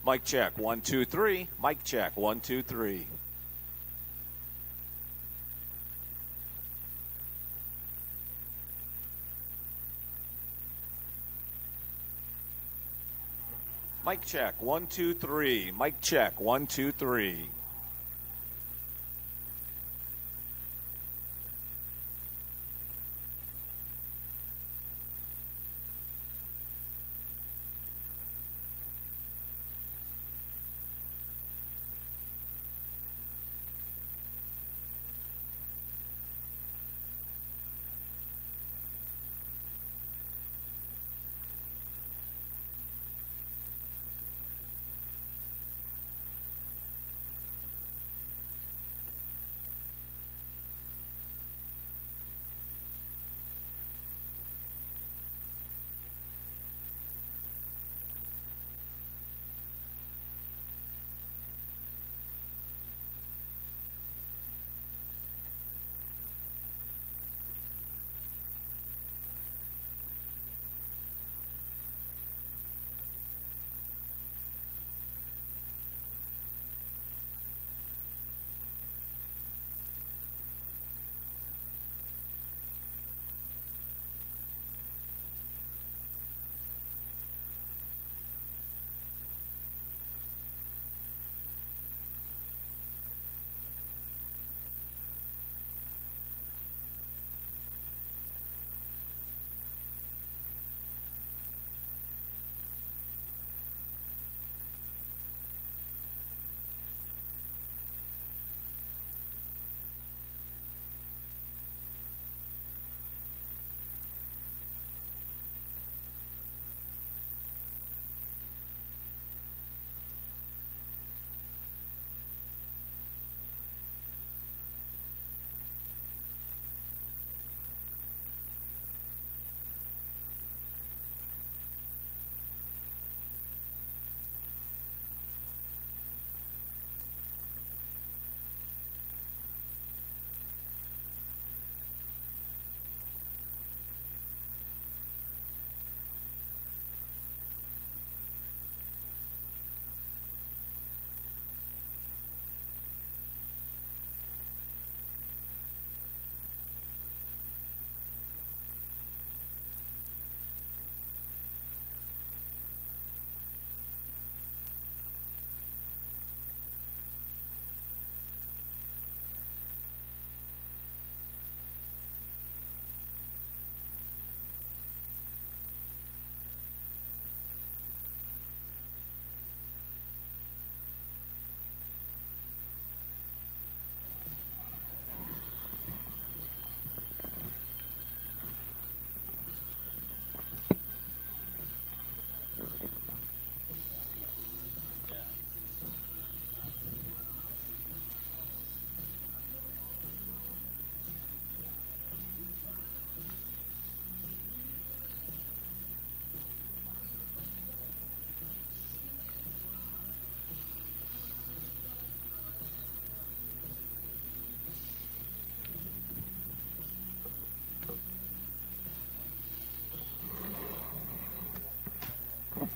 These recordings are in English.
Mic check, 1, 2, 3. Mic check, 1, 2, 3. Mic check, 1, 2, 3. Mic check, 1, 2, 3.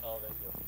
Oh, there you go.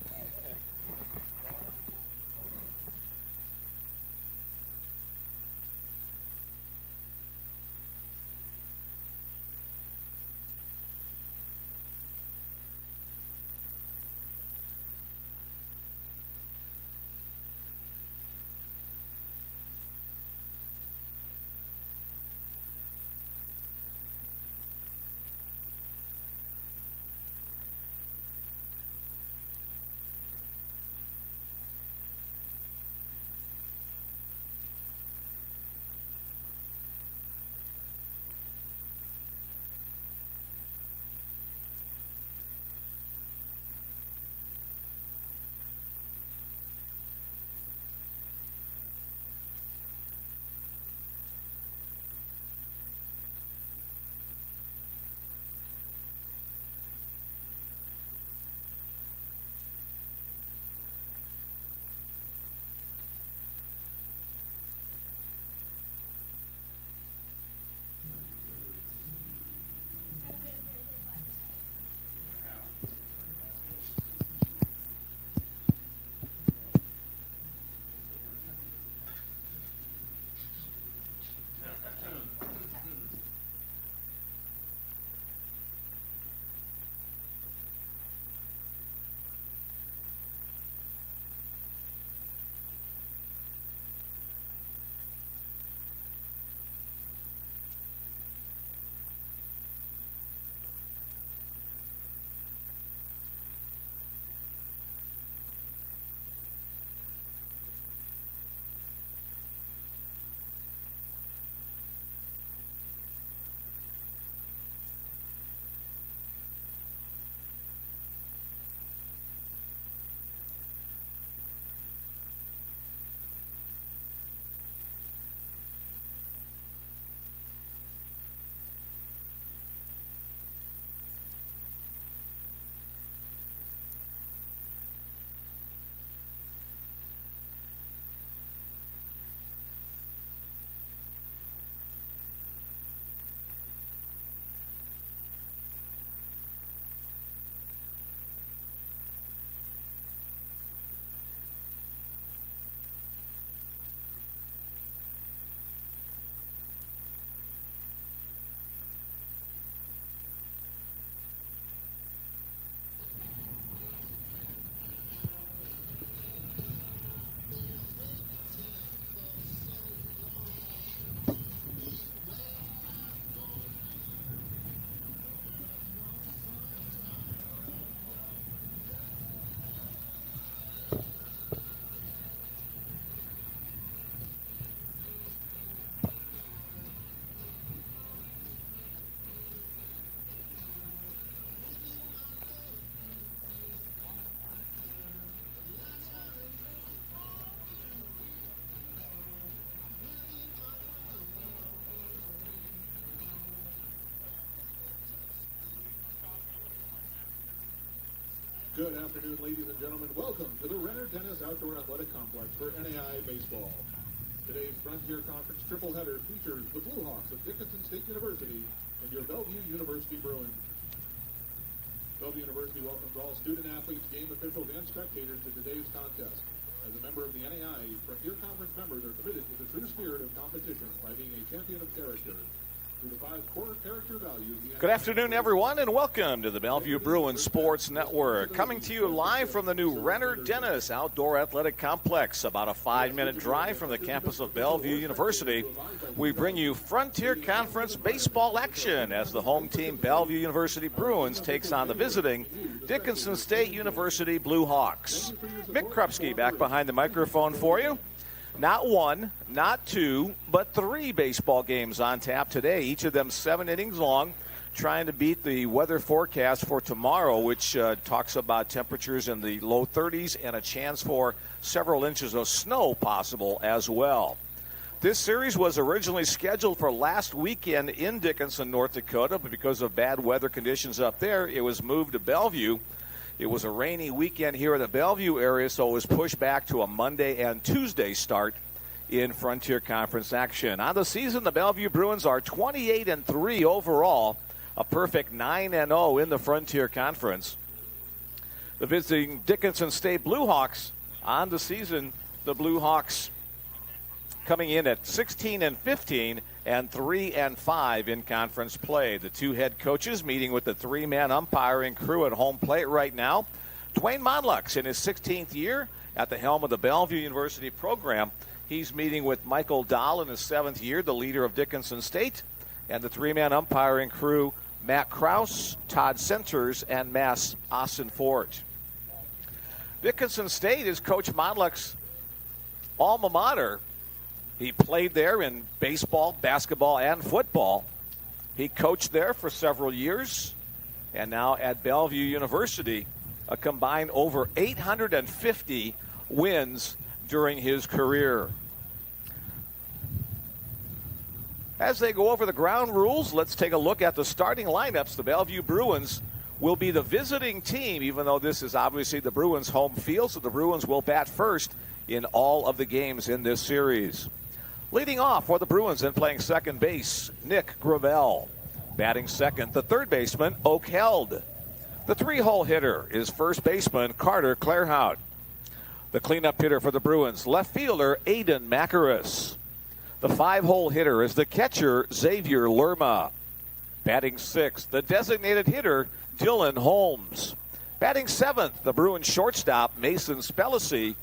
Good afternoon, ladies and gentlemen. Welcome to the Renner Tennis Outdoor Athletic Complex for NAIA Baseball. Today's Frontier Conference triple header features the Blue Hawks of Dickinson State University and your Bellevue University Bruins. Bellevue University welcomes all student athletes, game officials, and spectators to today's contest. As a member of the NAIA, Frontier Conference members are committed to the true spirit of competition by being a champion of character. Good afternoon, everyone, and welcome to the Bellevue Bruins Sports Network. Coming to you live from the new Renner Dennis Outdoor Athletic Complex, about a 5-minute drive from the campus of Bellevue University. We bring you Frontier Conference baseball action as the home team Bellevue University Bruins takes on the visiting Dickinson State University Blue Hawks. Mick Krupski back behind the microphone for you. Not one, not two, but 3 baseball games on tap today, each of them 7 innings long, trying to beat the weather forecast for tomorrow, which talks about temperatures in the low 30s and a chance for several inches of snow possible as well. This series was originally scheduled for last weekend in Dickinson, North Dakota, but because of bad weather conditions up there, it was moved to Bellevue. It was a rainy weekend here in the Bellevue area, so it was pushed back to a Monday and Tuesday start in Frontier Conference action. On the season, the Bellevue Bruins are 28-3 overall, a perfect 9-0 in the Frontier Conference. The visiting Dickinson State Blue Hawks on the season, the Blue Hawks coming in at 16-15 and 3-5 in conference play. The 2 head coaches meeting with the 3-man umpiring crew at home plate right now. Dwayne Monlux in his 16th year at the helm of the Bellevue University program. He's meeting with Michael Dahl in his 7th year, the leader of Dickinson State, and the 3-man umpiring crew, Matt Krause, Todd Centers, and Mass Ossenfort. Dickinson State is Coach Monlux's alma mater. He played there in baseball, basketball, and football. He coached there for several years, and now at Bellevue University, a combined over 850 wins during his career. As they go over the ground rules, let's take a look at the starting lineups. The Bellevue Bruins will be the visiting team, even though this is obviously the Bruins' home field, so the Bruins will bat first in all of the games in this series. Leading off for the Bruins and playing second base, Nick Gravel. Batting second, the third baseman, Oak Held. The 3-hole hitter is first baseman, Carter Clairhout. The cleanup hitter for the Bruins, left fielder, Aiden Macaris. The 5-hole hitter is the catcher, Xavier Lerma. Batting sixth, the designated hitter, Dylan Holmes. Batting seventh, the Bruins shortstop, Mason Spellacy.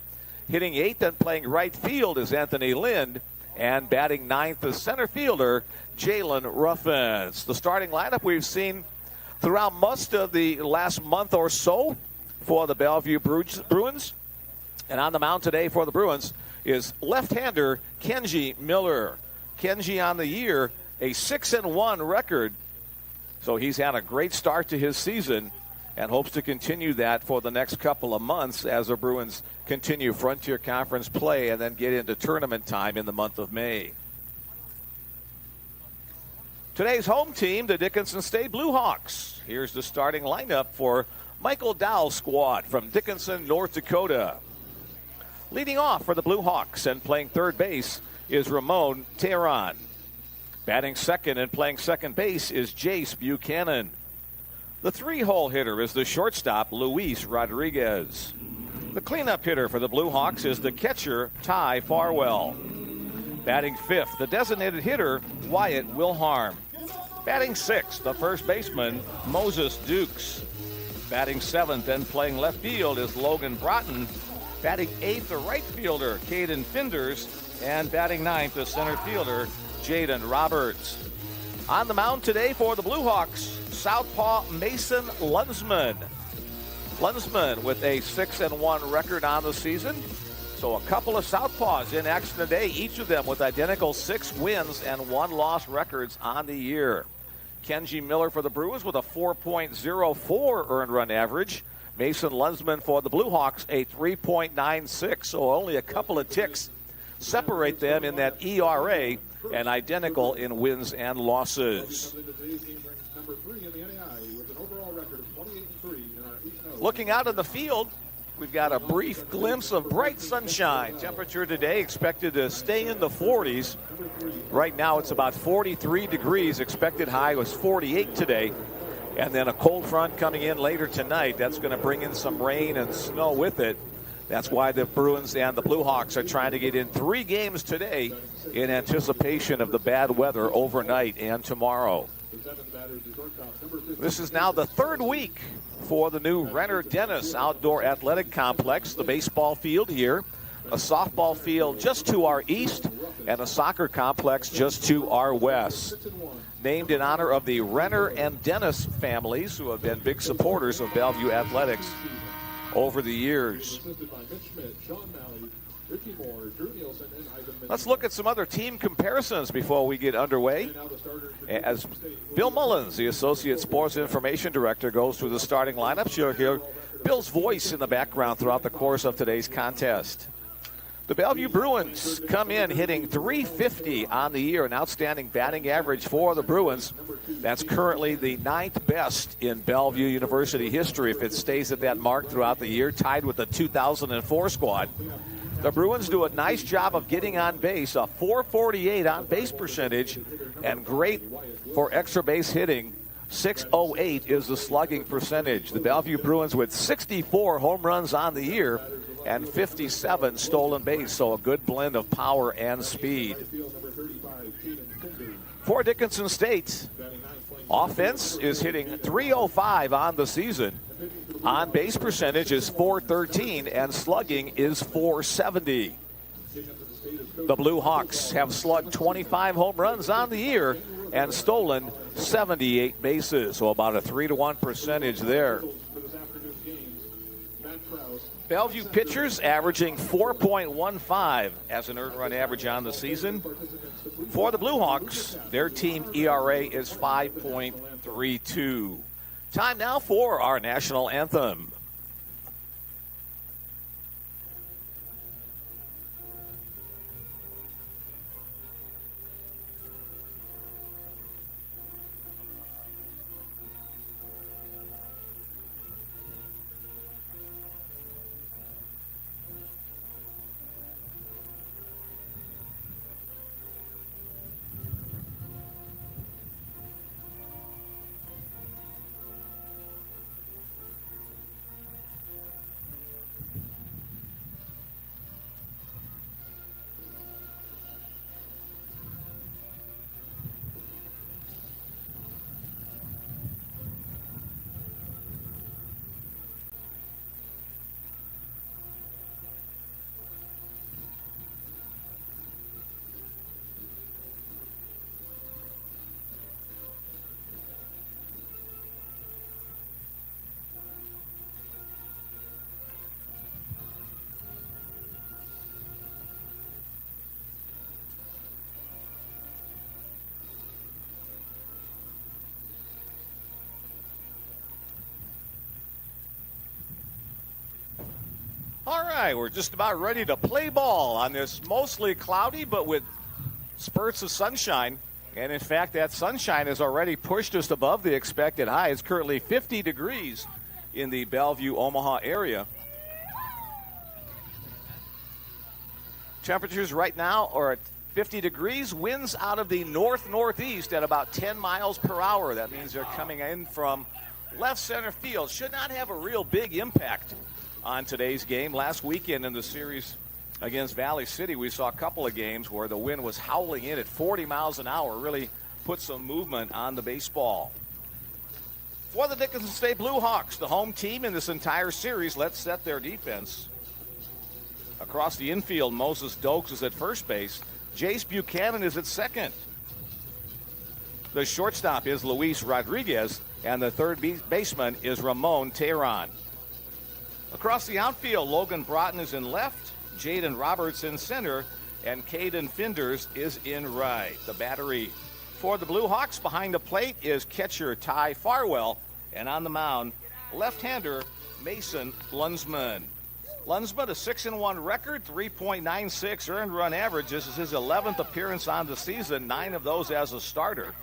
Hitting eighth and playing right field is Anthony Lind. And batting ninth, the center fielder, Jalen Ruffins. The starting lineup we've seen throughout most of the last month or so for the Bellevue Bruins. And on the mound today for the Bruins is left-hander Kenji Miller. Kenji on the year, a 6-1 record. So he's had a great start to his season and hopes to continue that for the next couple of months as the Bruins continue Frontier Conference play and then get into tournament time in the month of May. Today's home team, the Dickinson State Blue Hawks. Here's the starting lineup for Michael Dahl's squad from Dickinson, North Dakota. Leading off for the Blue Hawks and playing third base is Ramon Tehran. Batting second and playing second base is Jace Buchanan. The 3-hole hitter is the shortstop, Luis Rodriguez. The cleanup hitter for the Blue Hawks is the catcher, Ty Farwell. Batting fifth, the designated hitter, Wyatt Wilharm. Batting sixth, the first baseman, Moses Dukes. Batting seventh and playing left field is Logan Broughton. Batting eighth, the right fielder, Caden Finders. And batting ninth, the center fielder, Jaden Roberts. On the mound today for the Blue Hawks, southpaw Mason Lunsman. Lunsman with a 6-1 record on the season. So a couple of southpaws in action today, each of them with identical 6 wins and 1 loss records on the year. Kenji Miller for the Bruins with a 4.04 earned run average. Mason Lunsman for the Blue Hawks, a 3.96, so only a couple of ticks separate them in that ERA, and identical in wins and losses. Number 3 in the NAIA with an overall record of 28-3 in our Looking out in the field, we've got a brief glimpse of bright sunshine. Temperature today expected to stay in the 40s. Right now it's about 43 degrees. Expected high was 48 today. And then a cold front coming in later tonight. That's going to bring in some rain and snow with it. That's why the Bruins and the Blue Hawks are trying to get in 3 games today in anticipation of the bad weather overnight and tomorrow. This is now the 3rd week for the new Renner Dennis Outdoor Athletic Complex. The baseball field here, a softball field just to our east, and a soccer complex just to our west. Named in honor of the Renner and Dennis families, who have been big supporters of Bellevue athletics over the years. Let's look at some other team comparisons before we get underway. As Bill Mullins, the Associate Sports Information Director, goes through the starting lineups, you'll hear Bill's voice in the background throughout the course of today's contest. The Bellevue Bruins come in hitting .350 on the year, an outstanding batting average for the Bruins. That's currently the 9th best in Bellevue University history if it stays at that mark throughout the year, tied with the 2004 squad. The Bruins do a nice job of getting on base, a .448 on base percentage, and great for extra base hitting. .608 is the slugging percentage. The Bellevue Bruins with 64 home runs on the year and 57 stolen base, so a good blend of power and speed. For Dickinson State, offense is hitting .305 on the season. On base percentage is .413 and slugging is .470. The Blue Hawks have slugged 25 home runs on the year and stolen 78 bases, so about a 3-to-1 percentage there. Bellevue pitchers averaging 4.15 as an earned run average on the season. For the Blue Hawks, their team ERA is 5.32. Time now for our national anthem. All right, we're just about ready to play ball on this mostly cloudy but with spurts of sunshine. And in fact, that sunshine has already pushed us above the expected high. It's currently 50 degrees in the Bellevue, Omaha area. Temperatures right now are at 50 degrees. Winds out of the north-northeast at about 10 miles per hour. That means they're coming in from left center field. Should not have a real big impact on today's game. Last weekend in the series against Valley City, we saw a couple of games where the wind was howling in at 40 miles an hour. Really put some movement on the baseball. For the Dickinson State Blue Hawks, the home team in this entire series, let's set their defense. Across the infield, Moses Dokes is at first base. Jace Buchanan is at second. The shortstop is Luis Rodriguez, and the third baseman is Ramon Tehran. Across the outfield, Logan Broughton is in left, Jaden Roberts in center, and Caden Finders is in right. The battery for the Blue Hawks behind the plate is catcher Ty Farwell, and on the mound, left-hander Mason Lunsman. Lunsman, a 6-1 record, 3.96 earned run average. This is his 11th appearance on the season, 9 of those as a starter.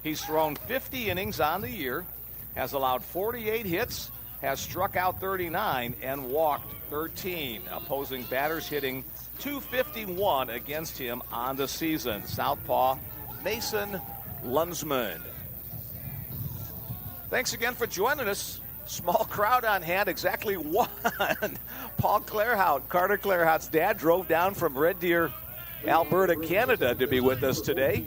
He's thrown 50 innings on the year, has allowed 48 hits, has struck out 39 and walked 13. Opposing batters hitting .251 against him on the season. Southpaw Mason Lunsman. Thanks again for joining us. Small crowd on hand, exactly one. Paul Clairhout, Carter Clairhout's dad, drove down from Red Deer, Alberta, Canada to be with us today.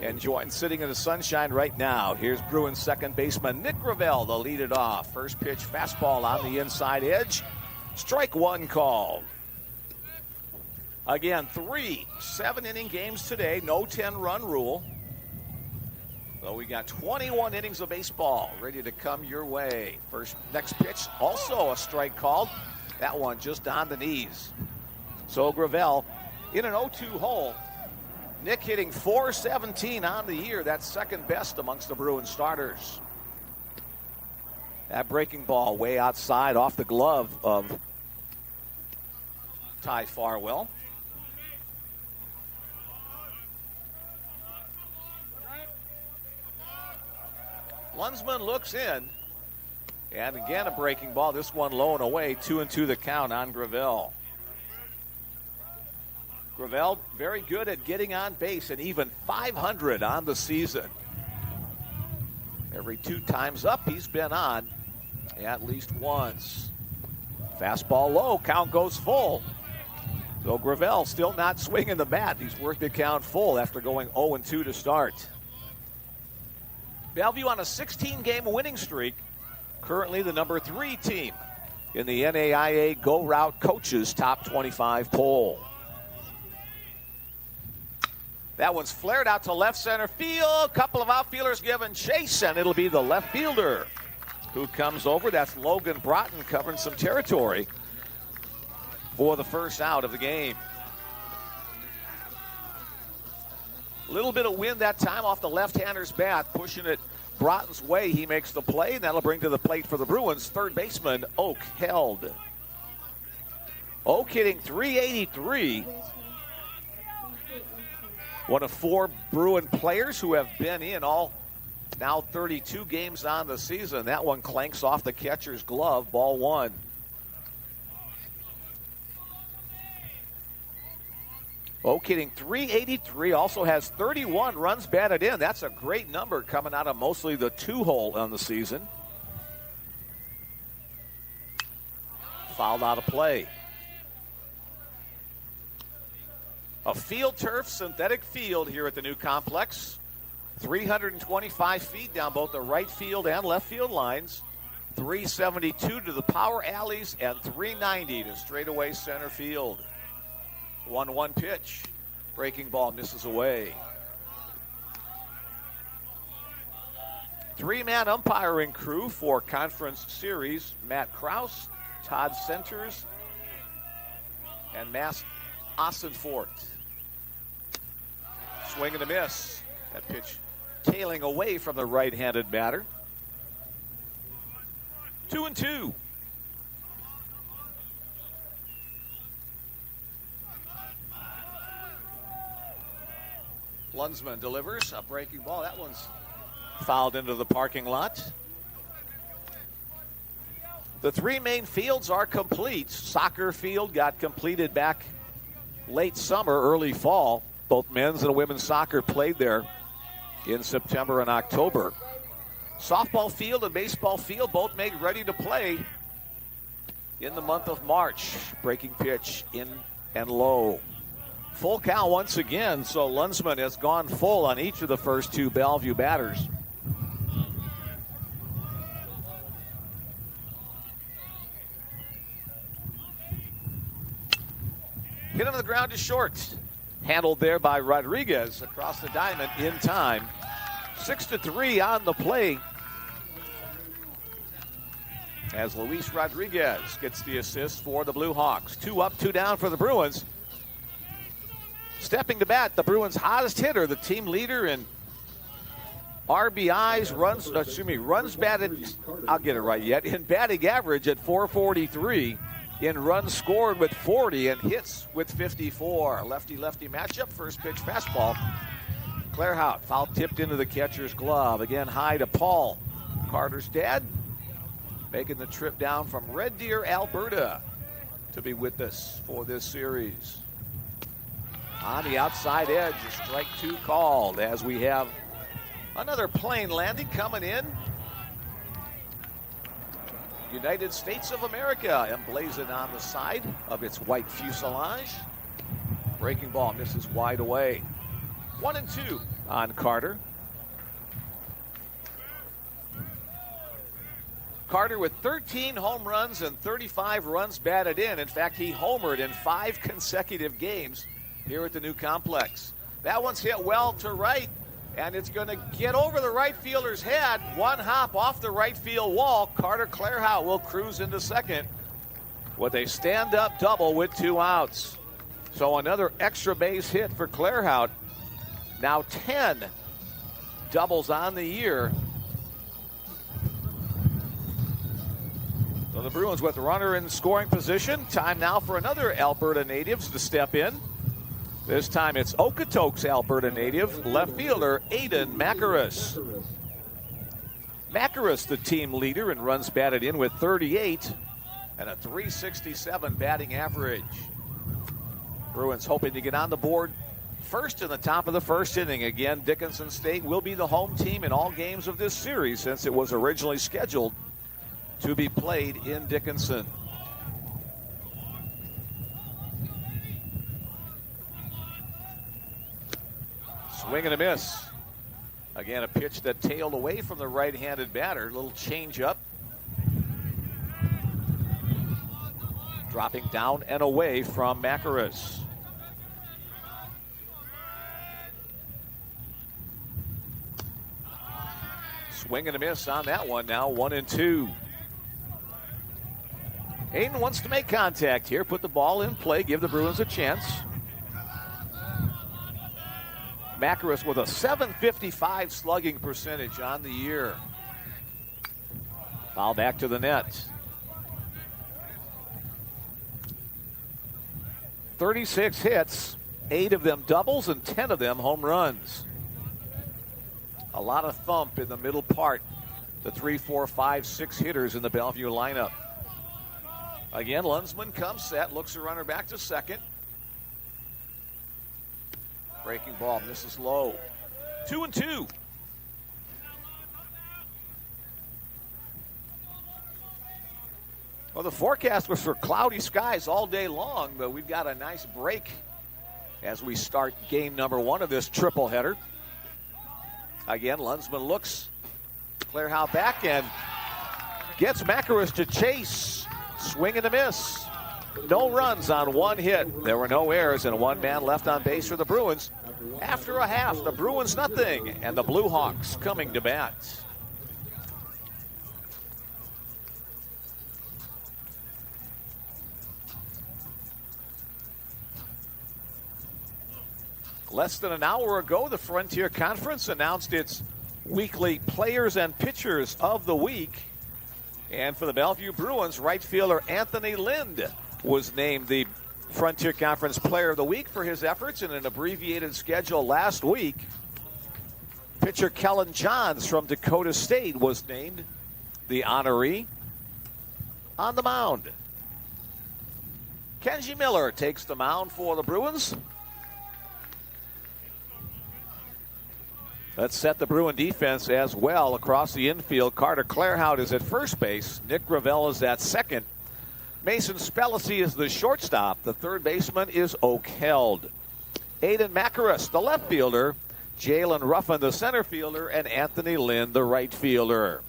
And joined sitting in the sunshine right now. Here's Bruins second baseman Nick Gravel to lead it off. First pitch fastball on the inside edge. Strike one called. Again, 3 7-inning games today, no 10-run rule. So we got 21 innings of baseball ready to come your way. Next pitch, also a strike called. That one just on the knees. So Gravel in an 0-2 hole. Nick hitting .417 on the year. That's second best amongst the Bruins starters. That breaking ball way outside off the glove of Ty Farwell. Lunsman looks in. And again, a breaking ball. This one low and away. 2-2 the count on Gravel. Gravel very good at getting on base and even .500 on the season. Every 2 times up he's been on at least once. Fastball low. Count goes full. So Gravel still not swinging the bat. He's worked the count full after going 0-2 to start. Bellevue on a 16-game winning streak. Currently the number 3 team in the NAIA Go Route Coaches Top 25 poll. That one's flared out to left center field. Couple of outfielders giving chase, and it'll be the left fielder who comes over. That's Logan Broughton covering some territory for the first out of the game. A little bit of wind that time off the left-hander's bat, pushing it Broughton's way. He makes the play, and that'll bring to the plate for the Bruins third baseman Oak Held. Oak hitting .383. One of 4 Bruin players who have been in all now 32 games on the season. That one clanks off the catcher's glove, ball 1. Oak hitting .383, also has 31 runs batted in. That's a great number coming out of mostly the 2-hole on the season. Fouled out of play. A field turf synthetic field here at the new complex. 325 feet down both the right field and left field lines. 372 to the power alleys and 390 to straightaway center field. 1-1 pitch. Breaking ball misses away. 3-man umpiring crew for conference series. Matt Kraus, Todd Centers, and Mass Ossenfort. Swing and a miss. That pitch tailing away from the right-handed batter. 2-2. Lunsman delivers a breaking ball. That one's fouled into the parking lot. The 3 main fields are complete. Soccer field got completed back late summer, early fall. Both men's and women's soccer played there in September and October. Softball field and baseball field both made ready to play in the month of March. Breaking pitch in and low. Full count once again, so Lunsman has gone full on each of the first 2 Bellevue batters. Hit on the ground to short. Handled there by Rodriguez across the diamond in time. 6-3 on the play as Luis Rodriguez gets the assist for the Blue Hawks. 2 up, 2 down for the Bruins. Stepping to bat, the Bruins' hottest hitter, the team leader in RBIs, runs batted, I'll get it right yet, in batting average at .443, in runs scored with 40 and hits with 54. Lefty-lefty matchup, first pitch fastball. Clairhout, foul tipped into the catcher's glove. Again, high to Paul, Carter's dad. making the trip down from Red Deer, Alberta, to be with us for this series. On the outside edge, a strike 2 called as we have another plane landing coming in. United States of America emblazoned on the side of its white fuselage. Breaking ball misses wide away. 1-2 on Carter. Carter with 13 home runs and 35 runs batted in. In fact, he homered in 5 consecutive games here at the new complex. That one's hit well to right, and it's going to get over the right fielder's head. One hop off the right field wall. Carter Clairhout will cruise into second with a stand-up double with 2 outs. So another extra base hit for Clairhout. Now 10 doubles on the year. So the Bruins with the runner in scoring position. Time now for another Alberta natives to step in. This time it's Okotoks Alberta native, left fielder Aiden Macaris. Macaris, the team leader in runs batted in with 38 and a .367 batting average. Bruins hoping to get on the board first in the top of the first inning. Again, Dickinson State will be the home team in all games of this series since it was originally scheduled to be played in Dickinson. Swing and a miss. Again, a pitch that tailed away from the right-handed batter. A little change-up. Dropping down and away from Macaris. Swing and a miss on that one. Now 1-2. Aiden wants to make contact here, put the ball in play, give the Bruins a chance. Macaris with a .755 slugging percentage on the year. Foul back to the net. 36 hits, 8 of them doubles and 10 of them home runs. A lot of thump in the middle part. The 3, 4, 5, 6 hitters in the Bellevue lineup. Again, Lunsman comes set, looks the runner back to second. Breaking ball misses low. 2-2. Well, the forecast was for cloudy skies all day long, but we've got a nice break as we start game number 1 of this triple header. Again, Lunsman looks Clairhout back and gets Macaris to chase. Swing and a miss. No runs on 1 hit. There were no errors and 1 man left on base for the Bruins. After a half, the Bruins nothing, and the Blue Hawks coming to bat. Less than an hour ago, the Frontier Conference announced its weekly Players and Pitchers of the Week. And for the Bellevue Bruins, right fielder Anthony Lind was named the Frontier Conference Player of the Week for his efforts in an abbreviated schedule last week. Pitcher Kellen Johns from Dakota State was named the honoree. On the mound, Kenji Miller takes the mound for the Bruins. Let's set the Bruin defense as well across the infield. Carter Clairhout is at first base. Nick Gravel is at second. Mason Spellacy is the shortstop. The third baseman is Oak Held. Aiden Macaris, the left fielder. Jalen Ruffin, the center fielder. And Anthony Lind, the right fielder.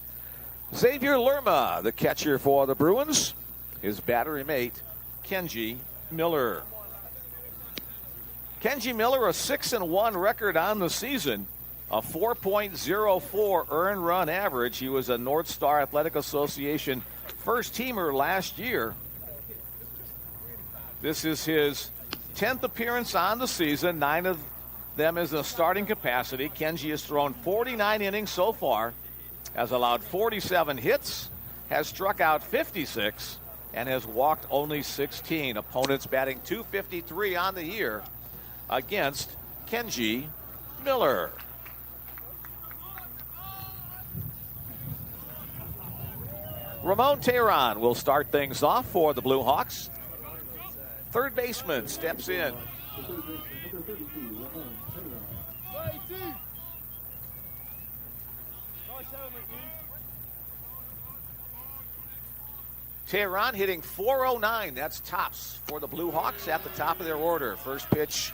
Xavier Lerma, the catcher for the Bruins. His battery mate, Kenji Miller. Kenji Miller, a 6-1 record on the season. A 4.04 earned run average. He was a North Star Athletic Association first teamer last year. This is his 10th appearance on the season. 9 of them is a starting capacity. Kenji has thrown 49 innings so far, has allowed 47 hits, has struck out 56, and has walked only 16. Opponents batting .253 on the year against Kenji Miller. Ramon Tehran will start things off for the Blue Hawks. Third baseman steps in. The third baseman, number 32, Ramon Tehran. Tehran hitting .409. That's tops for the Blue Hawks at the top of their order. First pitch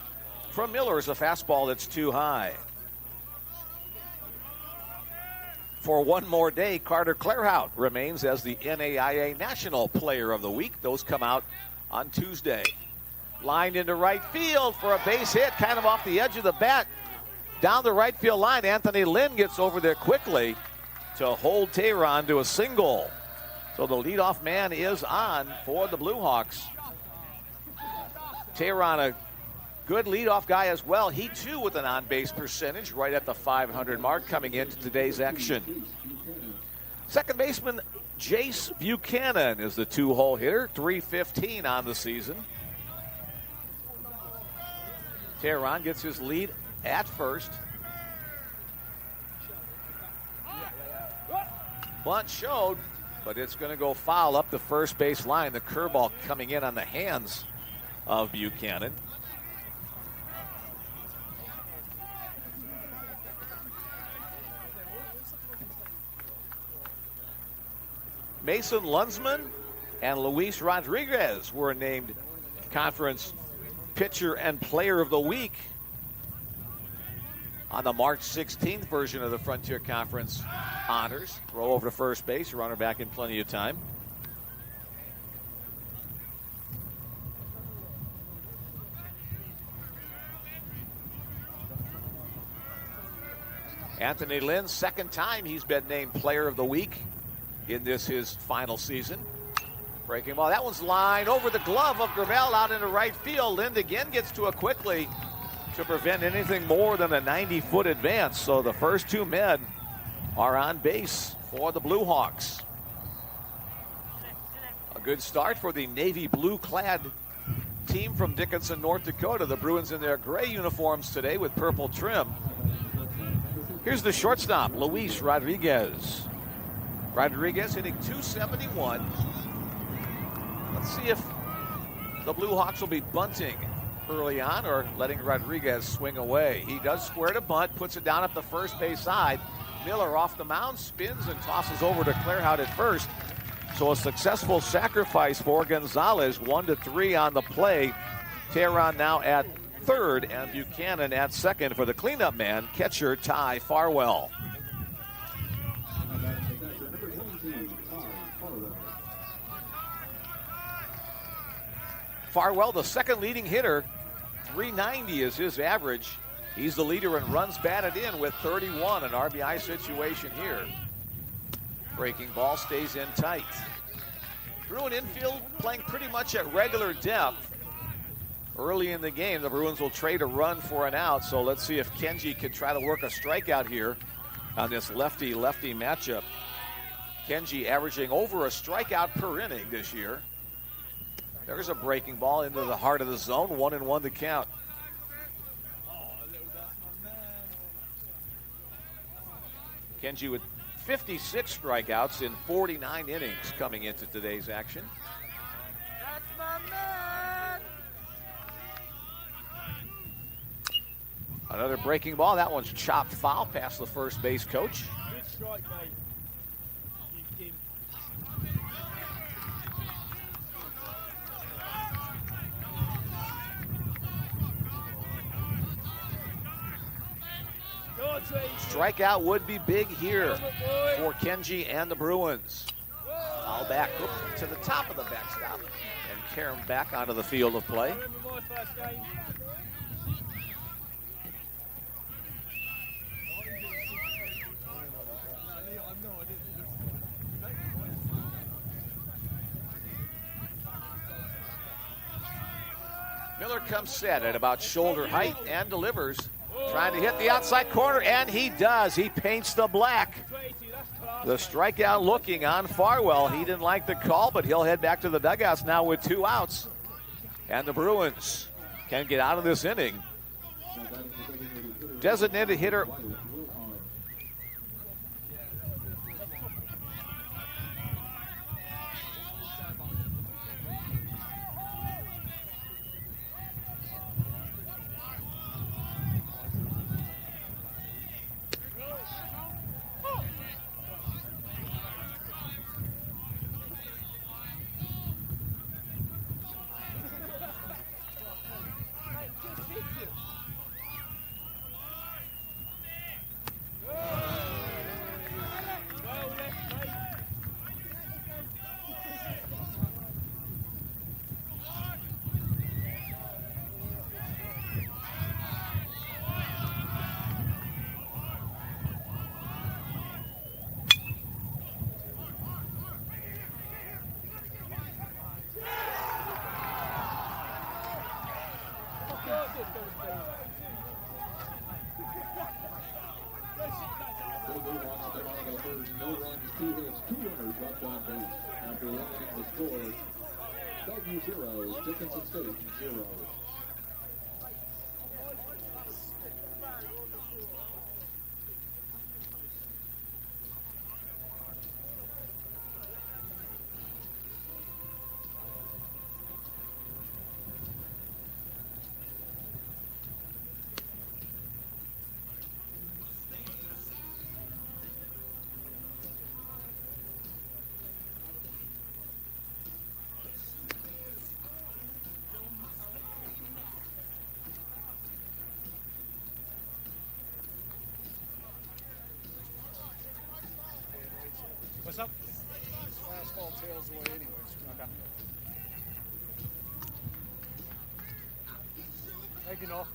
from Miller is a fastball that's too high. For one more day, Carter Clairhout remains as the NAIA National Player of the Week. Those come out on Tuesday. Lined into right field for a base hit, kind of off the edge of the bat. Down the right field line, Anthony Lynn gets over there quickly to hold Tehran to a single. So the leadoff man is on for the Blue Hawks. Tehran, a good leadoff guy as well. He too with an on-base percentage right at the .500 mark coming into today's action. Second baseman Jace Buchanan is the two-hole hitter, .315 on the season. Tehran gets his lead at first. Bunt showed, but it's going to go foul up the first base line. The curveball coming in on the hands of Buchanan. Mason Lunsman and Luis Rodriguez were named conference pitcher and player of the week on the March 16th version of the Frontier Conference honors. Throw over to first base, runner back in plenty of time. Anthony Lynn, second time he's been named player of the week in this his final season. Breaking ball, that one's lined over the glove of Gravel out into right field. Lind again gets to it quickly to prevent anything more than a 90-foot advance. So the first two men are on base for the Blue Hawks. A good start for the navy blue-clad team from Dickinson, North Dakota. The Bruins in their gray uniforms today with purple trim. Here's the shortstop, Luis Rodriguez. Rodriguez hitting .271. Let's see if the Blue Hawks will be bunting early on or letting Rodriguez swing away. He does square to bunt, puts it down at the first base side. Miller off the mound, spins and tosses over to Clairhout at first. So a successful sacrifice for Gonzalez, 1-3 on the play. Tehran now at third and Buchanan at second for the cleanup man, catcher Ty Farwell. Farwell, the second leading hitter, .390 is his average. He's the leader in runs batted in with 31, an RBI situation here. Breaking ball stays in tight. Bruin infield playing pretty much at regular depth. Early in the game, the Bruins will trade a run for an out, so let's see if Kenji can try to work a strikeout here on this lefty-lefty matchup. Kenji averaging over a strikeout per inning this year. There's a breaking ball into the heart of the zone, 1-1 to count. Kenji with 56 strikeouts in 49 innings coming into today's action. That's my man. Another breaking ball. That one's chopped foul past the first base coach. Good strike, mate. You give. Strikeout would be big here for Kenji and the Bruins. Foul back to the top of the backstop and carry him back onto the field of play. Miller comes set at about shoulder height and delivers. Trying to hit the outside corner, and he does. He paints the black. The strikeout looking on Farwell. He didn't like the call, but he'll head back to the dugouts now with 2 outs. And the Bruins can get out of this inning. Designated hitter Bellevue wants to come out of the first. No runs, 2 hits, 2 runners left on base. After limiting the score, Bellevue 0, Dickinson State 0. What's up? Fastball tails away anyways. Okay. Thank you, Noel.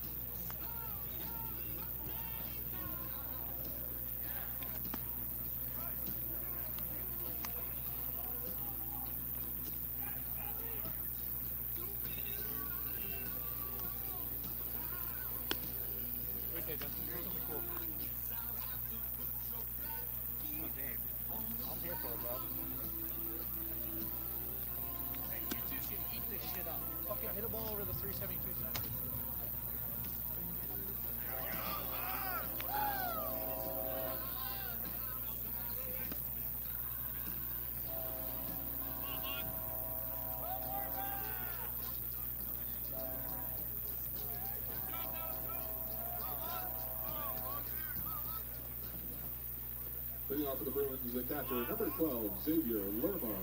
Okay, Justin, here's something cool. Oh, damn. I'm here for it, bro. Hey, you two should eat this shit up. Fucking hit a ball over the 372 center. Leading off for the Bruins is the catcher, number 12, Xavier Lerma.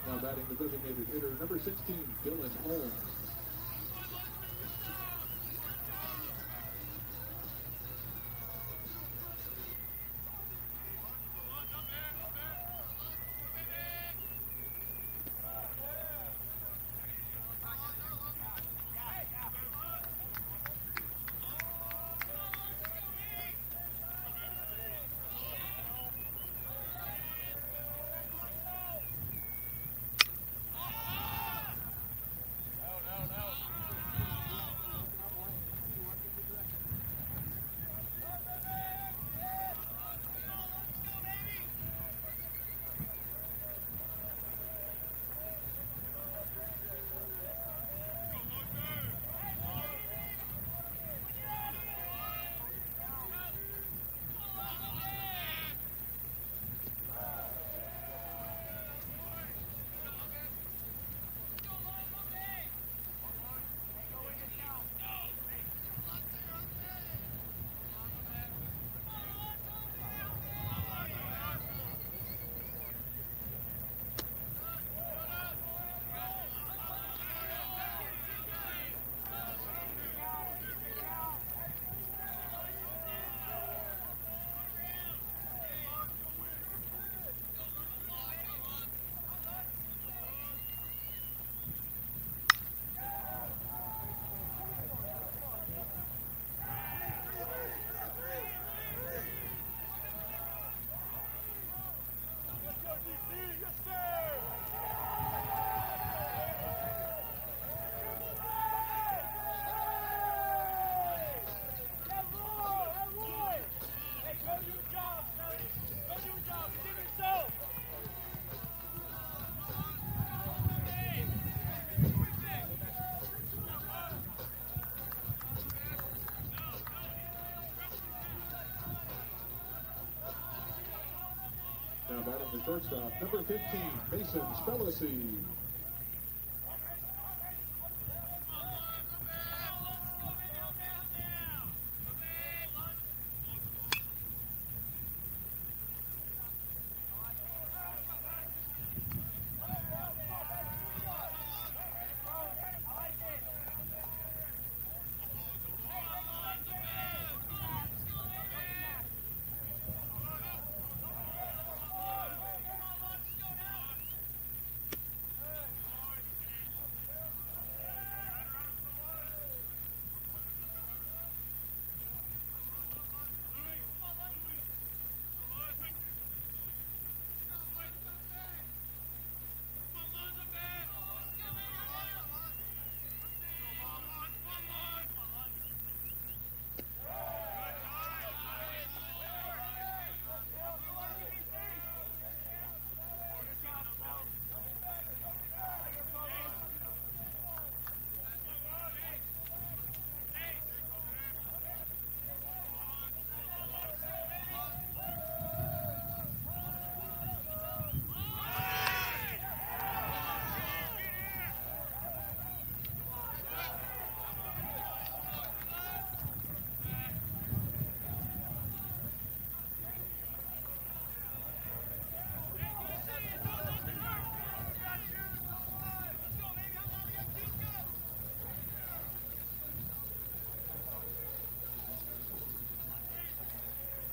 Now batting the designated hitter, number 16, Dylan Holmes. No. the shortstop, number 15, Mason Spellacy.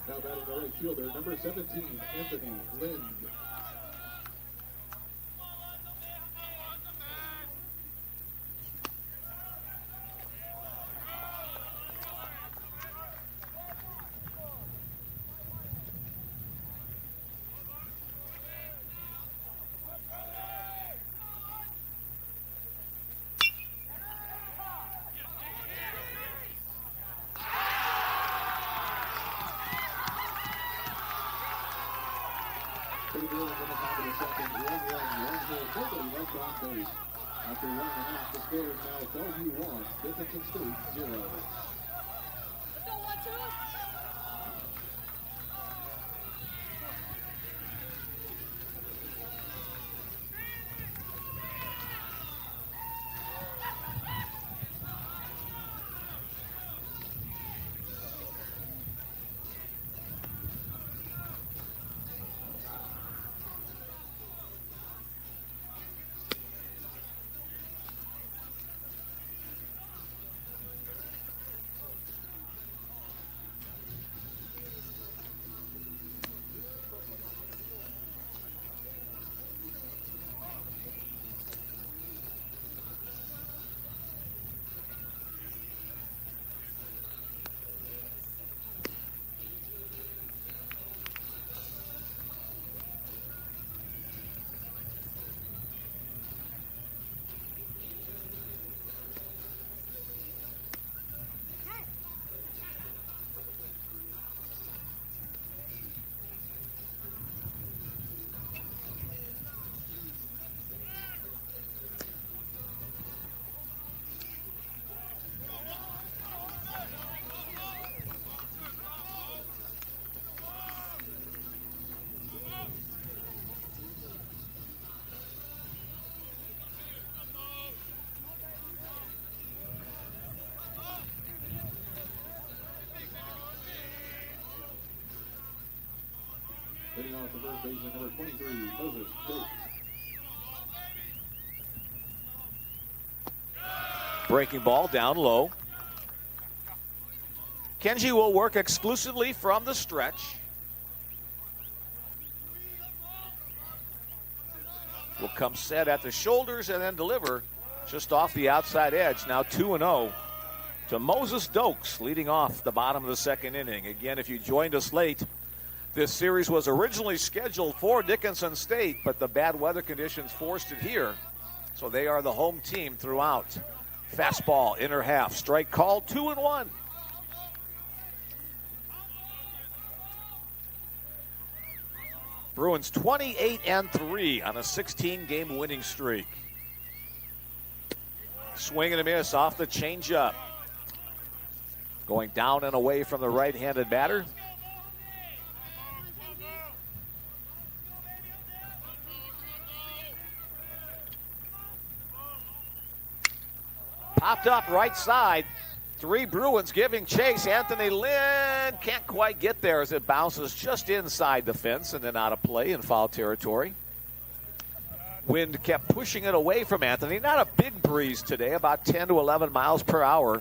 Now batting the right fielder, number 17, Anthony Lind. After 1.5, the score is now Bellevue 1, Dickinson State 0. Hitting off the first baseman, number 23, Moses Doak. Breaking ball down low. Kenji will work exclusively from the stretch. Will come set at the shoulders and then deliver just off the outside edge. Now 2-0 to Moses Dokes, leading off the bottom of the second inning. Again, if you joined us late, this series was originally scheduled for Dickinson State, but the bad weather conditions forced it here. So they are the home team throughout. Fastball, inner half, strike called, 2-1. Bruins 28-3 on a 16-game winning streak. Swing and a miss off the changeup. Going down and away from the right-handed batter. Popped up right side. 3 Bruins giving chase. Anthony Lynn can't quite get there as it bounces just inside the fence and then out of play in foul territory. Wind kept pushing it away from Anthony. Not a big breeze today, about 10 to 11 miles per hour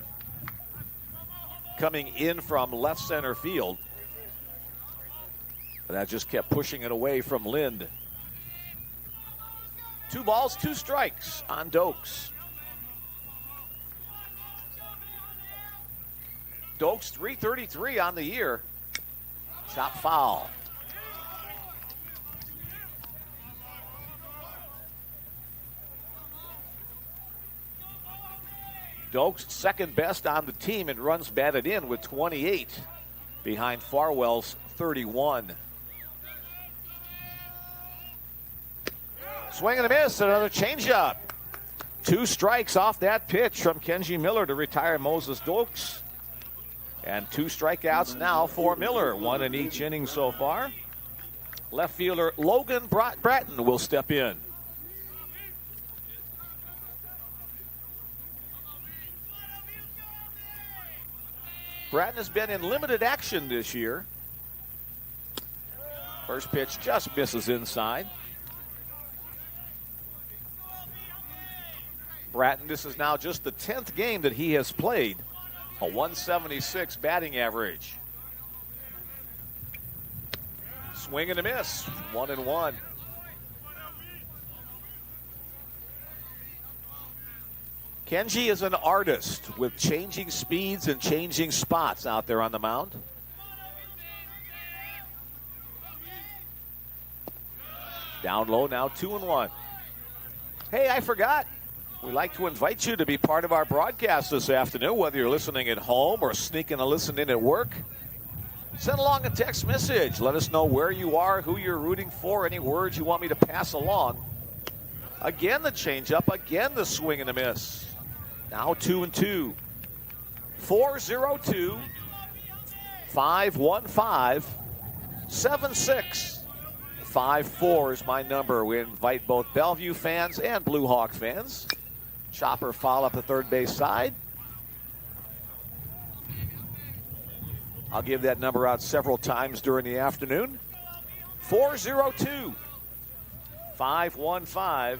coming in from left center field. But that just kept pushing it away from Lind. 2 balls, 2 strikes on Dokes. Dokes 333 on the year. Chop foul. Dokes second best on the team in runs batted in with 28 behind Farwell's 31. Swing and a miss, another changeup. 2 strikes off that pitch from Kenji Miller to retire Moses Dokes. And 2 strikeouts now for Miller, 1 in each inning so far. Left fielder Logan Bratton will step in. Bratton has been in limited action this year. First pitch just misses inside. Bratton, this is now just the 10th game that he has played. A 176 batting average. Swing and a miss. 1-1. Kenji is an artist with changing speeds and changing spots out there on the mound. Down low now, 2-1. Hey, I forgot. We'd like to invite you to be part of our broadcast this afternoon, whether you're listening at home or sneaking a listen in at work. Send along a text message. Let us know where you are, who you're rooting for, any words you want me to pass along. Again, the changeup. Again, the swing and a miss. Now 2-2. 4-0-2. 5-1-5. 7-6. 5-4 is my number. We invite both Bellevue fans and Blue Hawk fans. Chopper foul up the third base side. I'll give that number out several times during the afternoon. 4-0-2. 5-1-5.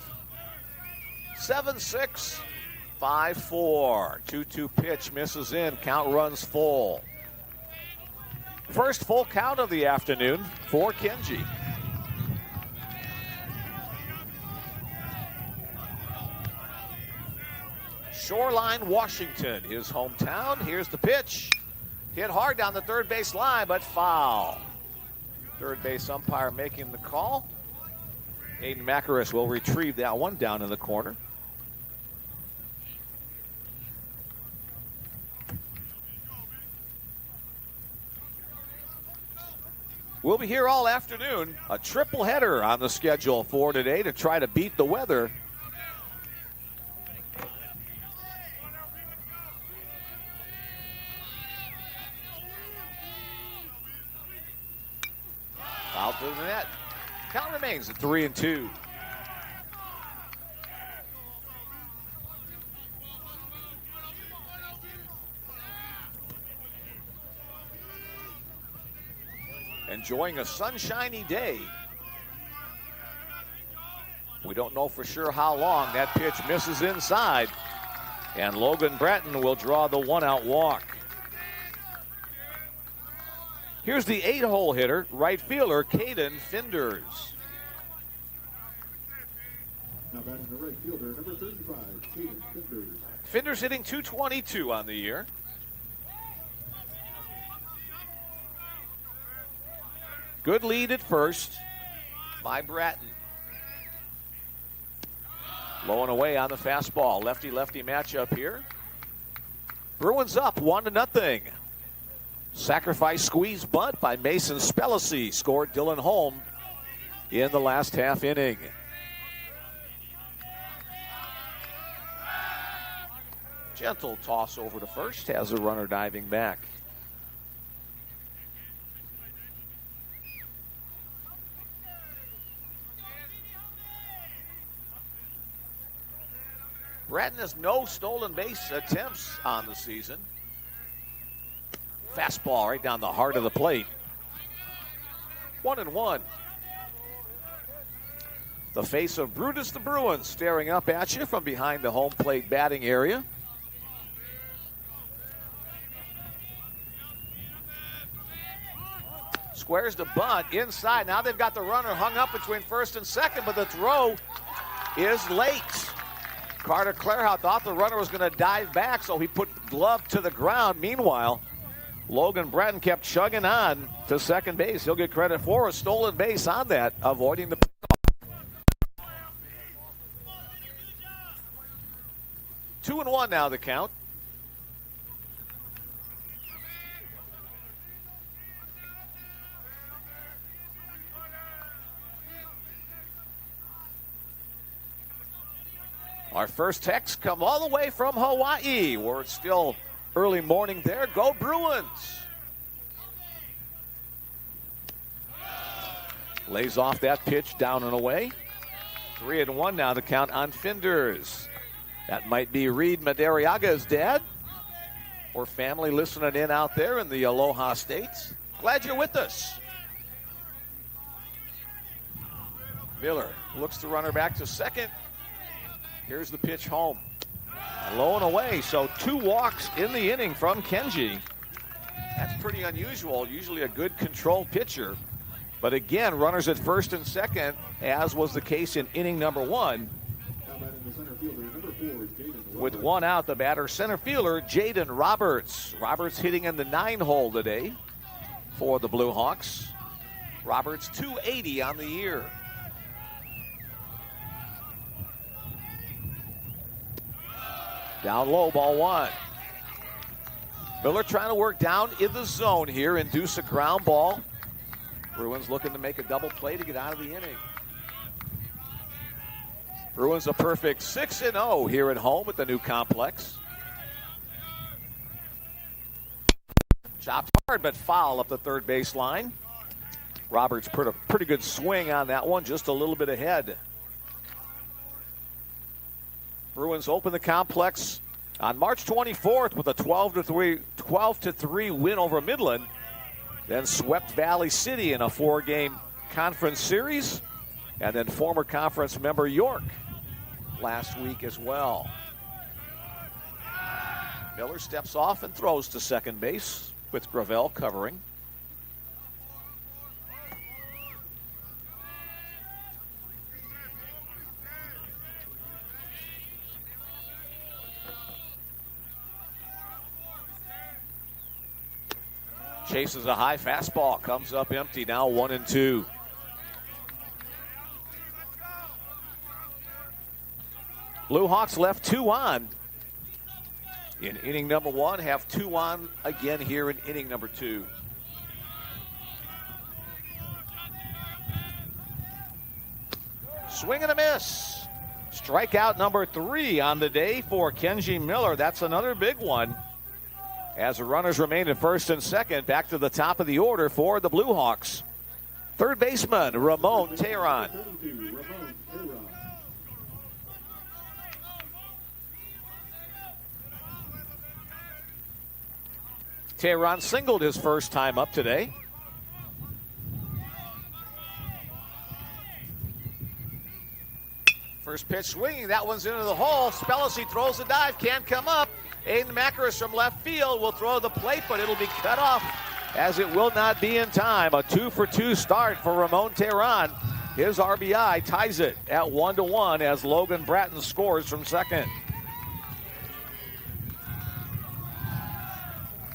7-6. 5-4. 2-2 pitch misses in. Count runs full. First full count of the afternoon for Kenji. Shoreline, Washington, his hometown. Here's the pitch. Hit hard down the third base line, but foul. Third base umpire making the call. Aiden Macaris will retrieve that one down in the corner. We'll be here all afternoon. A triple header on the schedule for today to try to beat the weather. Foul to the net. Count remains at 3-2. Enjoying a sunshiny day. We don't know for sure how long. That pitch misses inside. And Logan Bratton will draw the 1-out walk. Here's the 8-hole hitter, right fielder, Caden Finders. Now batting the right fielder, number 35, Caden Finders. Finders hitting .222 on the year. Good lead at first by Bratton. Low and away on the fastball. Lefty-lefty matchup here. Bruins up 1-0. Sacrifice squeeze bunt by Mason Spellacy. Scored Dylan Holm in the last half inning. Gentle toss over to first. Has a runner diving back. Bratton has no stolen base attempts on the season. Fastball right down the heart of the plate. 1-1. The face of Brutus the Bruin staring up at you from behind the home plate batting area. Squares the bunt inside. Now they've got the runner hung up between first and second, but the throw is late. Carter Clarehout thought the runner was going to dive back, so he put the glove to the ground. Meanwhile, Logan Bratton kept chugging on to second base. He'll get credit for a stolen base on that, avoiding the pickoff. 2-1 now the count. Our first text come all the way from Hawaii, where it's still early morning there. Go Bruins! Lays off that pitch down and away. 3-1 now the count on Finders. That might be Reed Madariaga's dad or family listening in out there in the Aloha States. Glad you're with us. Miller looks the runner back to second. Here's the pitch home. Low and away, so 2 walks in the inning from Kenji. That's pretty unusual. Usually a good controlled pitcher. But again, runners at first and second, as was the case in inning number 1. With 1 out, the batter center fielder, Jaden Roberts. Roberts hitting in the 9-hole today for the Blue Hawks. Roberts 280 on the year. Down low, ball 1. Miller trying to work down in the zone here, induce a ground ball. Bruins looking to make a double play to get out of the inning. Bruins a perfect 6-0 here at home at the new complex. Chopped hard but foul up the third base line. Roberts put a pretty good swing on that one, just a little bit ahead. Bruins open the complex on March 24th with a 12-3 win over Midland. Then swept Valley City in a 4-game conference series. And then former conference member York last week as well. Miller steps off and throws to second base with Gravel covering. Chases a high fastball, comes up empty, now 1-2. Blue Hawks left 2 on in inning number 1, have 2 on again here in inning number 2. Swing and a miss. Strikeout number 3 on the day for Kenji Miller. That's another big one. As the runners remain at first and second, back to the top of the order for the Blue Hawks. Third baseman, Ramon Tehran. Tehran singled his first time up today. First pitch swinging, that one's into the hole. Spellacy throws a dive, can't come up. Aiden Macaris from left field will throw the plate, but it'll be cut off as it will not be in time. A 2-for-2 start for Ramon Tehran. His RBI ties it at 1-1 as Logan Bratton scores from second.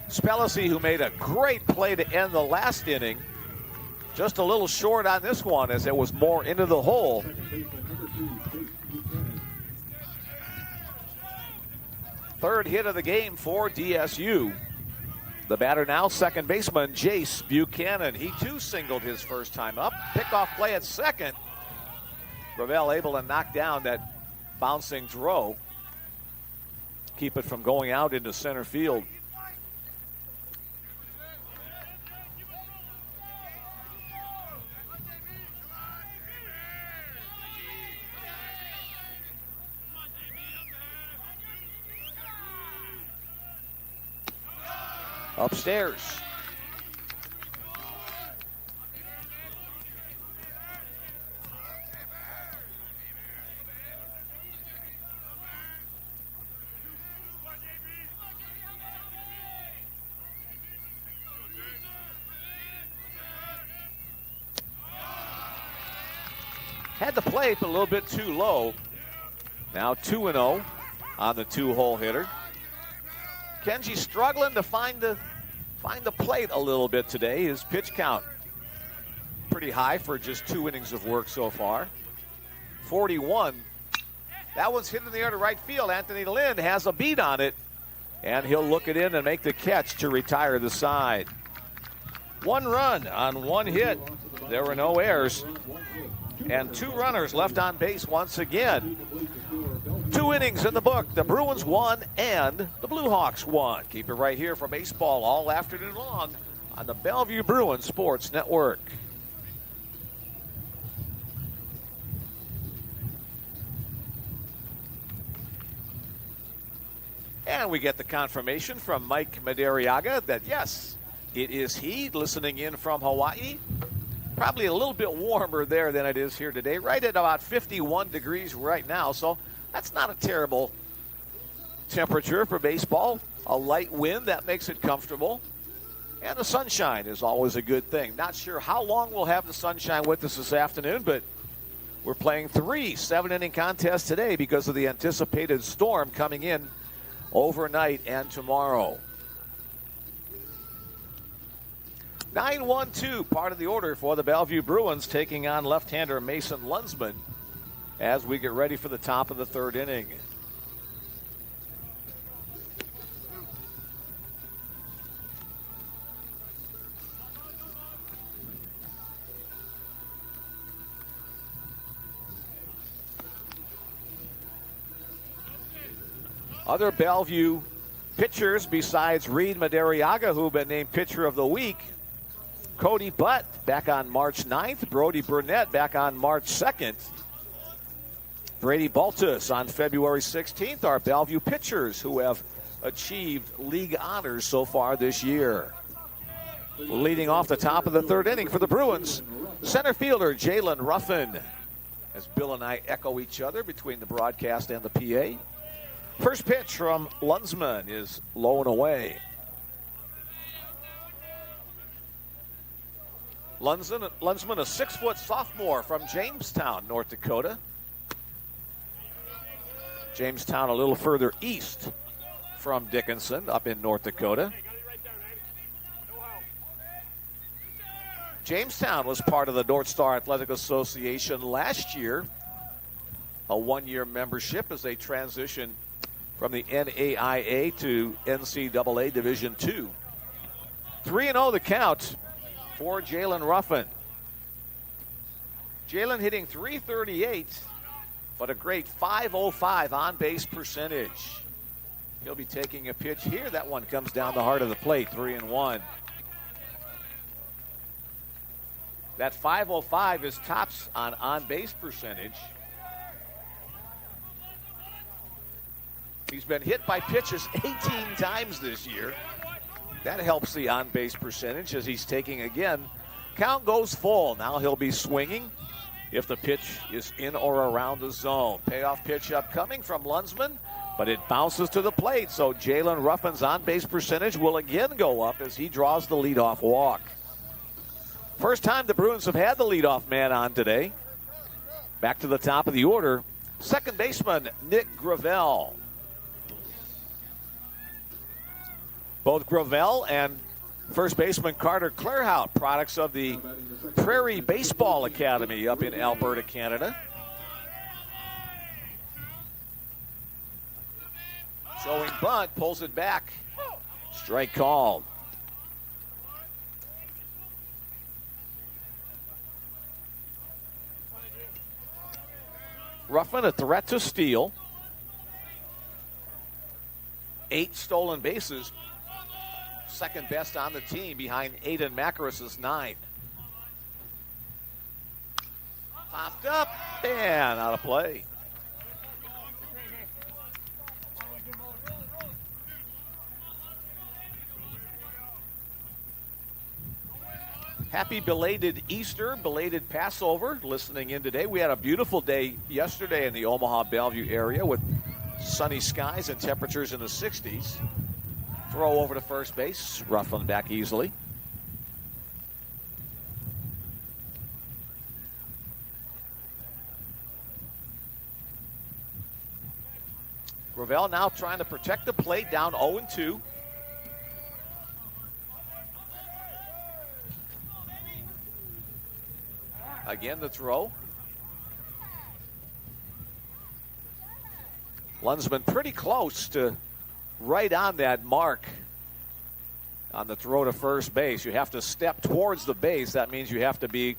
Spellacy, who made a great play to end the last inning, just a little short on this one as it was more into the hole. Third hit of the game for DSU. The batter now, second baseman Jace Buchanan. He too singled his first time up. Pickoff play at second. Gravel able to knock down that bouncing throw. Keep it from going out into center field. upstairs. Had the plate a little bit too low. Now 2-0 on the two-hole hitter. Kenji struggling to find the plate a little bit today. His pitch count pretty high for just 2 innings of work so far. 41. That one's hit in the air to right field. Anthony Lind has a beat on it, and he'll look it in and make the catch to retire the side. 1 run on 1 hit. There were no errors. And 2 runners left on base once again. 2 innings in the book. The Bruins won and the Blue Hawks won. Keep it right here for baseball all afternoon long on the Bellevue Bruins Sports Network. And we get the confirmation from Mike Madariaga that, yes, it is he listening in from Hawaii. Probably a little bit warmer there than it is here today, right at about 51 degrees right now. So that's not a terrible temperature for baseball. A light wind, that makes it comfortable. And the sunshine is always a good thing. Not sure how long we'll have the sunshine with us this afternoon, but we're playing 3 7-inning contests today because of the anticipated storm coming in overnight and tomorrow. 9-1-2, part of the order for the Bellevue Bruins, taking on left-hander Mason Lunsman as we get ready for the top of the 3rd inning. Other Bellevue pitchers besides Reed Madariaga, who've been named Pitcher of the Week: Cody Butt back on March 9th. Brody Burnett back on March 2nd. Brady Baltus on February 16th. Our Bellevue pitchers who have achieved league honors so far this year. Leading off the top of the 3rd inning for the Bruins, center fielder Jalen Ruffin. As Bill and I echo each other between the broadcast and the PA. First pitch from Lunsman is low and away. Lunsman, a 6-foot sophomore from Jamestown, North Dakota. Jamestown a little further east from Dickinson, up in North Dakota. Jamestown was part of the North Star Athletic Association last year. A 1-year membership as they transition from the NAIA to NCAA Division II. 3-0 the count for Jalen Ruffin. Jalen hitting .338, but a great .505 on-base percentage. He'll be taking a pitch here. That one comes down the heart of the plate, 3-1. That .505 is tops on-base percentage. He's been hit by pitches 18 times this year. That helps the on-base percentage as he's taking again. Count goes full. Now he'll be swinging if the pitch is in or around the zone. Payoff pitch upcoming from Lunsman, but it bounces to the plate. So Jalen Ruffin's on-base percentage will again go up as he draws the leadoff walk. First time the Bruins have had the leadoff man on today. Back to the top of the order, second baseman Nick Gravel. Both Gravel and first baseman Carter Clairhout, products of the Prairie Baseball Academy up in Alberta, Canada. Showing bunt, pulls it back. Strike called. Ruffin a threat to steal. 8 stolen bases. Second best on the team behind Aiden Macaris's 9. Popped up and out of play. Happy belated Easter, belated Passover, listening in today. We had a beautiful day yesterday in the Omaha Bellevue area with sunny skies and temperatures in the 60s. Throw over to first base, Ruffin back easily. Gravel now trying to protect the plate, down 0-2. Again, the throw. Lunsman pretty close to right on that mark on the throw to first base. You have to step towards the base. That means you have to be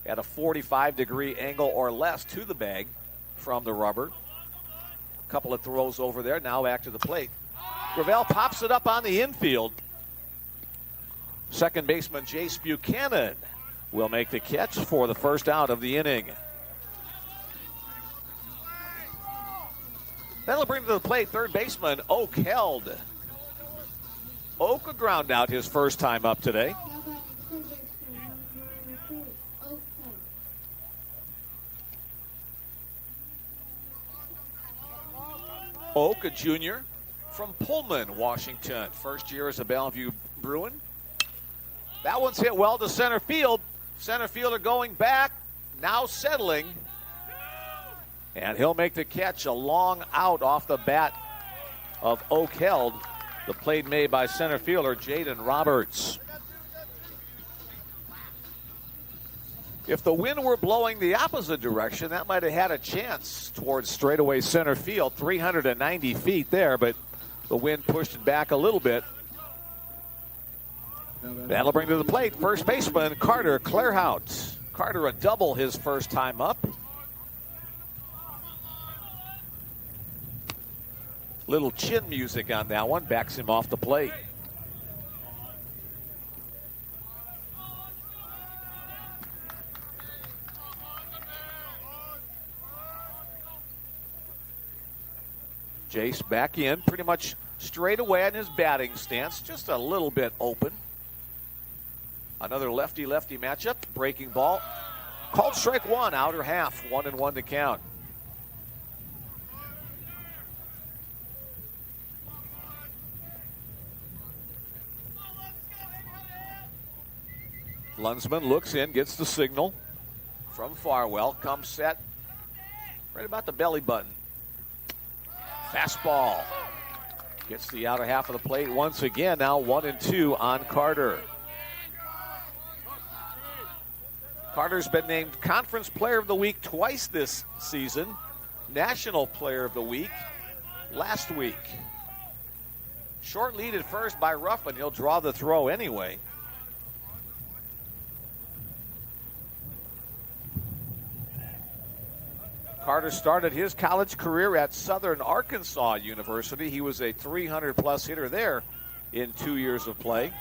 at a 45-degree angle or less to the bag from the rubber. Couple of throws over there. Now back to the plate. Gravel pops it up on the infield. Second baseman Jace Buchanan will make the catch for the first out of the inning. That'll bring to the plate third baseman Oak Held. Oak a ground out his first time up today. Oak, a junior from Pullman, Washington. First year as a Bellevue Bruin. That one's hit well to center field. Center fielder going back, now settling. And he'll make the catch, a long out off the bat of Oak Held. The play made by center fielder Jaden Roberts. If the wind were blowing the opposite direction, that might have had a chance towards straightaway center field. 390 feet there, but the wind pushed it back a little bit. That'll bring to the plate first baseman Carter Clairhout. Carter a double his first time up. Little chin music on that one, backs him off the plate. Jace back in, pretty much straight away in his batting stance, just a little bit open. Another lefty-lefty matchup, breaking ball. Called strike one, outer half, 1-1 to count. Lunsman looks in, gets the signal from Farwell, comes set right about the belly button. Fastball gets the outer half of the plate once again. Now 1-2 on Carter. Carter's been named Conference Player of the Week twice this season. National Player of the Week last week. Short lead at first by Ruffin. He'll draw the throw anyway. Carter started his college career at Southern Arkansas University. He was a 300-plus hitter there in 2 years of play.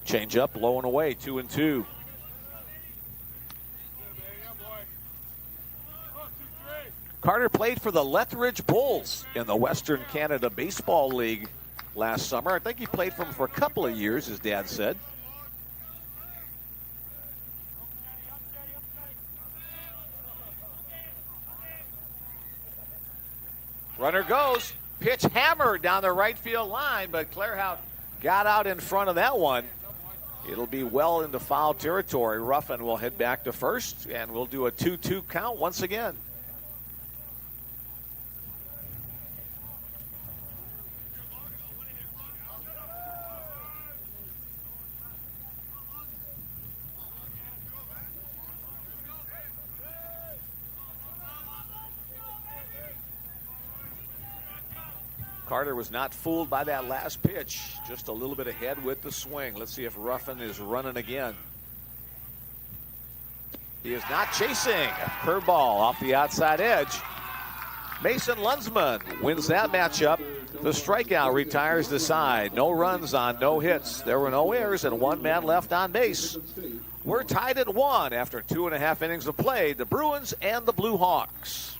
Change up, low and away, 2-2. Carter played for the Lethbridge Bulls in the Western Canada Baseball League last summer. I think he played for them for a couple of years, his dad said. Runner goes, pitch hammered down the right field line, but Clairhout got out in front of that one. It'll be well into foul territory. Ruffin will head back to first, and we'll do a 2-2 count once again. Carter was not fooled by that last pitch. Just a little bit ahead with the swing. Let's see if Ruffin is running again. He is not chasing. Curveball off the outside edge. Mason Lunsman wins that matchup. The strikeout retires the side. No runs on no hits. There were no errors and one man left on base. We're tied at 1 after 2.5 innings of play. The Bruins and the Blue Hawks.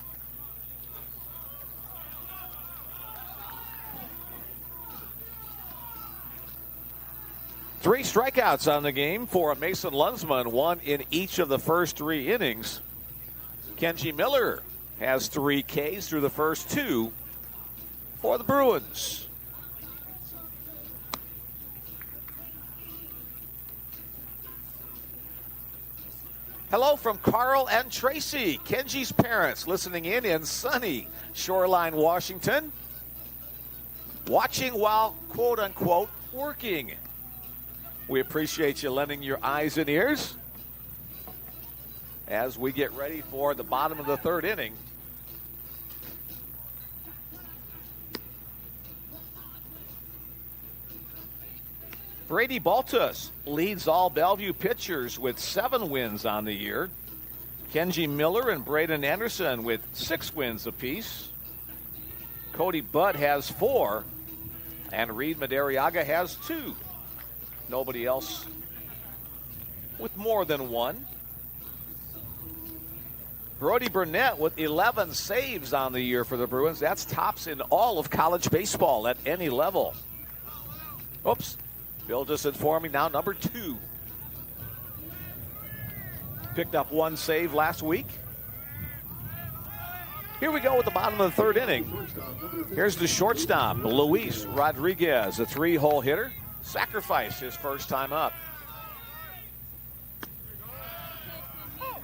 3 strikeouts on the game for Mason Lunsman, 1 in each of the first 3 innings. Kenji Miller has 3 Ks through the first 2 for the Bruins. Hello from Carl and Tracy, Kenji's parents, listening in sunny Shoreline, Washington. Watching while, quote unquote, working. We appreciate you lending your eyes and ears as we get ready for the bottom of the 3rd inning. Brady Baltus leads all Bellevue pitchers with 7 wins on the year. Kenji Miller and Braden Anderson with 6 wins apiece. Cody Budd has 4, and Reed Madariaga has 2. Nobody else with more than 1. Brody Burnett with 11 saves on the year for the Bruins. That's tops in all of college baseball at any level. Oops. Bill just informed me now, number 2. Picked up 1 save last week. Here we go with the bottom of the 3rd inning. Here's the shortstop, Luis Rodriguez, a 3-hole hitter. Sacrifice his first time up.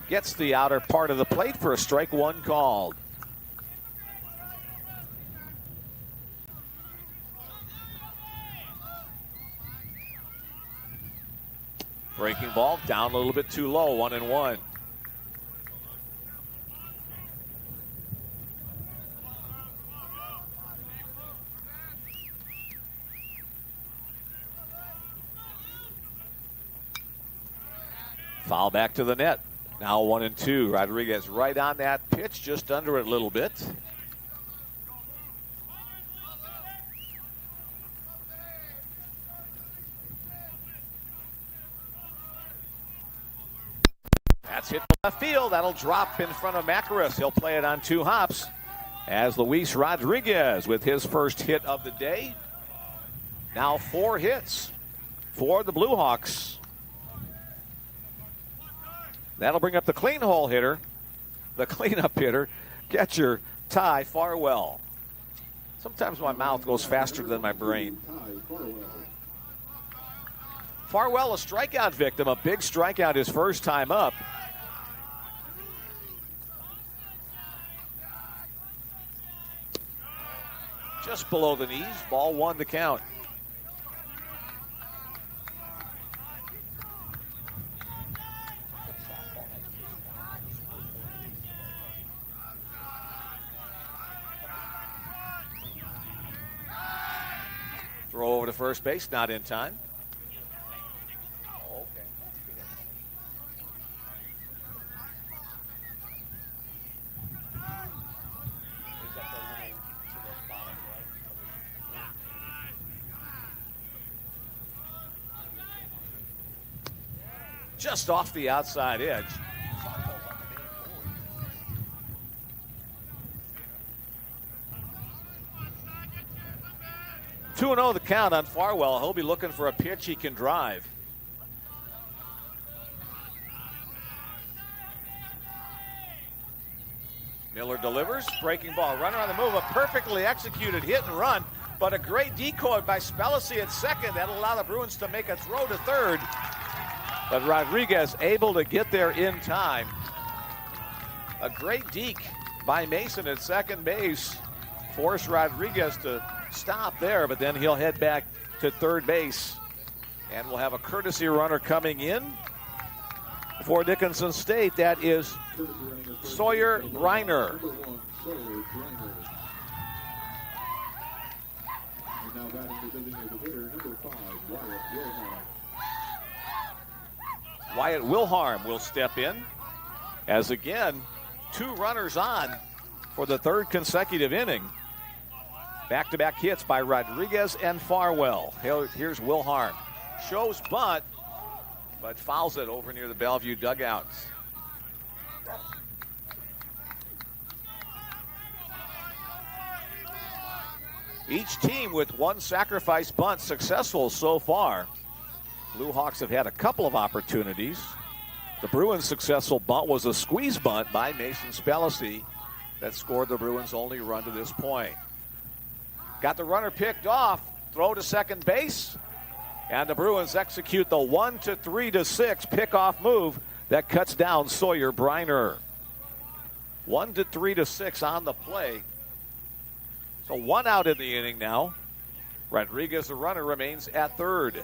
Gets the outer part of the plate for a strike 1 called. Breaking ball down a little bit too low, 1-1. Foul back to the net. Now 1-2. Rodriguez right on that pitch, just under it a little bit. That's hit to left field. That'll drop in front of Macaris. He'll play it on 2 hops as Luis Rodriguez with his first hit of the day. Now 4 hits for the Blue Hawks. That'll bring up the clean hole hitter, the cleanup hitter, catcher Ty Farwell. Sometimes my mouth goes faster than my brain. Farwell, a strikeout victim, a big strikeout his first time up. Just below the knees, ball 1 to count. Throw over to first base, not in time. Just off the outside edge. 2-0 the count on Farwell. He'll be looking for a pitch he can drive. Miller delivers. Breaking ball. Runner on the move. A perfectly executed hit and run, but a great decoy by Spellacy at second. That'll allow the Bruins to make a throw to third. But Rodriguez able to get there in time. A great deke by Mason at second base. Forced Rodriguez to stop there, but then he'll head back to third base. And we'll have a courtesy runner coming in for Dickinson State. That is Sawyer Reiner. Wyatt Wilharm will step in as again 2 runners on for the 3rd consecutive inning. Back-to-back hits by Rodriguez and Farwell. Here's Wilharm. Shows bunt, but fouls it over near the Bellevue dugouts. Each team with 1 sacrifice bunt successful so far. Blue Hawks have had a couple of opportunities. The Bruins' successful bunt was a squeeze bunt by Mason Spellacy that scored the Bruins' only run to this point. Got the runner picked off, throw to second base, and the Bruins execute the 1-3-6 pickoff move that cuts down Sawyer Briner. 1-3-6 on the play. So one out in the inning now. Rodriguez, the runner, remains at third.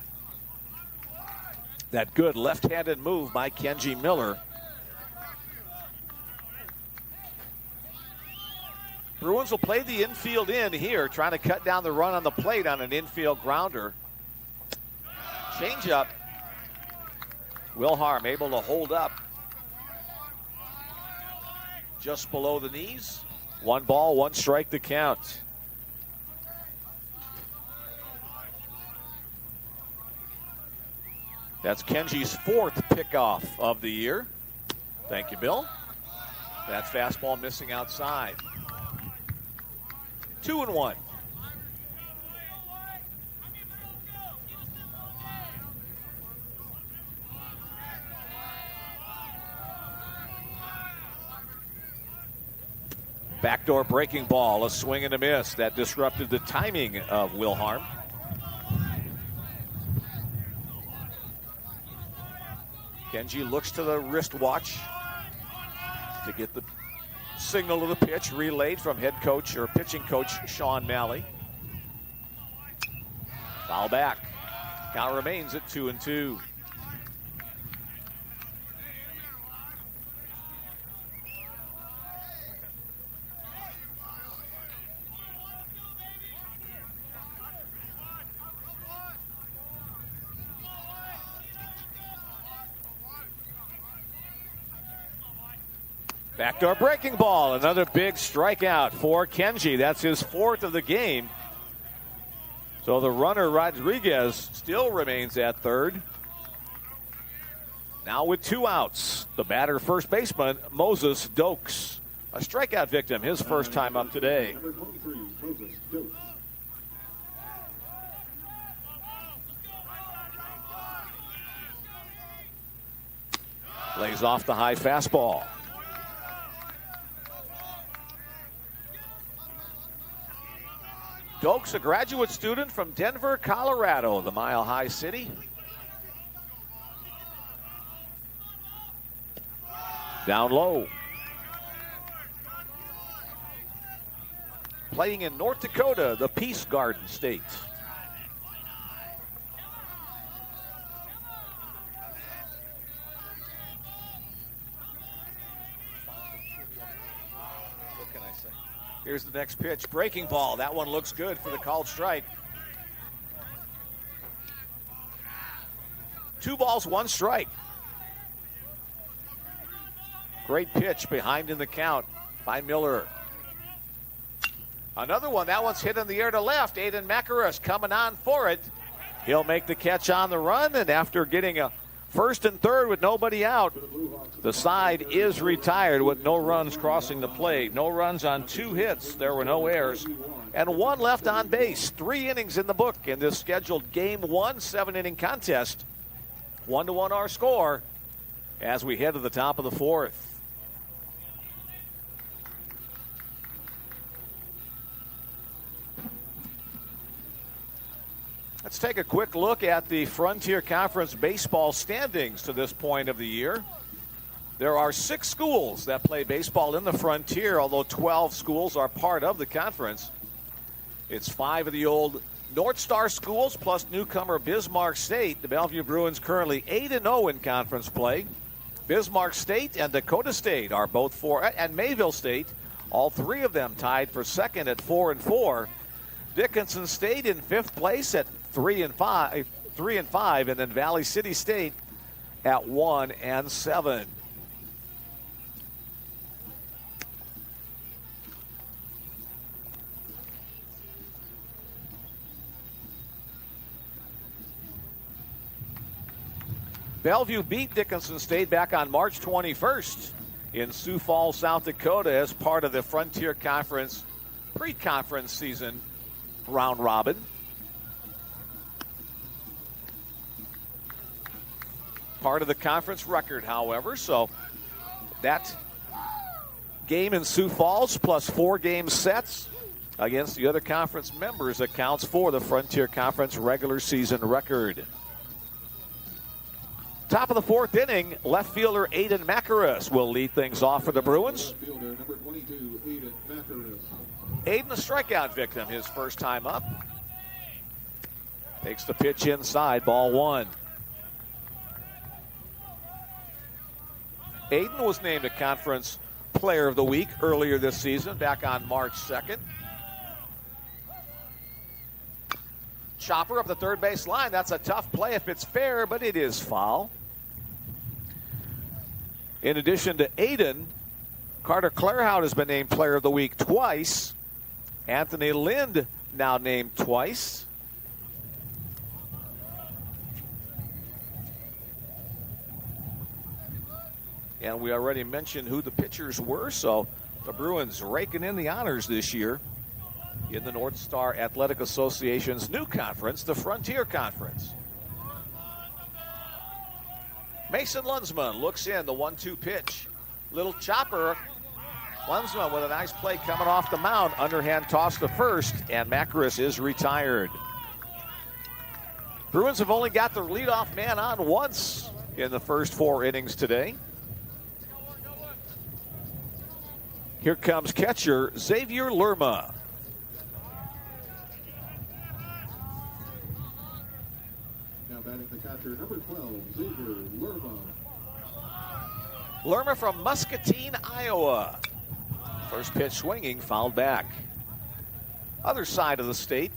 That good left-handed move by Kenji Miller. Bruins will play the infield in here, trying to cut down the run on the plate on an infield grounder. Change up. Wilharm able to hold up just below the knees. 1 ball, 1 strike to count. That's Kenji's 4th pickoff of the year. Thank you, Bill. That's fastball missing outside. 2-1. Backdoor breaking ball, a swing and a miss. That disrupted the timing of Wilharm. Kenji looks to the wristwatch to get the signal of the pitch relayed from head coach or pitching coach Sean Malley. Foul back. Count remains at 2-2. Backdoor breaking ball, another big strikeout for Kenji. That's his 4th of the game. So the runner, Rodriguez, still remains at third. Now with 2 outs, the batter, first baseman, Moses Dokes. A strikeout victim, his first time up today. Number 23, Moses Dokes. Lays off the high fastball. Dokes, a graduate student from Denver, Colorado, the Mile High City. Down low. Playing in North Dakota, the Peace Garden State. Here's the next pitch. Breaking ball. That one looks good for the called strike. 2 balls, 1 strike. Great pitch behind in the count by Miller. Another one. That one's hit in the air to left. Aiden Macaris coming on for it. He'll make the catch on the run, and after getting a first and third with nobody out, the side is retired with no runs crossing the plate. No runs on 2 hits. There were no errors. And 1 left on base. 3 innings in the book in this scheduled Game 1 7-inning contest. 1-1 our score as we head to the top of the 4th. Let's take a quick look at the Frontier Conference baseball standings to this point of the year. There are 6 schools that play baseball in the Frontier, although 12 schools are part of the conference. It's 5 of the old North Star schools plus newcomer Bismarck State. The Bellevue Bruins currently 8-0 in conference play. Bismarck State and Dakota State are both 4, and Mayville State, all 3 of them tied for second at 4-4. Dickinson State in 5th place at 3-5, and then Valley City State at 1-7. Bellevue beat Dickinson State back on March 21st in Sioux Falls, South Dakota, as part of the Frontier Conference pre-conference season round robin. part of the conference record, however. So that game in Sioux Falls plus 4 game sets against the other conference members accounts for the Frontier Conference regular season record. Top of the 4th inning, left fielder Aiden Macaris will lead things off for the Bruins. Left fielder, number 22, Aiden Macaris. Aiden, a strikeout victim, his first time up. Takes the pitch inside, ball 1. Aiden was named a Conference Player of the Week earlier this season, back on March 2nd. Chopper up the third base line. That's a tough play if it's fair, but it is foul. In addition to Aiden, Carter Clairhout has been named Player of the Week twice. Anthony Lind now named twice. And we already mentioned who the pitchers were, so the Bruins raking in the honors this year in the North Star Athletic Association's new conference, the Frontier Conference. Mason Lunsman looks in, the 1-2 pitch. Little chopper. Lunsman with a nice play coming off the mound. Underhand toss to first, and Macaris is retired. Bruins have only got the leadoff man on once in the first 4 innings today. Here comes catcher Xavier Lerma. Now batting the catcher, number 12, Xavier Lerma. Lerma from Muscatine, Iowa. First pitch swinging, fouled back. Other side of the state.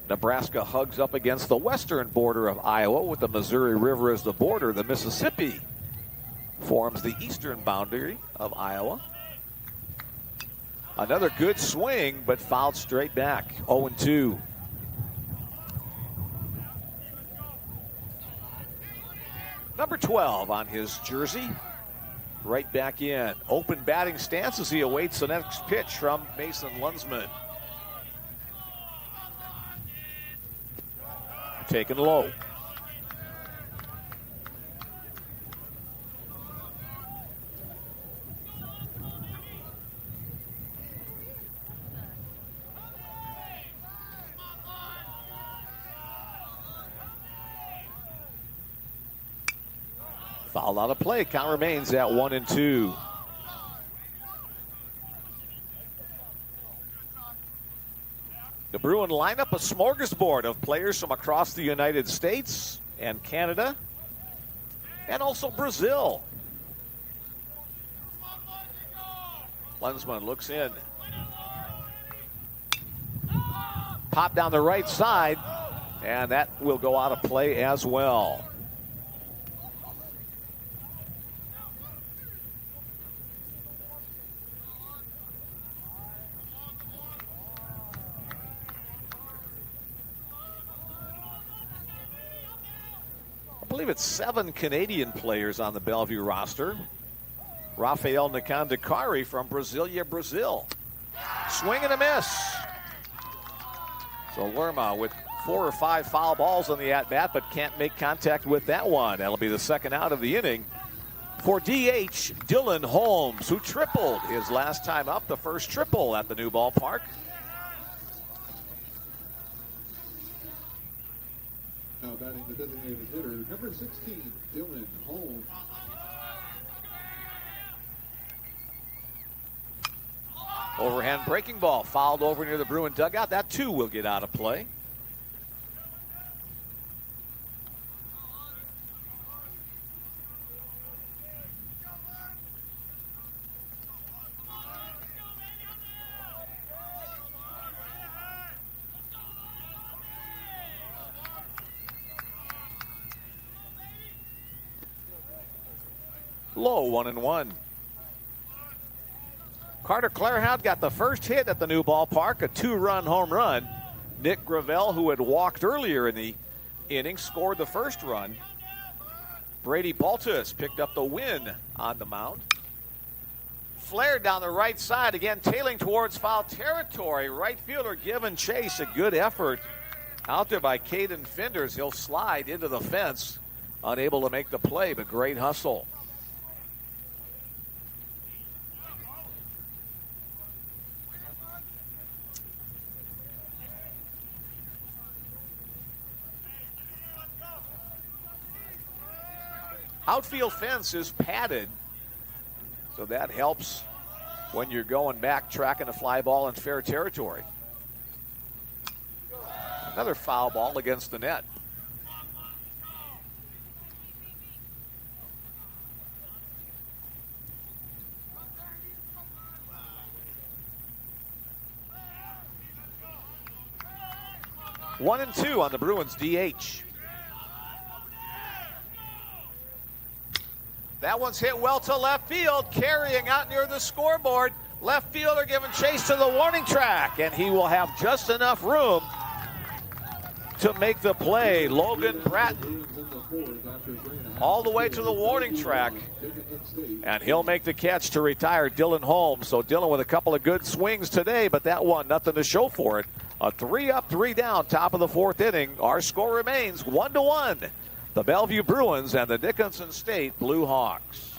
Nebraska hugs up against the western border of Iowa with the Missouri River as the border. The Mississippi forms the eastern boundary of Iowa. Another good swing, but fouled straight back. 0-2. Number 12 on his jersey. Right back in. Open batting stance as he awaits the next pitch from Mason Lunsman. Taken low. Foul out of play. Count remains at 1-2. The Bruin lineup, a smorgasbord of players from across the United States and Canada and also Brazil. Lunsman looks in. Pop down the right side, and that will go out of play as well. I believe it's 7 Canadian players on the Bellevue roster. Rafael Nakandakari from Brasilia, Brazil. Swing and a miss. So Lerma with 4 or 5 foul balls on the at-bat, but can't make contact with that one. That'll be the second out of the inning for DH Dylan Holmes, who tripled his last time up, the first triple at the new ballpark. Now batting the designated hitter, number 16, Dylan Holmes. Overhand breaking ball fouled over near the Bruin dugout. That too will get out of play. Low, 1-1. Carter Clairhout got the first hit at the new ballpark, a 2-run home run. Nick Gravel, who had walked earlier in the inning, scored the first run. Brady Baltus picked up the win on the mound. Flared down the right side, again tailing towards foul territory. Right fielder giving chase, a good effort out there by Caden Finders. He'll slide into the fence unable to make the play, but great hustle. Outfield fence is padded, so that helps when you're going back, tracking a fly ball in fair territory. Another foul ball against the net. One and two on the Bruins DH. That one's hit well to left field, carrying out near the scoreboard. Left fielder giving chase to the warning track, and he will have just enough room to make the play. Logan Bratton all the way to the warning track, and he'll make the catch to retire Dylan Holmes. So Dylan with a couple of good swings today, but that one, nothing to show for it. A 3-up, 3-down, top of the fourth inning. Our score remains 1-1. The Bellevue Bruins and the Dickinson State Blue Hawks.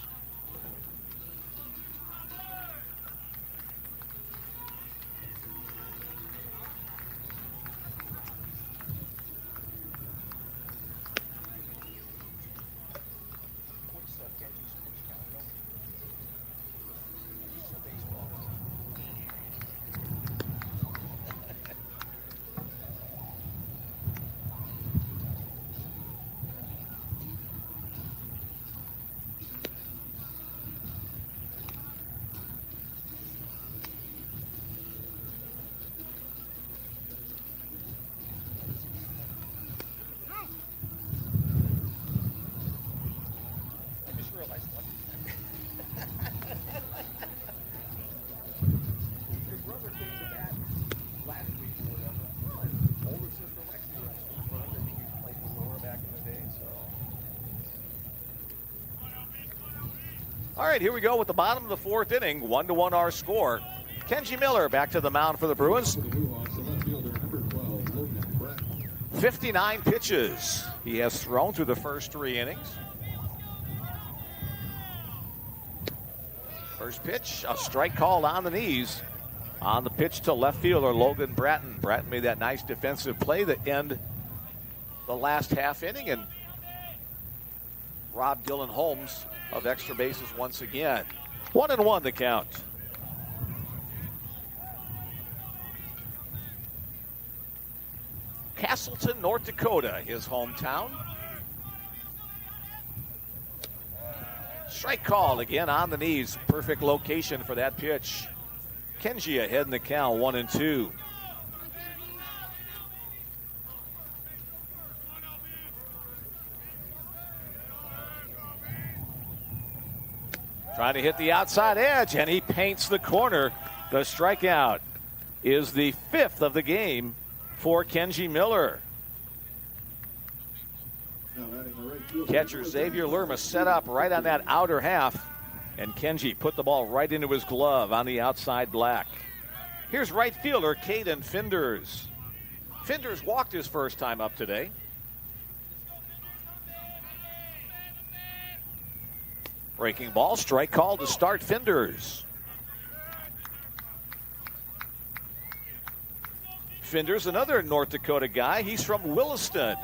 All right, here we go with the bottom of the fourth inning. 1-1 our score. Kenji Miller back to the mound for the Bruins. 59 pitches he has thrown through the first 3 innings. First pitch, a strike called on the knees. On the pitch to left fielder Logan Bratton. Bratton made that nice defensive play that end the last half inning and robbed Dylan Holmes of extra bases once again. 1-1 the count. Castleton, North Dakota, his hometown. Strike call again on the knees. Perfect location for that pitch. Kenji ahead in the count, 1-2. Trying to hit the outside edge, and he paints the corner. The strikeout is the 5th of the game for Kenji Miller. Catcher Xavier Lerma set up right on that outer half, and Kenji put the ball right into his glove on the outside black. Here's right fielder Caden Finders. Finders walked his first time up today. Breaking ball, strike call to start Finders. Finders, another North Dakota guy. He's from Williston.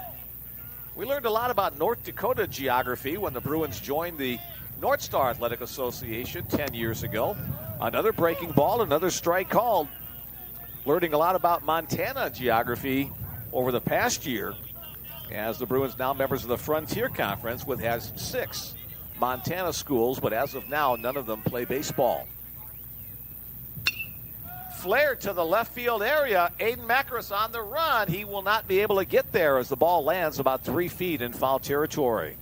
We learned a lot about North Dakota geography when the Bruins joined the North Star Athletic Association 10 years ago. Another breaking ball, another strike called. Learning a lot about Montana geography over the past year, as the Bruins now members of the Frontier Conference, which has 6 Montana schools, but as of now, none of them play baseball. Flare to the left field area. Aiden Macris on the run. He will not be able to get there as the ball lands about 3 feet in foul territory.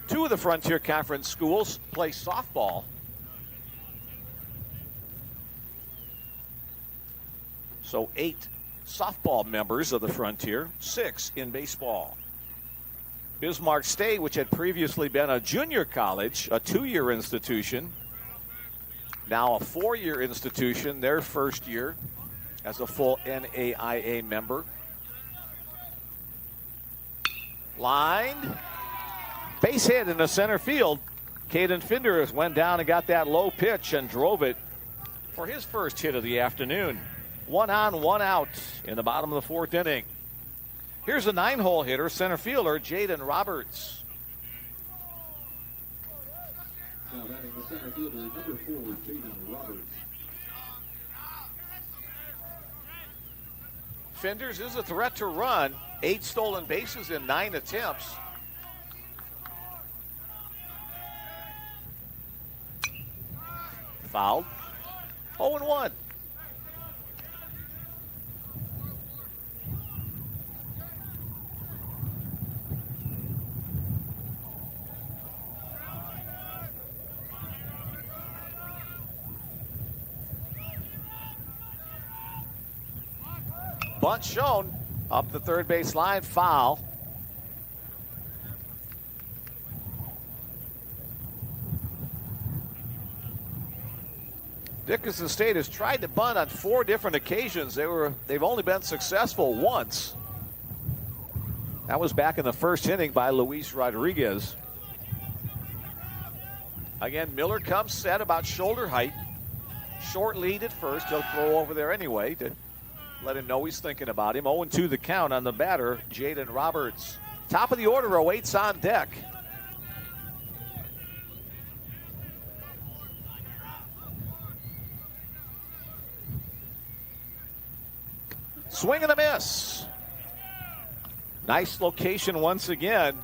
Two of the Frontier Conference schools play softball. So 8 softball members of the Frontier, 6 in baseball. Bismarck State, which had previously been a junior college, a 2-year institution, now a 4-year institution, their first year as a full NAIA member. Lined. Base hit in the center field. Caden Finders went down and got that low pitch and drove it for his first hit of the afternoon. 1 on, 1 out in the bottom of the 4th inning. Here's a 9-hole hitter, center fielder, Jaden Roberts. Now batting the center fielder, number 4, Jaden Roberts. Finders is a threat to run. 8 stolen bases in 9 attempts. Fouled. 0-1. Bunt shown up the third base line, foul. Dickinson State has tried to bunt on 4 different occasions. They've only been successful once. That was back in the first inning by Luis Rodriguez. Again, Miller comes set about shoulder height. Short lead at first. He'll throw over there anyway to let him know he's thinking about him. 0-2 the count on the batter, Jaden Roberts. Top of the order awaits on deck. Swing and a miss. Nice location once again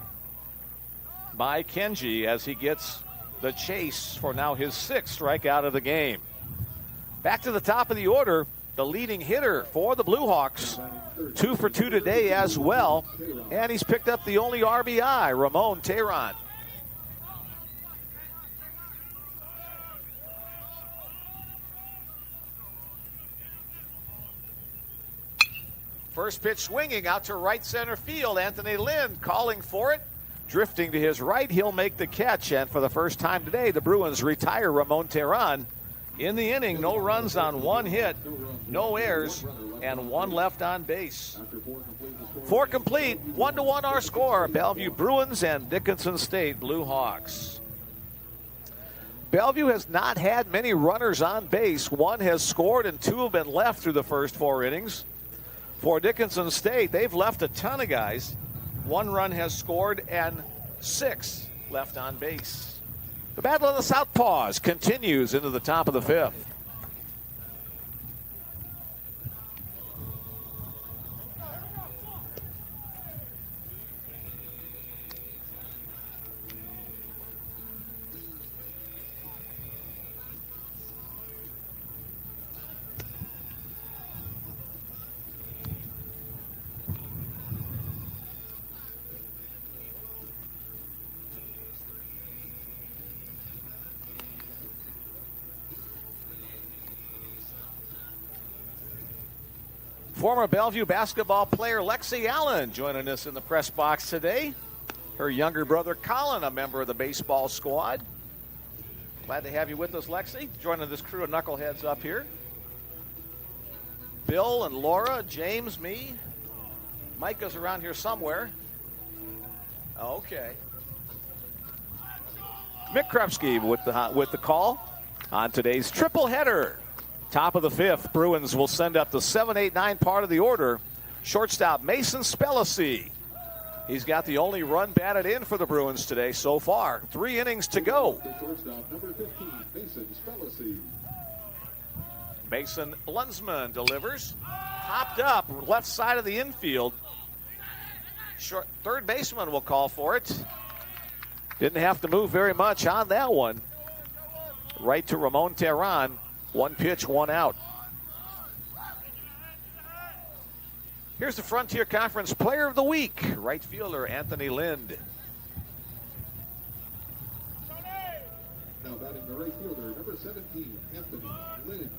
by Kenji as he gets the chase for now his 6th strikeout of the game. Back to the top of the order, the leading hitter for the Blue Hawks. 2 for 2 today as well. And he's picked up the only RBI, Ramon Tehran. First pitch swinging out to right center field. Anthony Lynn calling for it. Drifting to his right, he'll make the catch. And for the first time today, the Bruins retire Ramon Tehran. In the inning, no runs on 1 hit, no errors, and 1 left on base. 4 complete, 1-1 our score. Bellevue Bruins and Dickinson State Blue Hawks. Bellevue has not had many runners on base. 1 has scored and 2 have been left through the first 4 innings. For Dickinson State, they've left a ton of guys. 1 run has scored and 6 left on base. The battle of the Southpaws continues into the top of the 5th. Former Bellevue basketball player Lexi Allen joining us in the press box today. Her younger brother Colin, a member of the baseball squad. Glad to have you with us, Lexi. Joining this crew of knuckleheads up here. Bill and Laura, James, me. Micah's around here somewhere. Okay. Mick Krepsky with the call on today's triple header. Top of the 5th, Bruins will send up the 7, 8, 9 part of the order. Shortstop Mason Spellacy. He's got the only run batted in for the Bruins today so far. 3 innings to go. Shortstop number 15, Mason Spellacy. Mason Lunsman delivers. Hopped up, left side of the infield. Third baseman will call for it. Didn't have to move very much on that one. Right to Ramon Tehran. 1 pitch, 1 out. Here's the Frontier Conference Player of the Week, right fielder Anthony Lind. Now batting the right fielder, number 17, Anthony Lind.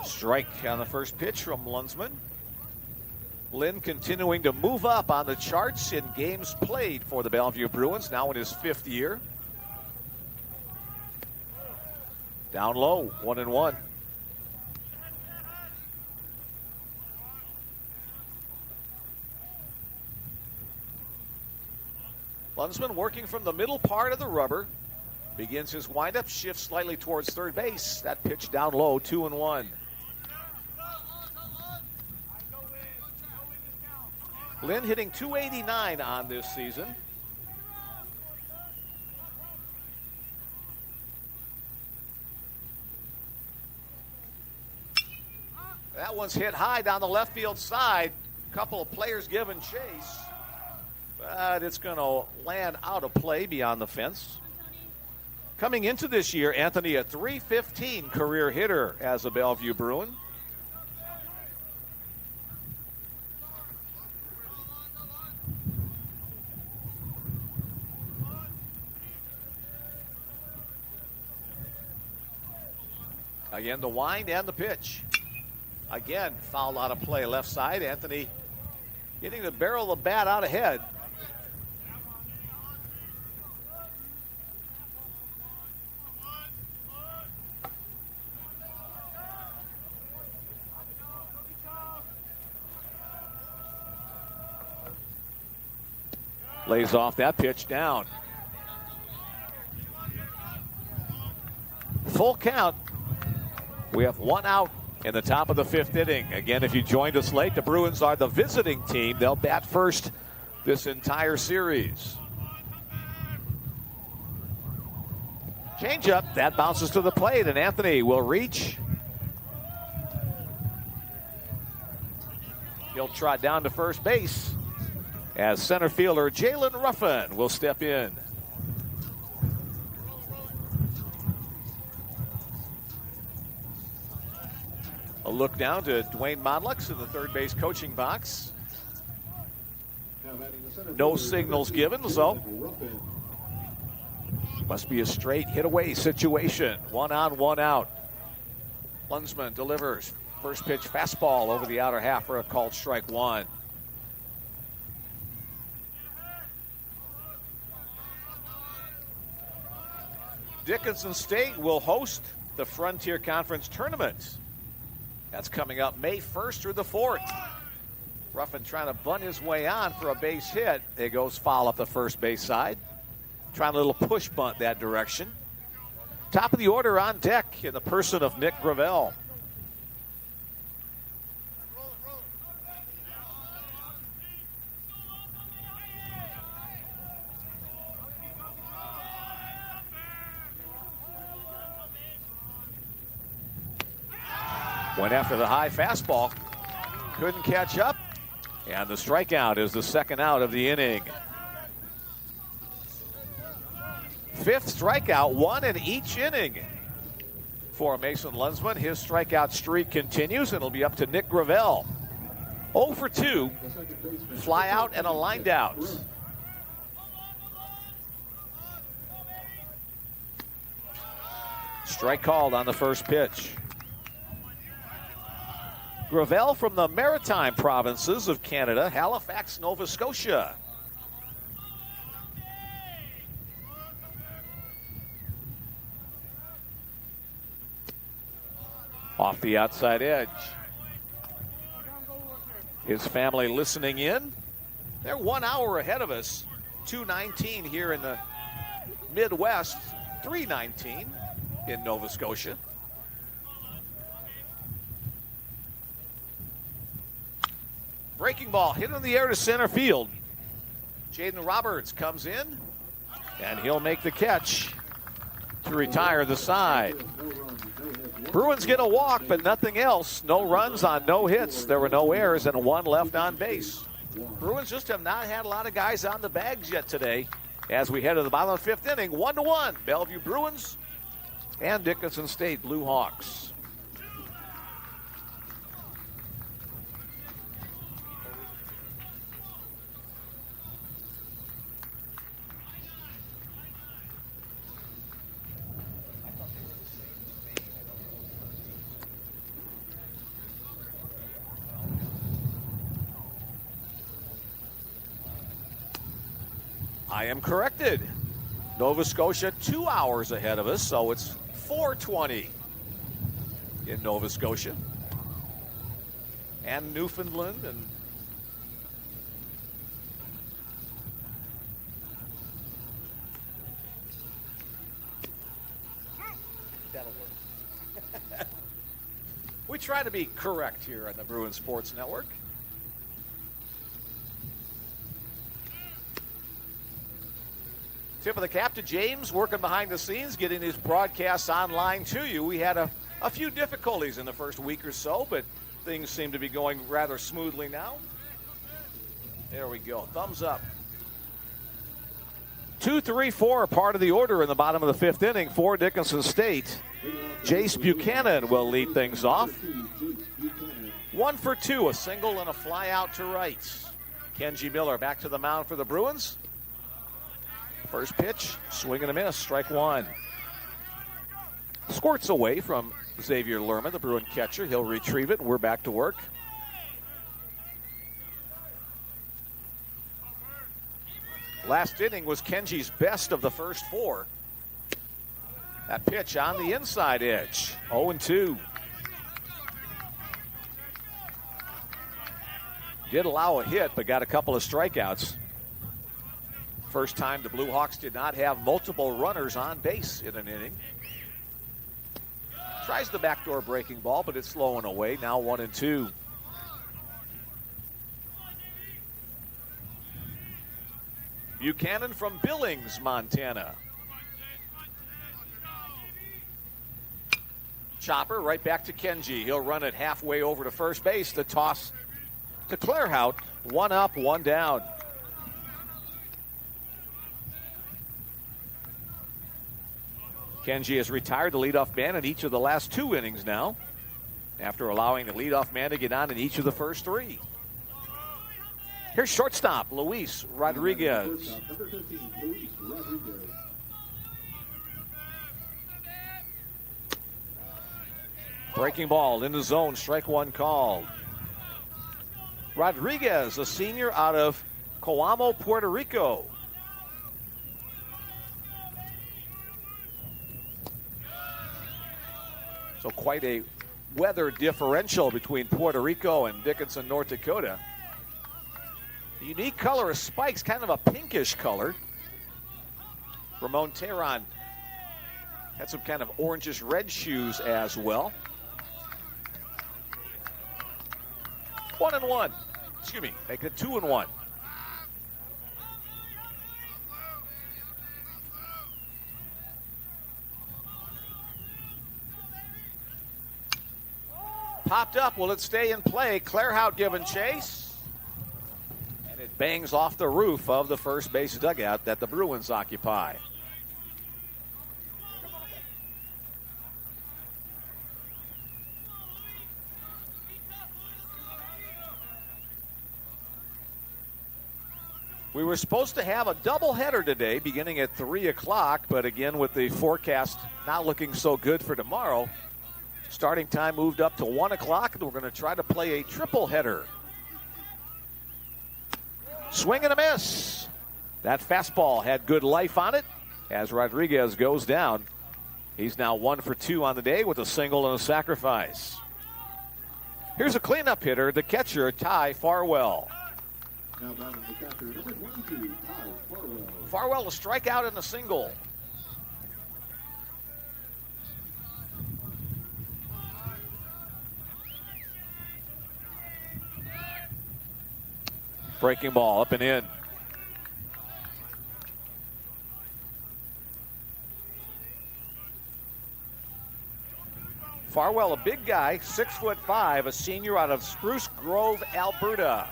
Strike on the first pitch from Lunsman. Lind continuing to move up on the charts in games played for the Bellevue Bruins, now in his 5th year. Down low, 1-1. Lunsman working from the middle part of the rubber. Begins his windup, shifts slightly towards third base. That pitch down low, 2-1. Lynn hitting .289 on this season. That one's hit high down the left field side. A couple of players giving chase. But it's going to land out of play beyond the fence. Coming into this year, Anthony, a .315 career hitter as a Bellevue Bruin. Again, the wind and the pitch. Again, foul out of play left side. Anthony getting the barrel of the bat out ahead. Lays off that pitch down. Full count. We have one out in the top of the fifth inning. Again, if you joined us late, the Bruins are the visiting team. They'll bat first this entire series. Changeup, that bounces to the plate, and Anthony will reach. He'll trot down to first base as center fielder Jalen Ruffin will step in. A look down to Dwayne Modlux in the third base coaching box. No signals given, so must be a straight hit away situation. 1 on, 1 out. Lunsman delivers. First pitch fastball over the outer half for a called strike 1. Dickinson State will host the Frontier Conference Tournament. That's coming up May 1st through the 4th. Ruffin trying to bunt his way on for a base hit. It goes foul up the first base side. Trying a little push bunt that direction. Top of the order on deck in the person of Nick Gravel. Went after the high fastball. Couldn't catch up. And the strikeout is the second out of the inning. Fifth strikeout, 1 in each inning for Mason Lunsman. His strikeout streak continues, and it'll be up to Nick Gravel. 0 for 2. Fly out and a lined out. Strike called on the first pitch. Gravel from the Maritime provinces of Canada, Halifax, Nova Scotia. Off the outside edge. His family listening in. They're 1 hour ahead of us. 2:19 here in the Midwest. 3:19 in Nova Scotia. Breaking ball hit in the air to center field. Jaden Roberts comes in, and he'll make the catch to retire the side. Bruins get a walk, but nothing else. No runs on no hits. There were no errors and 1 left on base. Bruins just have not had a lot of guys on the bags yet today as we head to the bottom of the 5th inning. 1-1, Bellevue Bruins and Dickinson State Blue Hawks. I am corrected. Nova Scotia 2 hours ahead of us, so it's 4:20 in Nova Scotia and Newfoundland and That'll work. we try to be correct here on the Bruin Sports Network. Tip of the cap to James, working behind the scenes, getting his broadcasts online to you. We had a few difficulties in the first week or so, but things seem to be going rather smoothly now. There we go. Thumbs up. 2, 3, 4 are part of the order in the bottom of the fifth inning for Dickinson State. Jace Buchanan will lead things off. 1 for 2, a single and a fly out to right. Kenji Miller back to the mound for the Bruins. First pitch, swing and a miss, strike one. Squirts away from Xavier Lerman, the Bruin catcher. He'll retrieve it. We're back to work. Last inning was Kenji's best of the first 4. That pitch on the inside edge. 0-2. Did allow a hit, but got a couple of strikeouts. First time the Blue Hawks did not have multiple runners on base in an inning. Tries the backdoor breaking ball, but it's slow and away. Now 1-2. Buchanan from Billings, Montana. Chopper right back to Kenji. He'll run it halfway over to first base. The toss to Clairhout. 1 up, 1 down. Kenji has retired the leadoff man in each of the last 2 innings now, after allowing the leadoff man to get on in each of the first 3. Here's shortstop Luis Rodriguez. Breaking ball in the zone, strike one called. Rodriguez, a senior out of Coamo, Puerto Rico. So quite a weather differential between Puerto Rico and Dickinson, North Dakota. The unique color of spikes, kind of a pinkish color. Ramon Terran had some kind of orangish red shoes as well. 1-1. Excuse me, make it 2-1. Popped up. Will it stay in play? Clairhout giving chase. And it bangs off the roof of the first base dugout that the Bruins occupy. We were supposed to have a doubleheader today beginning at 3 o'clock, but again with the forecast not looking so good for tomorrow, starting time moved up to 1 o'clock, and we're going to try to play a triple header. Swing and a miss. That fastball had good life on it as Rodriguez goes down. He's now 1 for 2 on the day with a single and a sacrifice. Here's a cleanup hitter, the catcher, Ty Farwell. Now batting the catcher, number 22, Ty Farwell. Farwell a strikeout and a single. Breaking ball up and in. Farwell, a big guy, 6'5", a senior out of Spruce Grove, Alberta.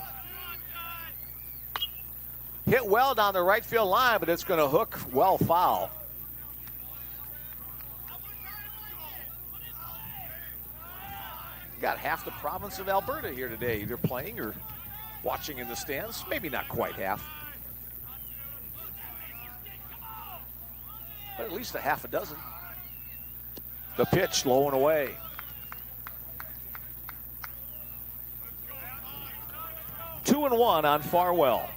Hit well down the right field line, but it's going to hook well foul. Got half the province of Alberta here today, either playing or watching in the stands. Maybe not quite half, but at least a half a dozen. The pitch low and away. Two and one on Farwell.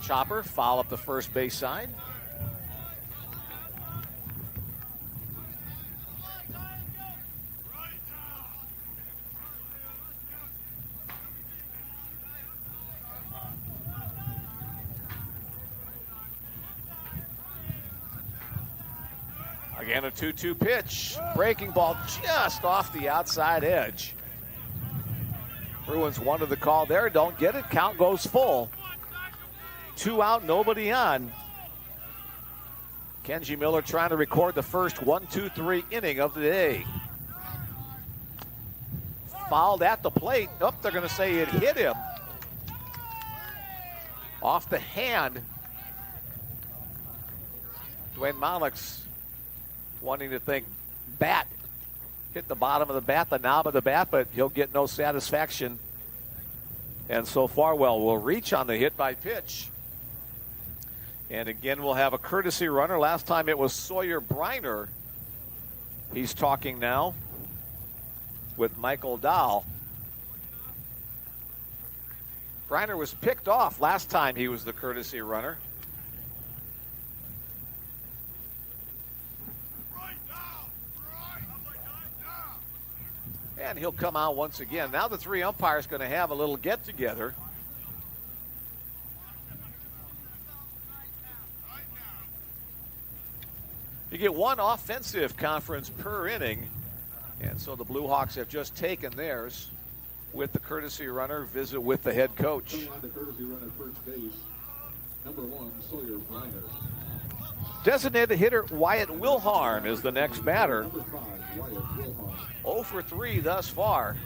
chopper, foul up the first base side. Again, a 2-2 pitch. Breaking ball just off the outside edge. Bruins wanted the call there. Don't get it. Count goes full. 2 out, nobody on. Kenji Miller trying to record the first 1-2-3 inning of the day. Fouled at the plate. Oh, they're going to say it hit him. Off the hand. Dwayne Monlick's wanting to think bat. Hit the bottom of the bat, the knob of the bat, but he'll get no satisfaction. And so Farwell will reach on the hit by pitch. And again, we'll have a courtesy runner. Last time it was Sawyer Briner. He's talking now with Michael Dahl. Briner was picked off last time he was the courtesy runner. And he'll come out once again. Now the 3 umpires going to have a little get-together. You get 1 offensive conference per inning. And so the Blue Hawks have just taken theirs with the courtesy runner, visit with the head coach. Coming on to courtesy runner first base, number 1, Sawyer Briner. Designated hitter Wyatt Wilharm is the next batter. Number 5, Wyatt Wilharm. 0 for 3 thus far.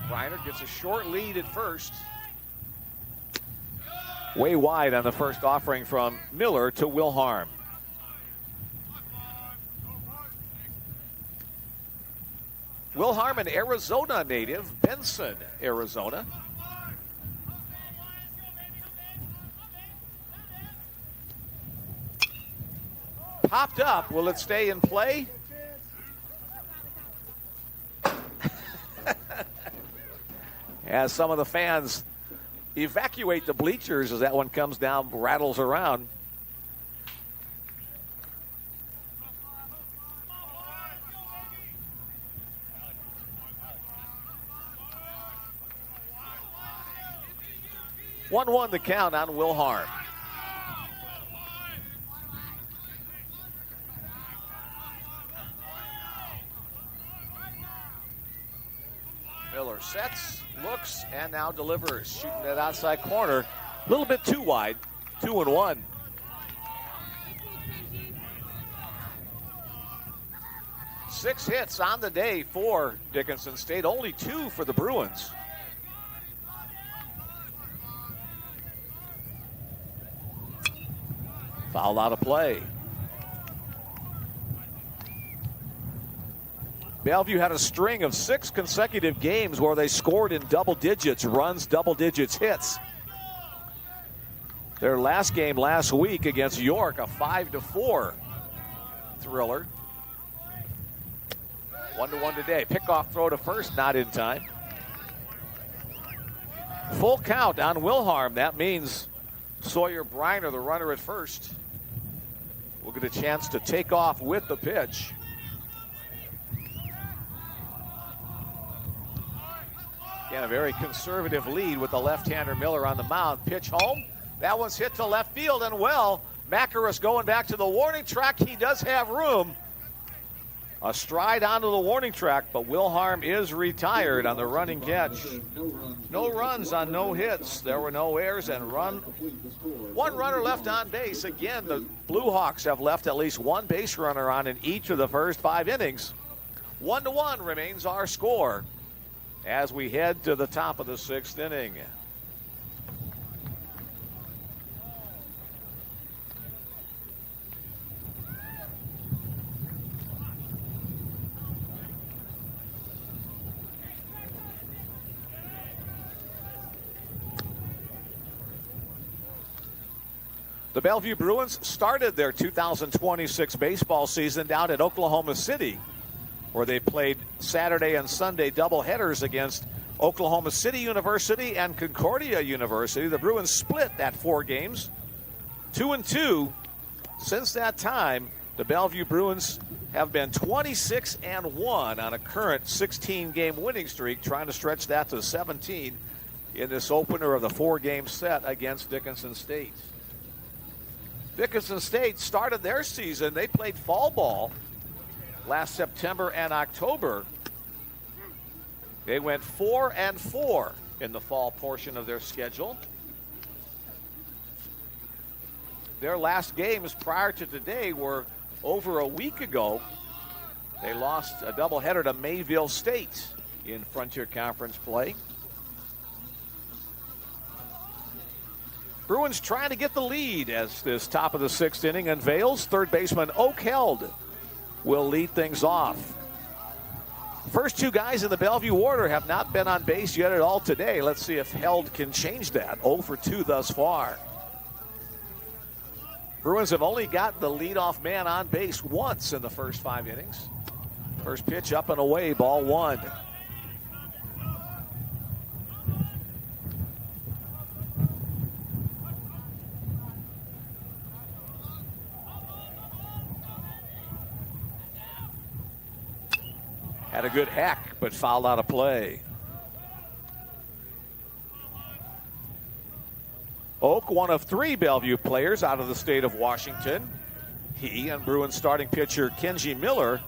Briner gets a short lead at first. Way wide on the first offering from Miller to Wilharm. Wilharm, an Arizona native, Benson, Arizona. Popped up. Will it stay in play? As some of the fans evacuate the bleachers as that one comes down, rattles around. One the count on Wilharm. Miller sets, looks, and now delivers. Shooting that outside corner. A little bit too wide. 2-1. Six hits on the day for Dickinson State. Only 2 for the Bruins. Foul out of play. Bellevue had a string of 6 consecutive games where they scored in double digits, runs, double digits, hits. Their last game last week against York, a 5-4 thriller. 1-1 today. Pickoff throw to first, not in time. Full count on Wilharm. That means Sawyer Briner, the runner at first, will get a chance to take off with the pitch. Again, a very conservative lead with the left-hander Miller on the mound. Pitch home. That one's hit to left field, and well, Makarus going back to the warning track. He does have room. A stride onto the warning track, but Wilharm is retired on the running catch. No runs on no hits. There were no errors and one runner left on base. Again, the Blue Hawks have left at least one base runner on in each of the first 5 innings. 1-1 remains our score as we head to the top of the 6th inning. The Bellevue Bruins started their 2026 baseball season down at Oklahoma City, where they played Saturday and Sunday doubleheaders against Oklahoma City University and Concordia University. The Bruins split that 4 games, 2-2. Since that time, the Bellevue Bruins have been 26-1 on a current 16-game winning streak, trying to stretch that to 17 in this opener of the 4-game set against Dickinson State. Dickinson State started their season. They played fall ball last September and October. They went 4-4 in the fall portion of their schedule. Their last games prior to today were over a week ago. They lost a doubleheader to Mayville State in Frontier Conference play. Bruins trying to get the lead as this top of the 6th inning unveils. Third baseman Oak Held will lead things off. First 2 guys in the Bellevue order have not been on base yet at all today. Let's see if Held can change that. 0 for 2 thus far. Bruins have only got the leadoff man on base once in the first 5 innings. First pitch up and away, ball 1. Had a good hack, but fouled out of play. Oak, one of 3 Bellevue players out of the state of Washington. He and Bruins starting pitcher Kenji Miller.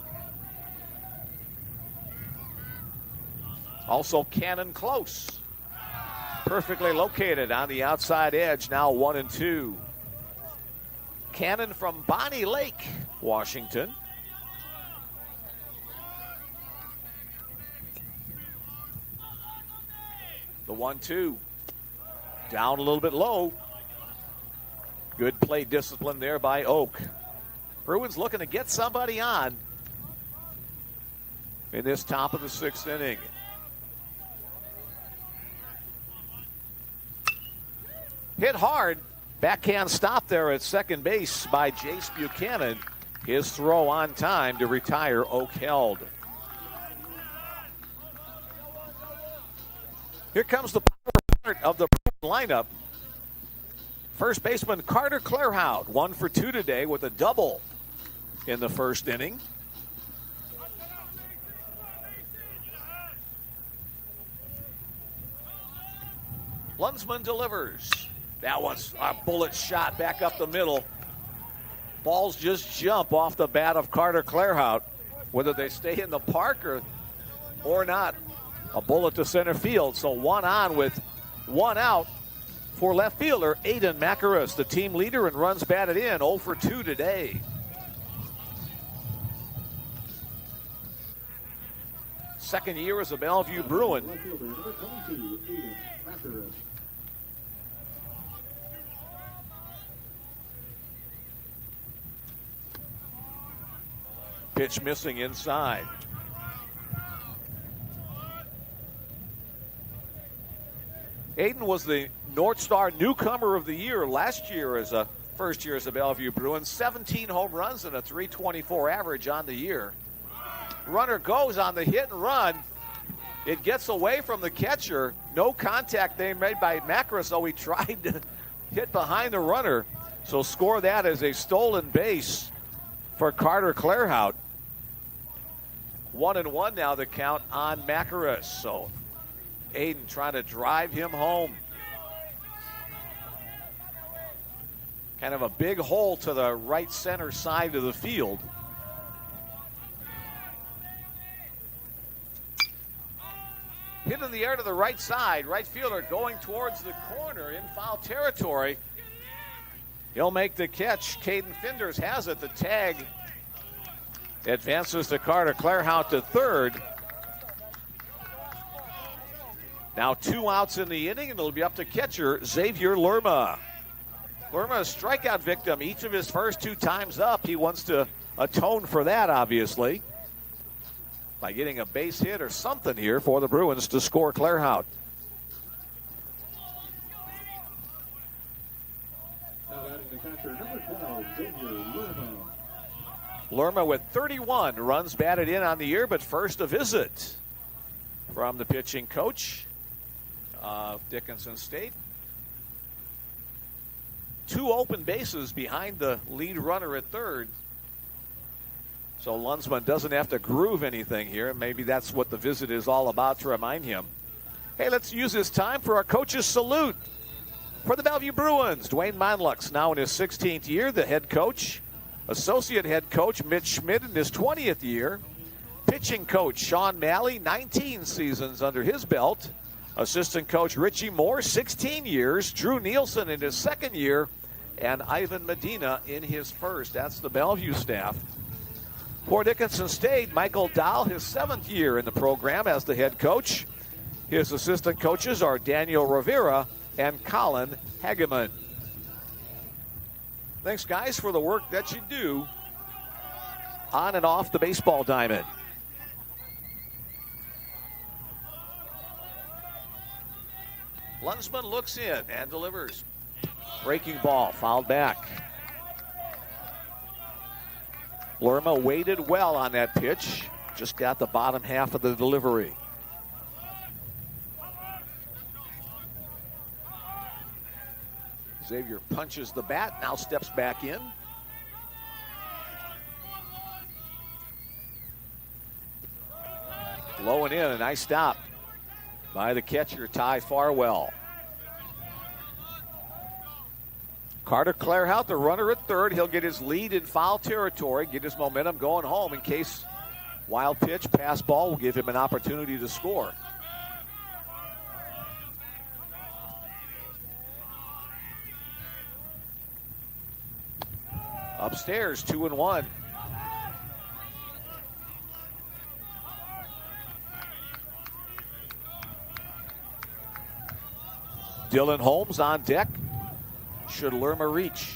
Also Cannon Close. Perfectly located on the outside edge, now 1-2. Cannon from Bonnie Lake, Washington. The 1-2. Down a little bit low. Good play discipline there by Oak. Bruins looking to get somebody on in this top of the 6th inning. Hit hard. Backhand stop there at second base by Jace Buchanan. His throw on time to retire Oak Held. Here comes the power part of the lineup. First baseman Carter Clairhout, 1 for 2 today with a double in the first inning. Lunsman delivers. That was a bullet shot back up the middle. Balls just jump off the bat of Carter Clairhout, whether they stay in the park or not. A bullet to center field, so 1 on with 1 out for left fielder Aiden Macaris, the team leader and runs batted in, 0 for 2 today. Second year as a Bellevue Bruin. Left fielder, number 22, Aiden Macaris. Pitch missing inside. Aiden was the North Star Newcomer of the Year last year as a first year as a Bellevue Bruin. 17 home runs and a .324 average on the year. Runner goes on the hit and run. It gets away from the catcher. No contact they made by Macaris, though he tried to hit behind the runner. So score that as a stolen base for Carter Clairhout. 1-1 now the count on Macaris. So Aiden trying to drive him home. Kind of a big hole to the right center side of the field. Hit in the air to the right side. Right fielder going towards the corner in foul territory. He'll make the catch. Caden Finders has it. The tag advances to Carter Clairhout to third. Now 2 outs in the inning, and it'll be up to catcher Xavier Lerma. Lerma, a strikeout victim each of his first 2 times up. He wants to atone for that, obviously, by getting a base hit or something here for the Bruins to score Clairhout. Now batting the the catcher, number 12, Xavier Lerma. Lerma with 31 runs batted in on the year, but first a visit from the pitching coach of Dickinson State. 2 open bases behind the lead runner at third. So Lunsman doesn't have to groove anything here. Maybe that's what the visit is all about, to remind him. Hey, let's use this time for our coach's salute. For the Bellevue Bruins, Dwayne Monlux, now in his 16th year, the head coach. Associate head coach Mitch Schmidt in his 20th year. Pitching coach Sean Malley, 19 seasons under his belt. Assistant coach Richie Moore, 16 years. Drew Nielsen in his 2nd year. And Ivan Medina in his 1st. That's the Bellevue staff. For Dickinson State, Michael Dahl, his 7th year in the program as the head coach. His assistant coaches are Daniel Rivera and Colin Hageman. Thanks, guys, for the work that you do on and off the baseball diamond. Lunsman looks in and delivers. Breaking ball, fouled back. Lerma waited well on that pitch. Just got the bottom half of the delivery. Xavier punches the bat, now steps back in. Low and in, a nice stop by the catcher, Ty Farwell. Carter Clairhout, the runner at third. He'll get his lead in foul territory, get his momentum going home in case wild pitch, pass ball will give him an opportunity to score. Upstairs, 2-1. Dylan Holmes on deck. Should Lerma reach?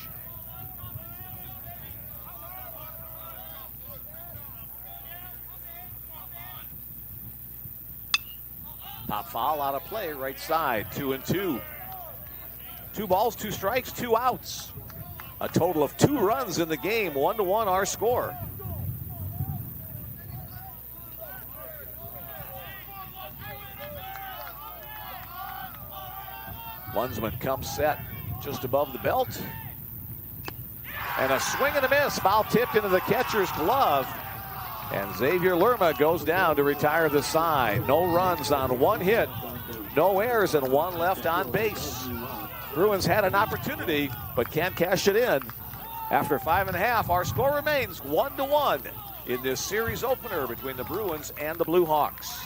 Pop foul out of play, right side, 2-2. 2 balls, 2 strikes, 2 outs. A total of 2 runs in the game, 1-1 our score. Lunsman comes set just above the belt. And a swing and a miss, foul tipped into the catcher's glove. And Xavier Lerma goes down to retire the side. No runs on 1 hit, no errors, and 1 left on base. Bruins had an opportunity, but can't cash it in. After 5.5, our score remains 1-1 in this series opener between the Bruins and the Blue Hawks.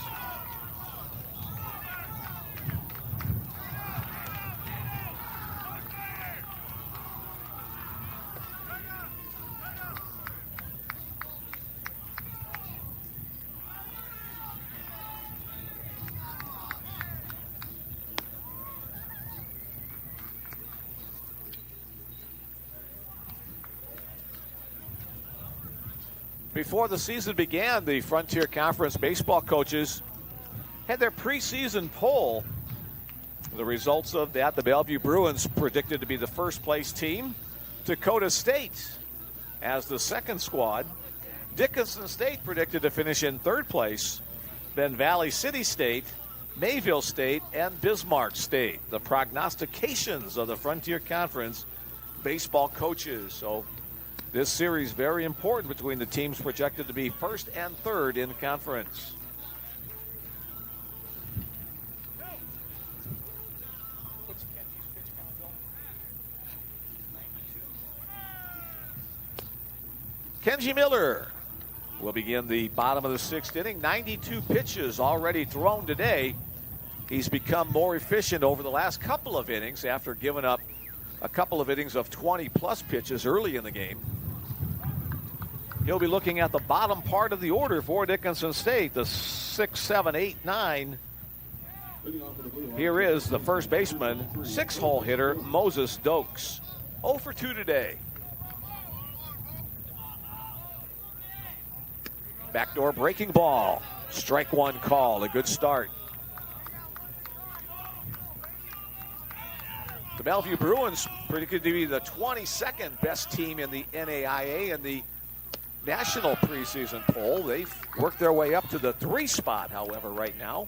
Before the season began, the Frontier Conference baseball coaches had their preseason poll. The results of that, the Bellevue Bruins predicted to be the first place team. Dakota State as the second squad. Dickinson State predicted to finish in third place. Then Valley City State, Mayville State, and Bismarck State. The prognostications of the Frontier Conference baseball coaches. So this series very important between the teams projected to be first and third in the conference. Kenji Miller will begin the bottom of the 6th inning. 92 pitches already thrown today. He's become more efficient over the last couple of innings after giving up a couple of innings of 20-plus pitches early in the game. He'll be looking at the bottom part of the order for Dickinson State, the 6, 7, 8, 9. Here is the first baseman, 6-hole hitter, Moses Dokes. 0 for 2 today. Backdoor breaking ball. Strike 1 call, a good start. The Bellevue Bruins predicted to be the 22nd best team in the NAIA in the national preseason poll. They've worked their way up to the 3 spot, however, right now.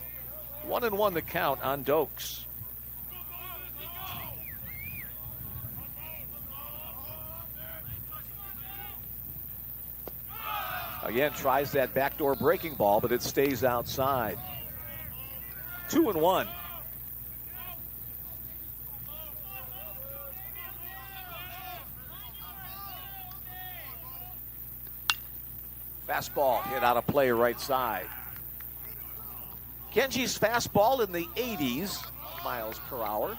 1-1 the count on Dokes. Again, tries that backdoor breaking ball, but it stays outside. 2-1. Fastball hit out of play right side. Kenji's fastball in the 80s miles per hour.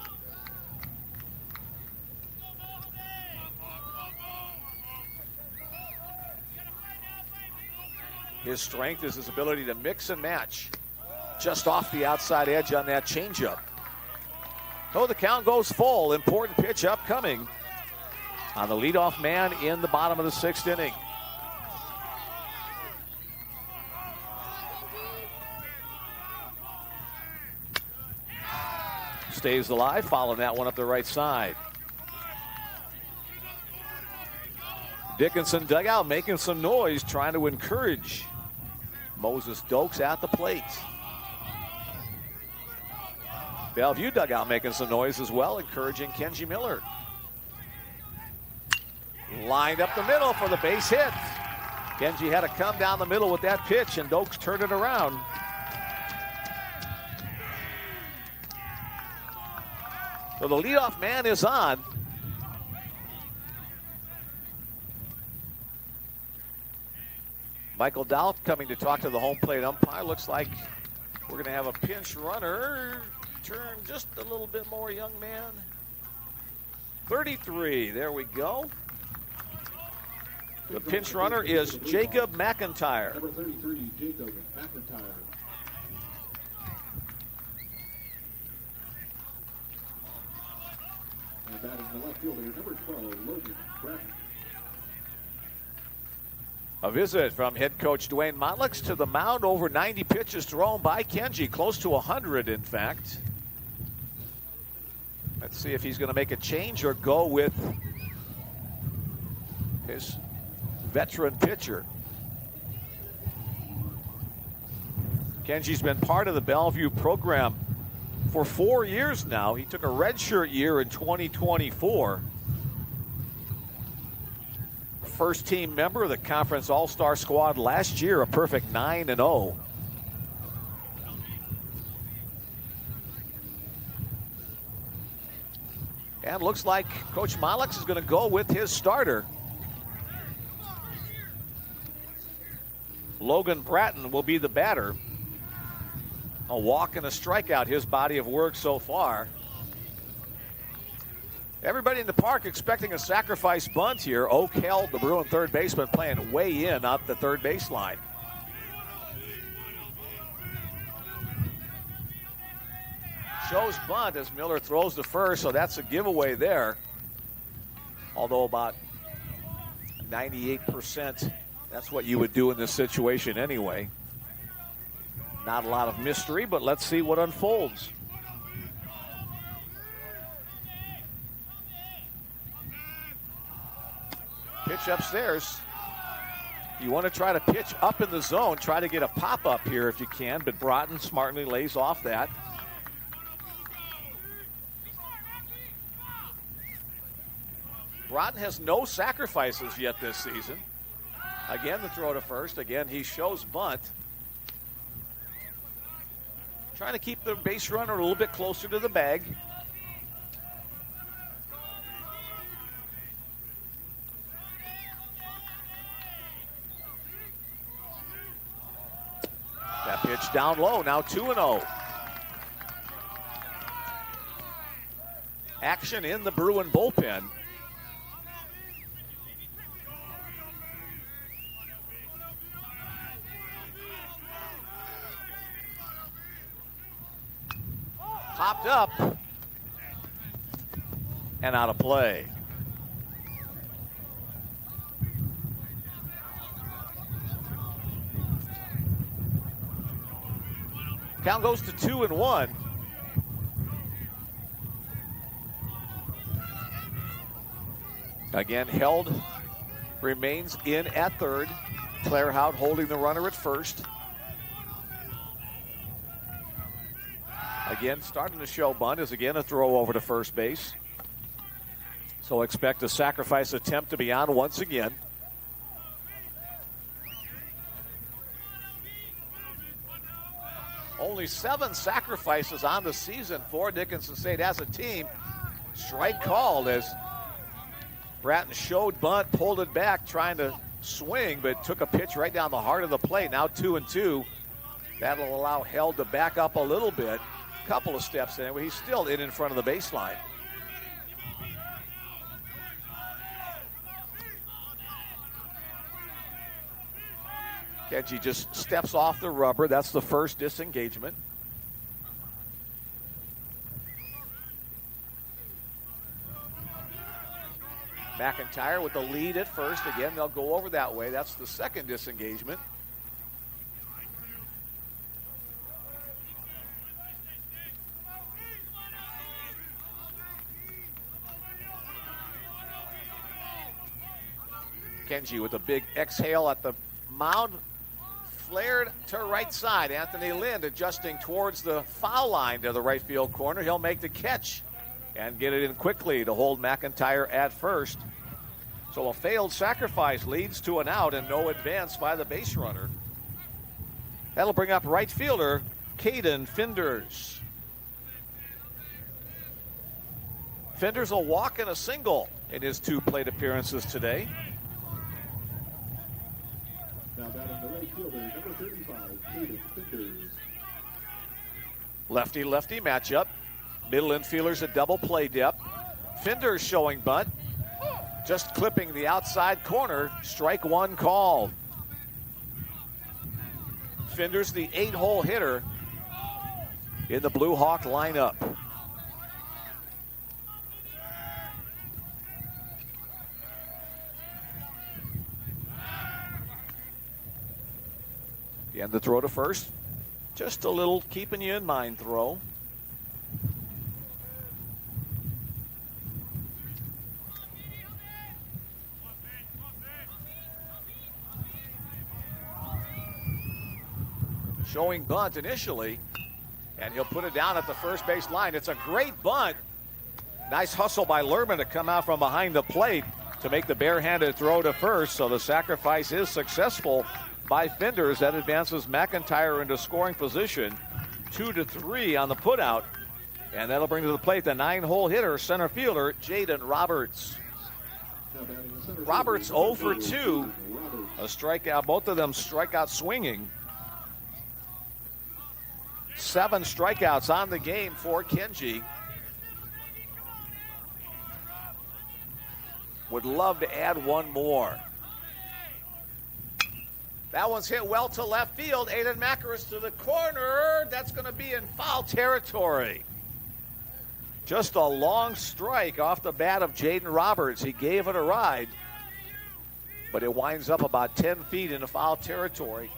His strength is his ability to mix and match. Just off the outside edge on that changeup. So the count goes full. Important pitch upcoming on the leadoff man in the bottom of the 6th inning. Stays alive, following that one up the right side. Dickinson dugout making some noise, trying to encourage Moses Dokes at the plate. Bellevue dugout making some noise as well, encouraging Kenji Miller. Lined up the middle for the base hit. Kenji had to come down the middle with that pitch, and Dokes turned it around. So the leadoff man is on. Michael Doubt coming to talk to the home plate umpire. Looks like we're going to have a pinch runner. Turn just a little bit more, young man. 33, there we go. The pinch runner is Jacob McIntyre. Number 33, Jacob McIntyre. And batting the left fielder, number 12, Logan Bratton. A visit from head coach Dwayne Motlix to the mound. Over 90 pitches thrown by Kenji, close to 100 in fact. Let's see if he's going to make a change or go with his veteran pitcher. Kenji's been part of the Bellevue program for 4 years now. He took a redshirt year in 2024. First team member of the conference all-star squad last year, a perfect 9-0. And looks like Coach Motlix is going to go with his starter. Logan Bratton will be the batter. A walk and a strikeout, his body of work so far. Everybody in the park expecting a sacrifice bunt here. Oak held the Bruin third baseman playing way in out the third baseline. Shows bunt as Miller throws the first, so that's a giveaway there. Although about 98%, that's what you would do in this situation anyway. Not a lot of mystery, but let's see what unfolds. Pitch upstairs. You want to try to pitch up in the zone, try to get a pop-up here if you can, but Bratton smartly lays off that. Bratton has no sacrifices yet this season. Again, the throw to first. Again, he shows bunt. Trying to keep the base runner a little bit closer to the bag. That pitch down low, now 2-0. Action in the Bruin bullpen. Popped up and out of play. Count goes to 2-1. Again, held, remains in at third. Claire Hout holding the runner at first. Again, starting to show bunt is again a throw over to first base. So expect a sacrifice attempt to be on once again. Only 7 sacrifices on the season for Dickinson State as a team. Strike called as Bratton showed bunt, pulled it back, trying to swing, but took a pitch right down the heart of the plate. Now 2-2. That'll allow Held to back up a little bit. Couple of steps in. He's still in front of the baseline. Kenji just steps off the rubber. That's the first disengagement. McIntyre with the lead at first. Again, they'll go over that way. That's the second disengagement. Kenji with a big exhale at the mound. Flared to right side. Anthony Lind adjusting towards the foul line to the right field corner. He'll make the catch and get it in quickly to hold McIntyre at first. So a failed sacrifice leads to an out and no advance by the base runner. That'll bring up right fielder Caden Finders. Finders will walk in a single in his 2 plate appearances today. Now batting the right fielder, number 35, Caden Finders. Lefty-lefty matchup. Middle infielders at double play depth. Finders showing bunt. Just clipping the outside corner. Strike 1 called. Finders the 8-hole hitter in the Blue Hawk lineup. Again, the throw to first. Just a little keeping you in mind throw. Showing bunt initially, and he'll put it down at the first base line. It's a great bunt. Nice hustle by Lerman to come out from behind the plate to make the barehanded throw to first. So the sacrifice is successful by Finders. That advances McIntyre into scoring position. 2-3 on the putout. And that'll bring to the plate the 9-hole hitter, center fielder, Jaden Roberts. Roberts 0 for 2. A strikeout, both of them strikeout swinging. 7 strikeouts on the game for Kenji. Would love to add 1 more. That one's hit well to left field. Aiden Macaris to the corner. That's going to be in foul territory. Just a long strike off the bat of Jaden Roberts. He gave it a ride, but it winds up about 10 feet into foul territory.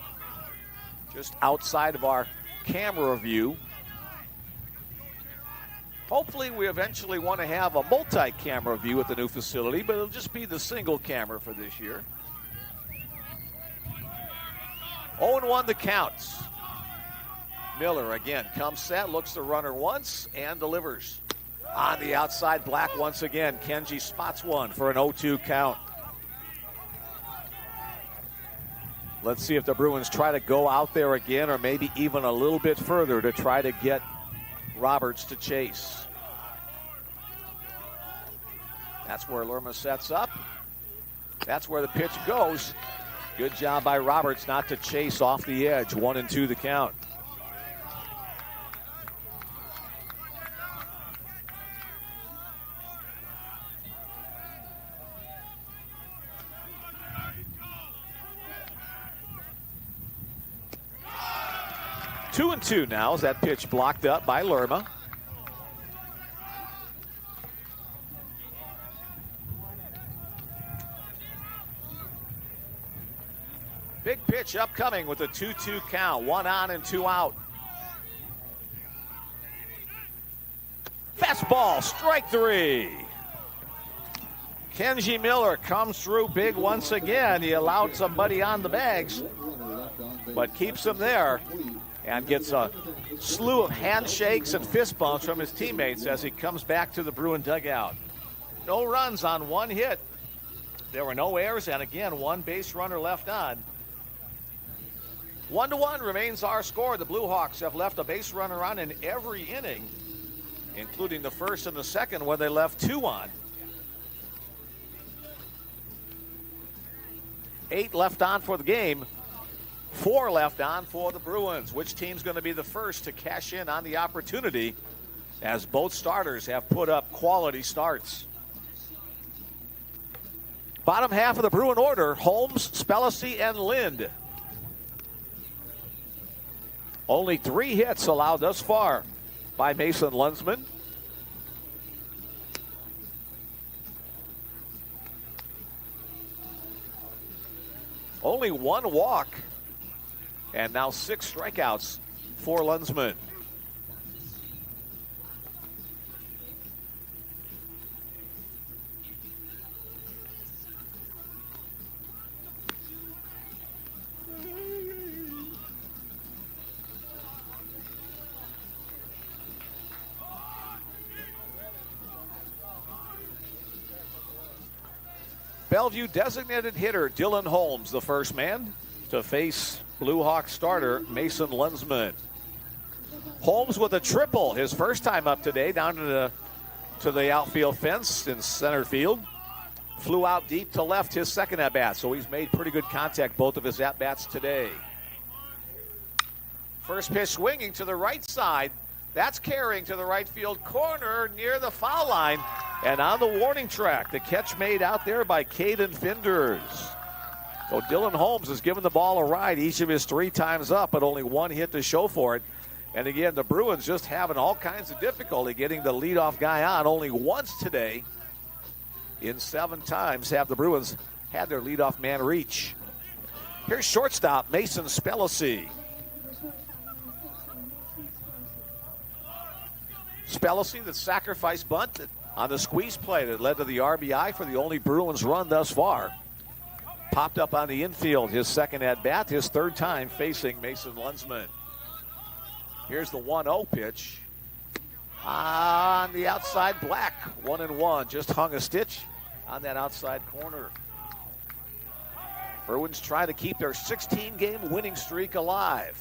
Just outside of our camera view. Hopefully we eventually want to have a multi-camera view at the new facility, but it'll just be the single camera for this year. 0-1 the counts. Miller again comes set, looks the runner once, and delivers. On the outside, Black once again. Kenji spots one for an 0-2 count. Let's see if the Bruins try to go out there again or maybe even a little bit further to try to get Roberts to chase. That's where Lerma sets up. That's where the pitch goes. Good job by Roberts not to chase off the edge. 1-2 the count. Two and two now as that pitch blocked up by Lerma. Big pitch upcoming with a 2-2 count. 1 on and 2 out. Fastball, strike 3. Kenji Miller comes through big once again. He allowed somebody on the bags, but keeps him there and gets a slew of handshakes and fist bumps from his teammates as he comes back to the Bruin dugout. No runs on one hit. There were no errors, and again, one base runner left on. 1-1 remains our score. The Blue Hawks have left a base runner on in every inning, including the first and the second when they left 2 on. 8 left on for the game. 4 left on for the Bruins. Which team's going to be the first to cash in on the opportunity, as both starters have put up quality starts? Bottom half of the Bruin order: Holmes, Spellacy, and Lind. Only 3 hits allowed thus far by Mason Lunsman. Only 1 walk, and now 6 strikeouts for Lunsman. Bellevue designated hitter Dylan Holmes, the first man to face Blue Hawk starter Mason Lunsman. Holmes with a triple his first time up today, down to the outfield fence in center field. Flew out deep to left his second at-bat, so he's made pretty good contact both of his at-bats today. First pitch swinging to the right side. That's carrying to the right field corner near the foul line and on the warning track. The catch made out there by Caden Finders. So Dylan Holmes has given the ball a ride each of his 3 times up, but only 1 hit to show for it. And again, the Bruins just having all kinds of difficulty getting the leadoff guy on. Only once today in 7 times have the Bruins had their leadoff man reach. Here's shortstop Mason Spellacy. Spellacy, the sacrifice bunt on the squeeze play that led to the RBI for the only Bruins run thus far. Popped up on the infield, his second at-bat, his 3rd time facing Mason Lunsman. Here's the 1-0 pitch. On the outside, Black, 1-1. Just hung a stitch on that outside corner. Bruins try to keep their 16-game winning streak alive.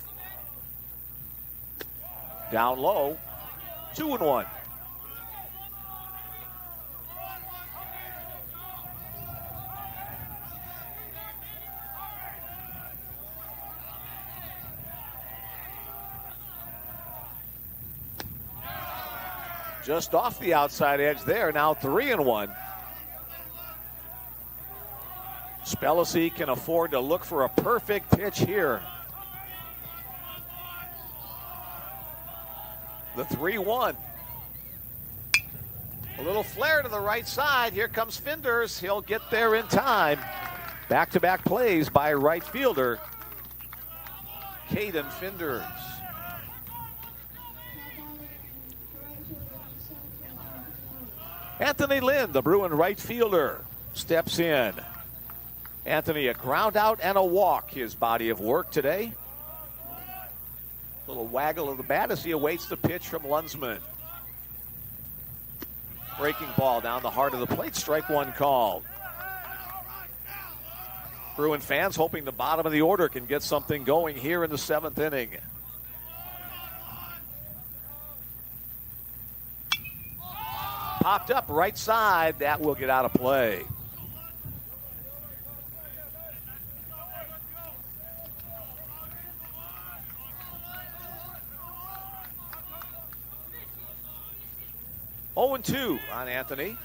Down low, 2-1. Just off the outside edge there, now 3-1. Spellacy can afford to look for a perfect pitch here. The 3-1. A little flare to the right side. Here comes Finders. He'll get there in time. Back-to-back plays by right fielder Caden Finders. Anthony Lind, the Bruin right fielder, steps in. Anthony, a ground out and a walk, his body of work today. Little waggle of the bat as he awaits the pitch from Lunsman. Breaking ball down the heart of the plate, strike 1 called. Bruin fans hoping the bottom of the order can get something going here in the 7th inning. Popped up right side, that will get out of play. Oh, 0-2 on Anthony.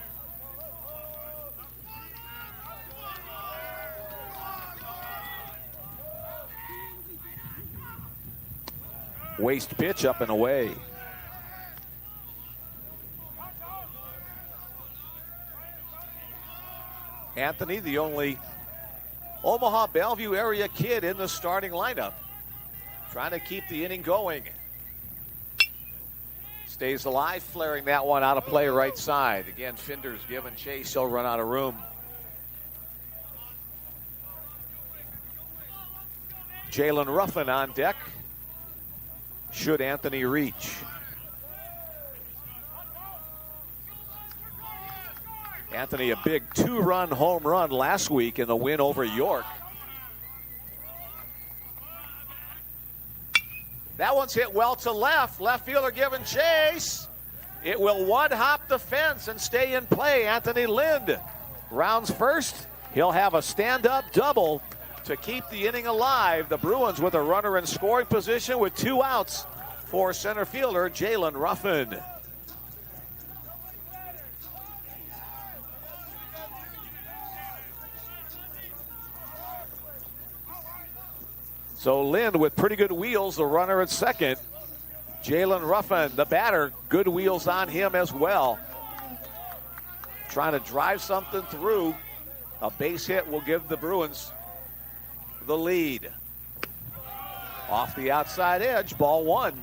Waste pitch up and away. Anthony, the only Omaha Bellevue area kid in the starting lineup, trying to keep the inning going. Stays alive, flaring that one out of play right side. Again, Finders giving chase. He'll run out of room. Jalen Ruffin on deck. Should Anthony reach. Anthony, a big 2-run home run last week in the win over York. That one's hit well to left. Left fielder giving chase. It will one-hop the fence and stay in play. Anthony Lind rounds first. He'll have a stand-up double to keep the inning alive. The Bruins with a runner in scoring position with 2 outs for center fielder Jalen Ruffin. So Lind with pretty good wheels, the runner at second. Jalen Ruffin, the batter, good wheels on him as well. Trying to drive something through. A base hit will give the Bruins the lead. Off the outside edge, ball 1.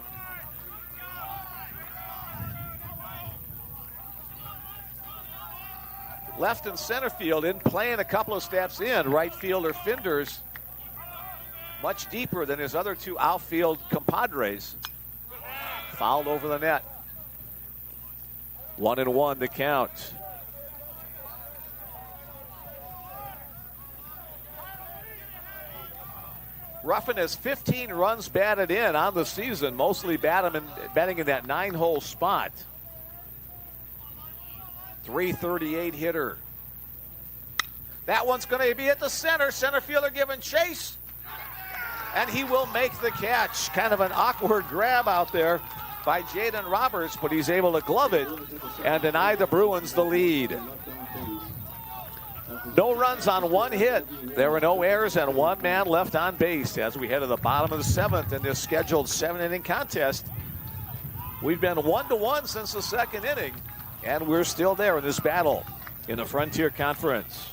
Left and center field in playing a couple of steps in. Right fielder Finders much deeper than his other 2 outfield compadres. Fouled over the net. 1-1 the count. Ruffin has 15 runs batted in on the season, mostly batting in that 9-hole spot. 338 hitter. That one's going to be at the center. Center fielder giving chase. And he will make the catch. Kind of an awkward grab out there by Jaden Roberts, but he's able to glove it and deny the Bruins the lead. No runs on 1 hit. There were no errors and 1 man left on base as we head to the bottom of the 7th in this scheduled 7-inning contest. We've been 1-1 since the 2nd inning, and we're still there in this battle in the Frontier Conference.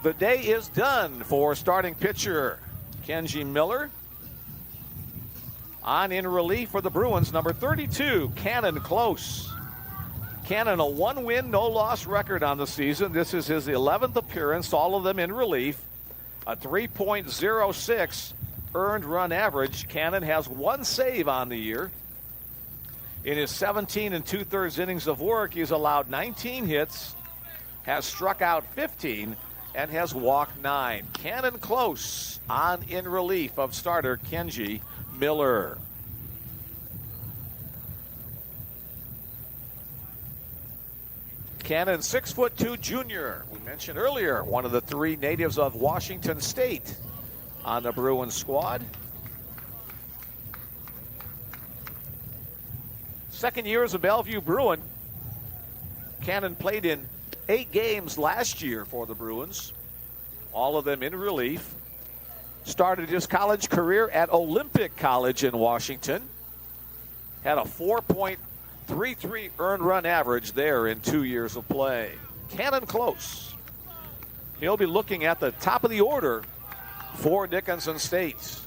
The day is done for starting pitcher Kenji Miller. On in relief for the Bruins, number 32, Cannon Close. Cannon, a 1-win, no-loss record on the season. This is his 11th appearance, all of them in relief. A 3.06 earned run average. Cannon has 1 save on the year. In his 17 2/3 innings of work, he's allowed 19 hits, has struck out 15, and has walked 9. Cannon Close on in relief of starter Kenji Miller. Cannon, 6'2" junior. We mentioned earlier, one of the 3 natives of Washington State on the Bruins squad. Second year as a Bellevue Bruin. Cannon played in 8 games last year for the Bruins, all of them in relief. Started his college career at Olympic College in Washington. Had a 4.33 earned run average there in 2 years of play. Cannon Close. He'll be looking at the top of the order for Dickinson State.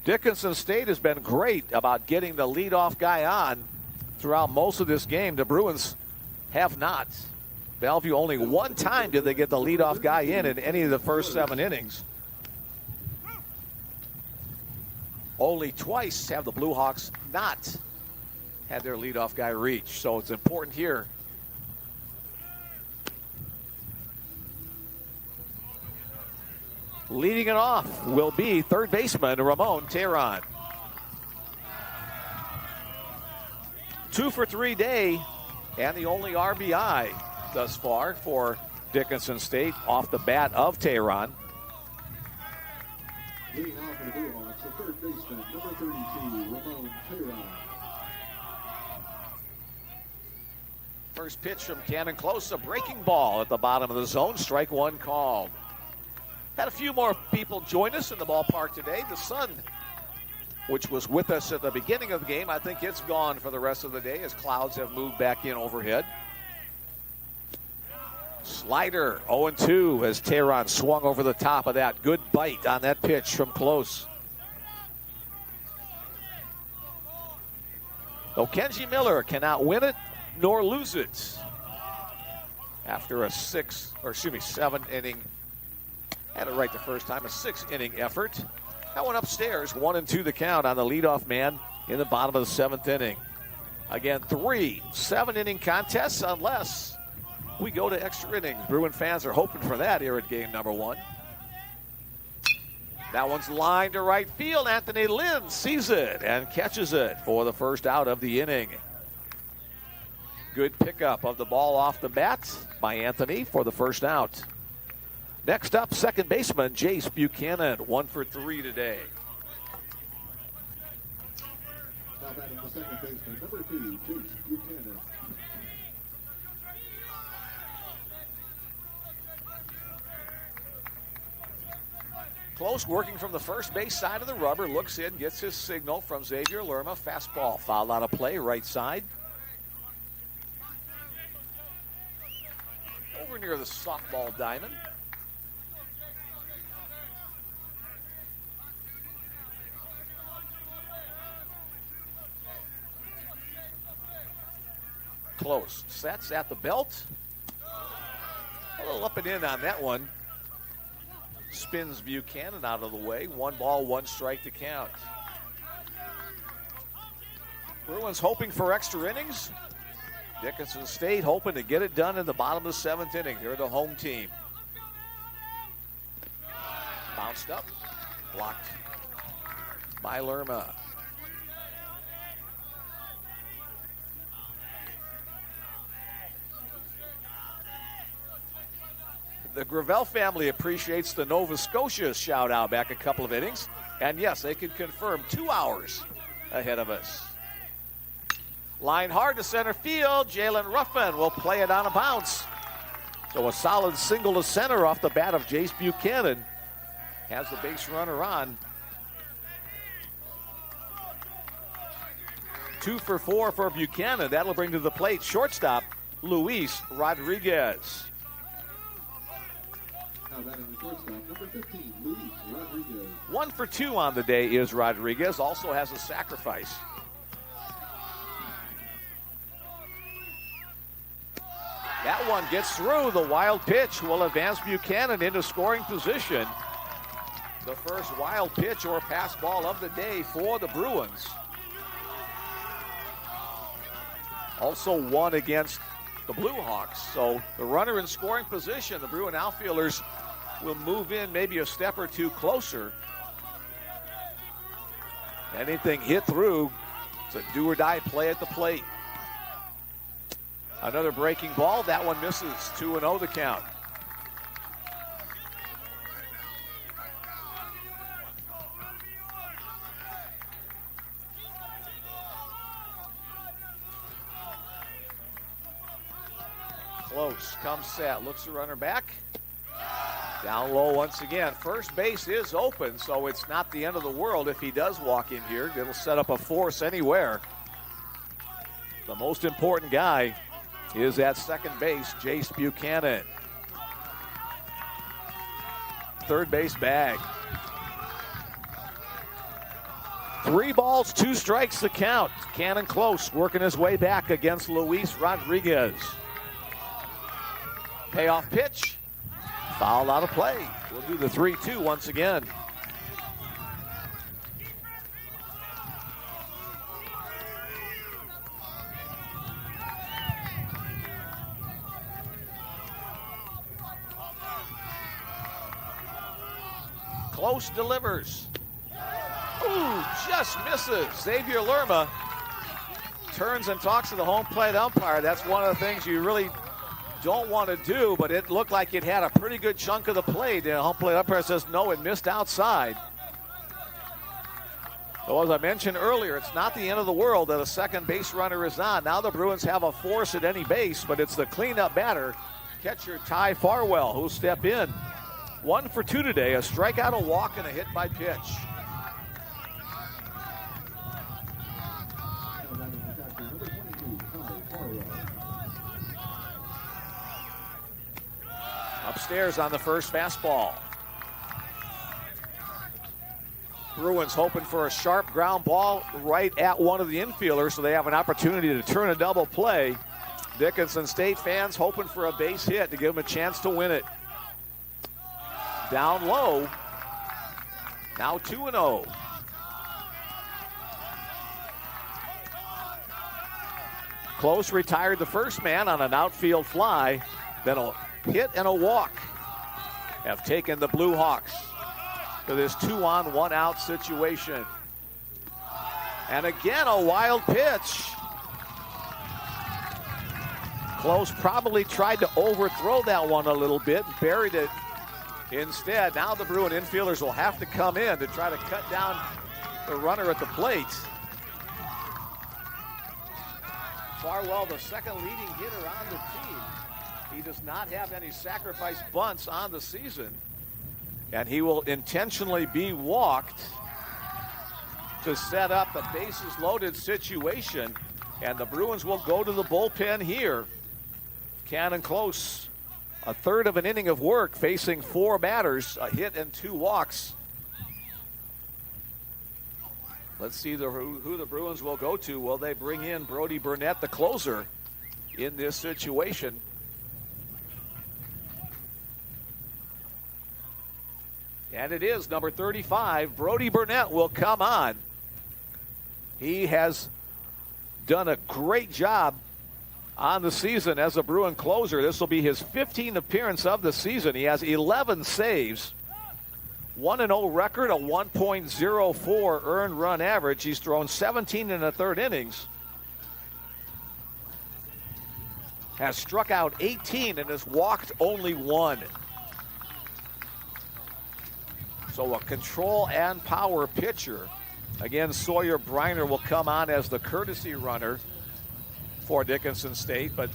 Dickinson State has been great about getting the leadoff guy on throughout most of this game. The Bruins have not. Bellevue, only 1 time did they get the leadoff guy in any of the first 7 innings. Only twice have the Blue Hawks not had their leadoff guy reach. So it's important here. Leading it off will be third baseman Ramon Tehran. 2 for 3 day, and the only RBI thus far for Dickinson State off the bat of Tehran. Leading off for the Blue Hawks, the third baseman, number 32, Ramon Tehran. First pitch from Cannon Close, a breaking ball at the bottom of the zone. Strike 1 called. Had a few more people join us in the ballpark today. The sun which was with us at the beginning of the game. I think it's gone for the rest of the day as clouds have moved back in overhead. Slider 0-2 as Tehran swung over the top of that. Good bite on that pitch from close. Though Kenji Miller cannot win it nor lose it after a 7 inning, had it right the first time, a 6 inning effort. That one upstairs, 1-2 the count on the leadoff man in the bottom of the 7th inning. Again, 3 7-inning contests unless we go to extra innings. Bruin fans are hoping for that here at game number 1. That one's lined to right field. Anthony Lynn sees it and catches it for the first out of the inning. Good pickup of the ball off the bat by Anthony for the first out. Next up, second baseman Jace Buchanan, 1 for 3 today. Now batting the second baseman, number 2, Jace Buchanan. Close, working from the first base side of the rubber, looks in, gets his signal from Xavier Lerma. Fastball fouled out of play, right side. Over near the softball diamond. Close, sets at the belt. A little up and in on that one. Spins Buchanan out of the way. 1 ball, 1 strike to count. Bruins hoping for extra innings. Dickinson State hoping to get it done in the bottom of the 7th inning. They're the home team. Bounced up, blocked by Lerma. The Gravel family appreciates the Nova Scotia shout out back a couple of innings. And yes, they can confirm 2 hours ahead of us. Line hard to center field. Jalen Ruffin will play it on a bounce. So a solid single to center off the bat of Jace Buchanan. Has the base runner on. 2 for 4 for Buchanan. That'll bring to the plate shortstop Luis Rodriguez. Now batting the shortstop, number 15, Luis Rodriguez. 1 for 2 on the day is Rodriguez. Also has a sacrifice. That one gets through. The wild pitch will advance Buchanan into scoring position. The first wild pitch or pass ball of the day for the Bruins. Also 1 against the Blue Hawks. So the runner in scoring position, the Bruin outfielders will move in maybe a step or 2 closer. Anything hit through, it's a do or die play at the plate. Another breaking ball. That one misses. 2-0 the count. Close. Comes set. Looks the runner back. Down low once again. First base is open, so it's not the end of the world if he does walk in here. It'll set up a force anywhere. The most important guy is at second base, Jace Buchanan. Third base bag. 3 balls, 2 strikes to count. Cannon close, working his way back against Luis Rodriguez. Payoff pitch. Foul out of play. We'll do the 3-2 once again. Close delivers. Ooh, just misses. Xavier Lerma turns and talks to the home plate umpire. That's one of the things you really don't want to do, but it looked like it had a pretty good chunk of the plate. The home plate umpire says no, it missed outside. So as I mentioned earlier, it's not the end of the world that a second base runner is on. Now the Bruins have a force at any base, but it's the cleanup batter, catcher Ty Farwell, who'll step in. 1 for 2 today, a strikeout, a walk, and a hit by pitch. upstairs on the first fastball. Bruins hoping for a sharp ground ball right at one of the infielders so they have an opportunity to turn a double play. Dickinson State fans hoping for a base hit to give them a chance to win it. Down low. Now 2-0. Close retired the first man on an outfield fly. Then a hit and a walk have taken the Blue Hawks to this 2-on, 1-out situation. And again, a wild pitch. Close probably tried to overthrow that one a little bit, buried it instead. Now the Bruin infielders will have to come in to try to cut down the runner at the plate. Farwell, the second leading hitter on the team. He does not have any sacrifice bunts on the season. And he will intentionally be walked to set up a bases loaded situation. And the Bruins will go to the bullpen here. Cannon Close, a third of an inning of work, facing 4 batters, a hit and 2 walks. Let's see who the Bruins will go to. Will they bring in Brody Burnett, the closer, in this situation? And it is number 35. Brody Burnett will come on. He has done a great job on the season as a Bruin closer. This will be his 15th appearance of the season. He has 11 saves, 1-0 record, a 1.04 earned run average. He's thrown 17 1/3 innings, has struck out 18 and has walked only 1. So a control and power pitcher. Again, Sawyer Briner will come on as the courtesy runner for Dickinson State, but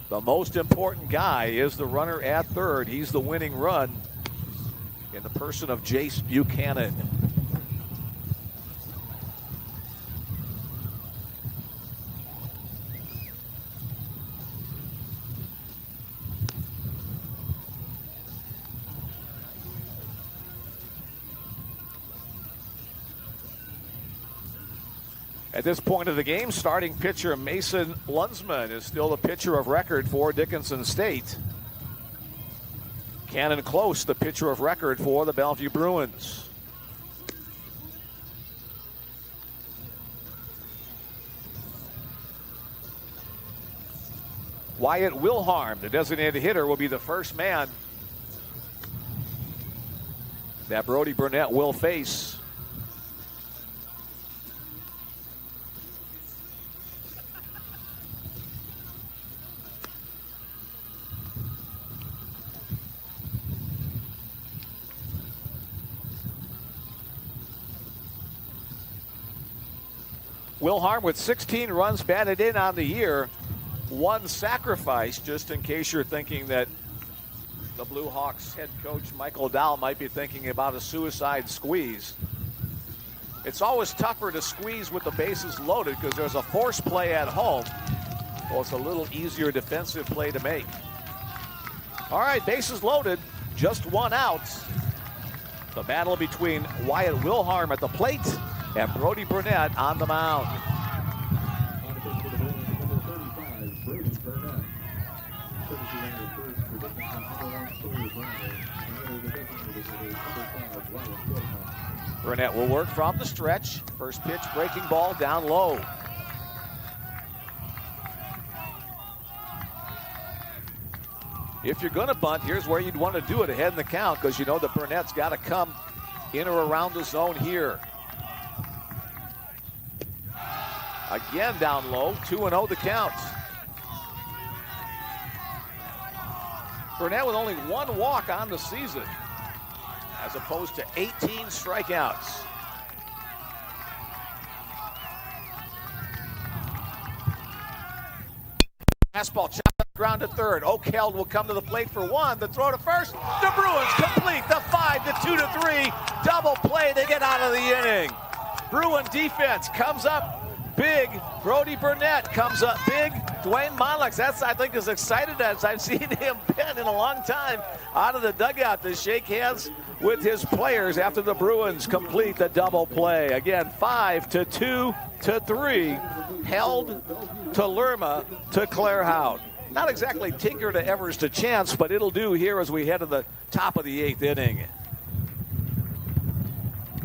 the most important guy is the runner at third. He's the winning run in the person of Jace Buchanan. At this point of the game, starting pitcher Mason Lunsman is still the pitcher of record for Dickinson State. Cannon Close, the pitcher of record for the Bellevue Bruins. Wyatt Wilharm, the designated hitter, will be the first man that Brody Burnett will face. Wilharm with 16 runs batted in on the year, 1 sacrifice, just in case you're thinking that the Blue Hawks head coach Michael Dow might be thinking about a suicide squeeze. It's always tougher to squeeze with the bases loaded because there's a force play at home. Well, it's a little easier defensive play to make. All right, bases loaded, just 1 out. The battle between Wyatt Wilharm at the plate and Brody Burnett on the mound. On the first for the Bruins, number 35, Brody Burnett. Courtesy runner first for Dickinson, number 1, Sawyer Briner. And the designated hitter, number 5, Wyatt Wilharm. Burnett will work from the stretch. First pitch, breaking ball down low. If you're going to bunt, here's where you'd want to do it ahead in the count because you know that Burnett's got to come in or around the zone here. Again down low, 2-0 the count. Burnett with only 1 walk on the season, as opposed to 18 strikeouts. Fastball chopped up ground to third. Oakeld will come to the plate for 1. The throw to first. The Bruins complete the 5-2-3 double play. They get out of the inning. Bruin defense comes up big. Brody Burnett comes up big. Dwayne Monlux, that's, I think, as excited as I've seen him been in a long time out of the dugout to shake hands with his players after the Bruins complete the double play. Again, 5-2-3, held to Lerma to Claire Hout. Not exactly Tinker to Evers to Chance, but it'll do here as we head to the top of the 8th inning.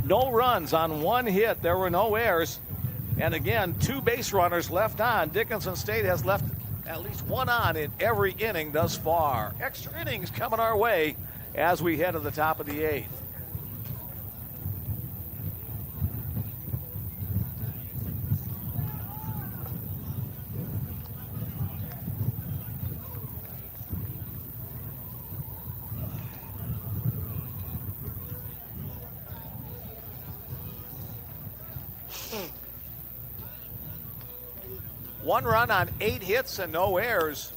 No runs on one hit. There were no errors. And again, 2 base runners left on. Dickinson State has left at least one on in every inning thus far. Extra innings coming our way as we head to the top of the 8th. One run on 8 hits and no errors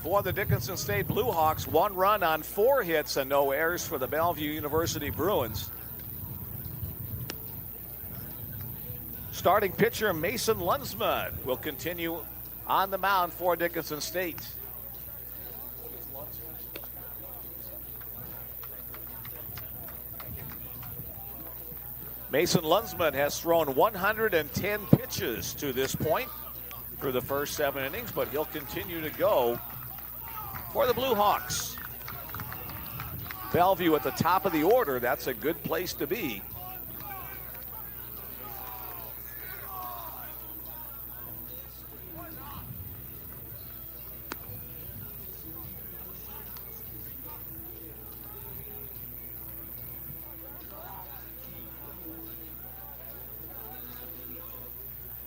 for the Dickinson State Blue Hawks. 1 run on 4 hits and no errors for the Bellevue University Bruins. Starting pitcher Mason Lunsman will continue on the mound for Dickinson State. Mason Lunsman has thrown 110 pitches to this point through the first 7 innings, but he'll continue to go for the Blue Hawks. Bellevue at the top of the order. That's a good place to be.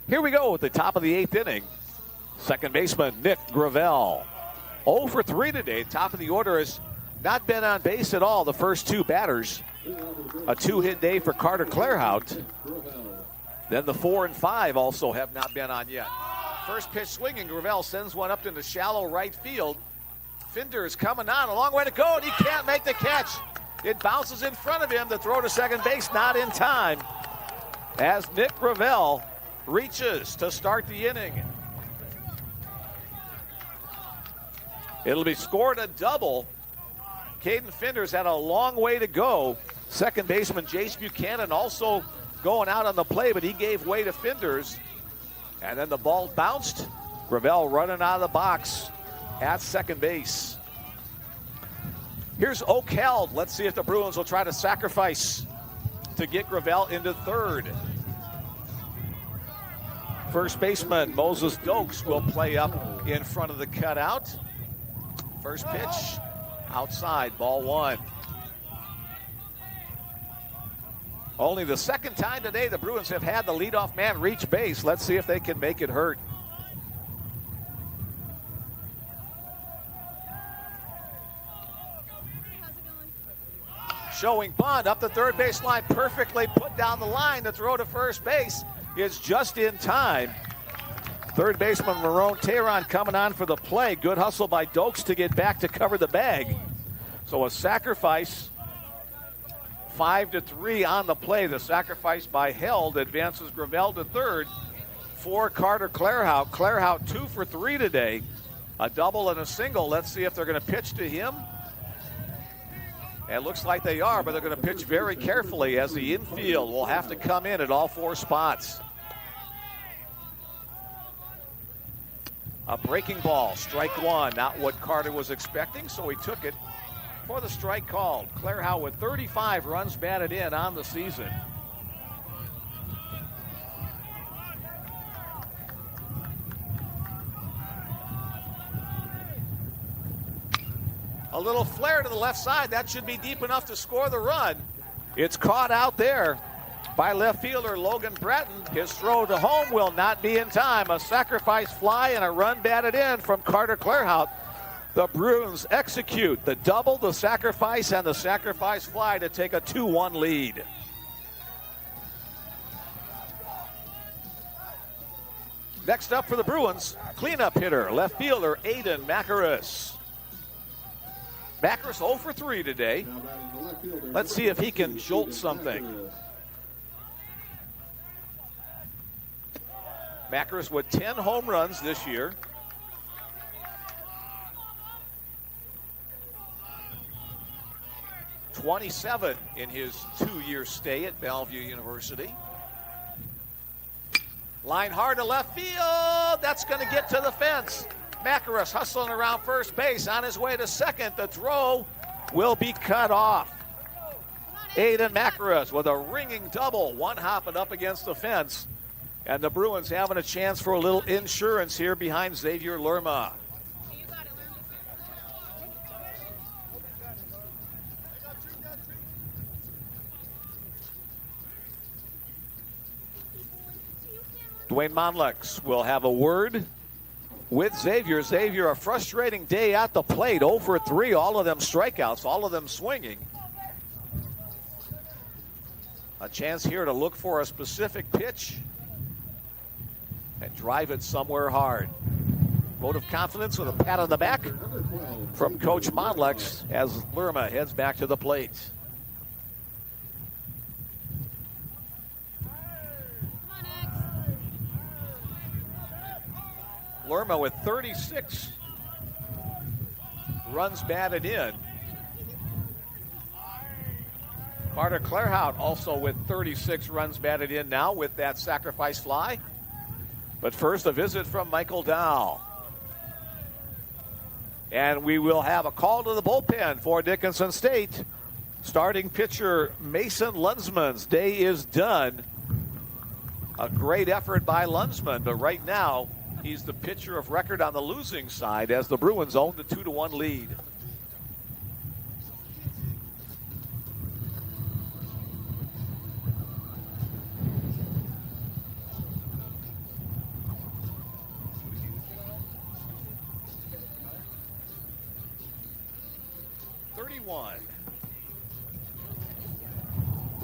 Here we go at the top of the 8th inning. Second baseman Nick Gravel. 0 for 3 today. Top of the order has not been on base at all the first 2 batters. A 2-hit day for Carter Clairhout. Then the 4 and 5 also have not been on yet. First pitch swinging. Gravel sends one up into shallow right field. Finder is coming on. A long way to go, and he can't make the catch. It bounces in front of him. The throw to second base not in time as Nick Gravel reaches to start the inning. It'll be scored a double. Caden Finder's had a long way to go. Second baseman Jace Buchanan also going out on the play, but he gave way to Finders. And then the ball bounced. Gravel running out of the box at second base. Here's Oak Held. Let's see if the Bruins will try to sacrifice to get Gravel into third. First baseman Moses Dokes will play up in front of the cutout. First pitch outside, ball 1. Only the second time today the Bruins have had the leadoff man reach base. Let's see if they can make it hurt. Showing bunt up the third base line, perfectly put down the line. The throw to first base is just in time. Third baseman Marone Tehran coming on for the play. Good hustle by Dokes to get back to cover the bag. So a sacrifice, 5-3 on the play. The sacrifice by Held advances Gravel to third for Carter Clairhout. Clairhout 2 for 3 today. A double and a single. Let's see if they're going to pitch to him. It looks like they are, but they're going to pitch very carefully as the infield will have to come in at all 4 spots. A breaking ball, strike 1, not what Carter was expecting, so he took it for the strike called. Clairhout with 35 runs batted in on the season. A little flare to the left side. That should be deep enough to score the run. It's caught out there by left fielder Logan Breton. His throw to home will not be in time. A sacrifice fly and a run batted in from Carter Clairhout. The Bruins execute the double, the sacrifice, and the sacrifice fly to take a 2-1 lead. Next up for the Bruins, cleanup hitter, left fielder Aiden Macaris. Macaris 0 for 3 today. Let's see if he can jolt something. Macris with 10 home runs this year. '27 in his 2-year stay at Bellevue University. Line hard to left field. That's going to get to the fence. Macris hustling around first base on his way to second. The throw will be cut off. Aiden Macris with a ringing double, one hopping up against the fence. And the Bruins having a chance for a little insurance here behind Xavier Lerma. Dwayne Monlex will have a word with Xavier. Xavier, a frustrating day at the plate. 0 for 3, all of them strikeouts, all of them swinging. A chance here to look for a specific pitch and drive it somewhere hard. Vote of confidence with a pat on the back from Coach Monlex as Lerma heads back to the plate. Lerma with 36 runs batted in. Carter Clairhout also with 36 runs batted in now with that sacrifice fly. But first, a visit from Michael Dow. And we will have a call to the bullpen for Dickinson State. Starting pitcher Mason Lunsman's day is done. A great effort by Lunsman, but right now he's the pitcher of record on the losing side as the Bruins own the 2-1 lead.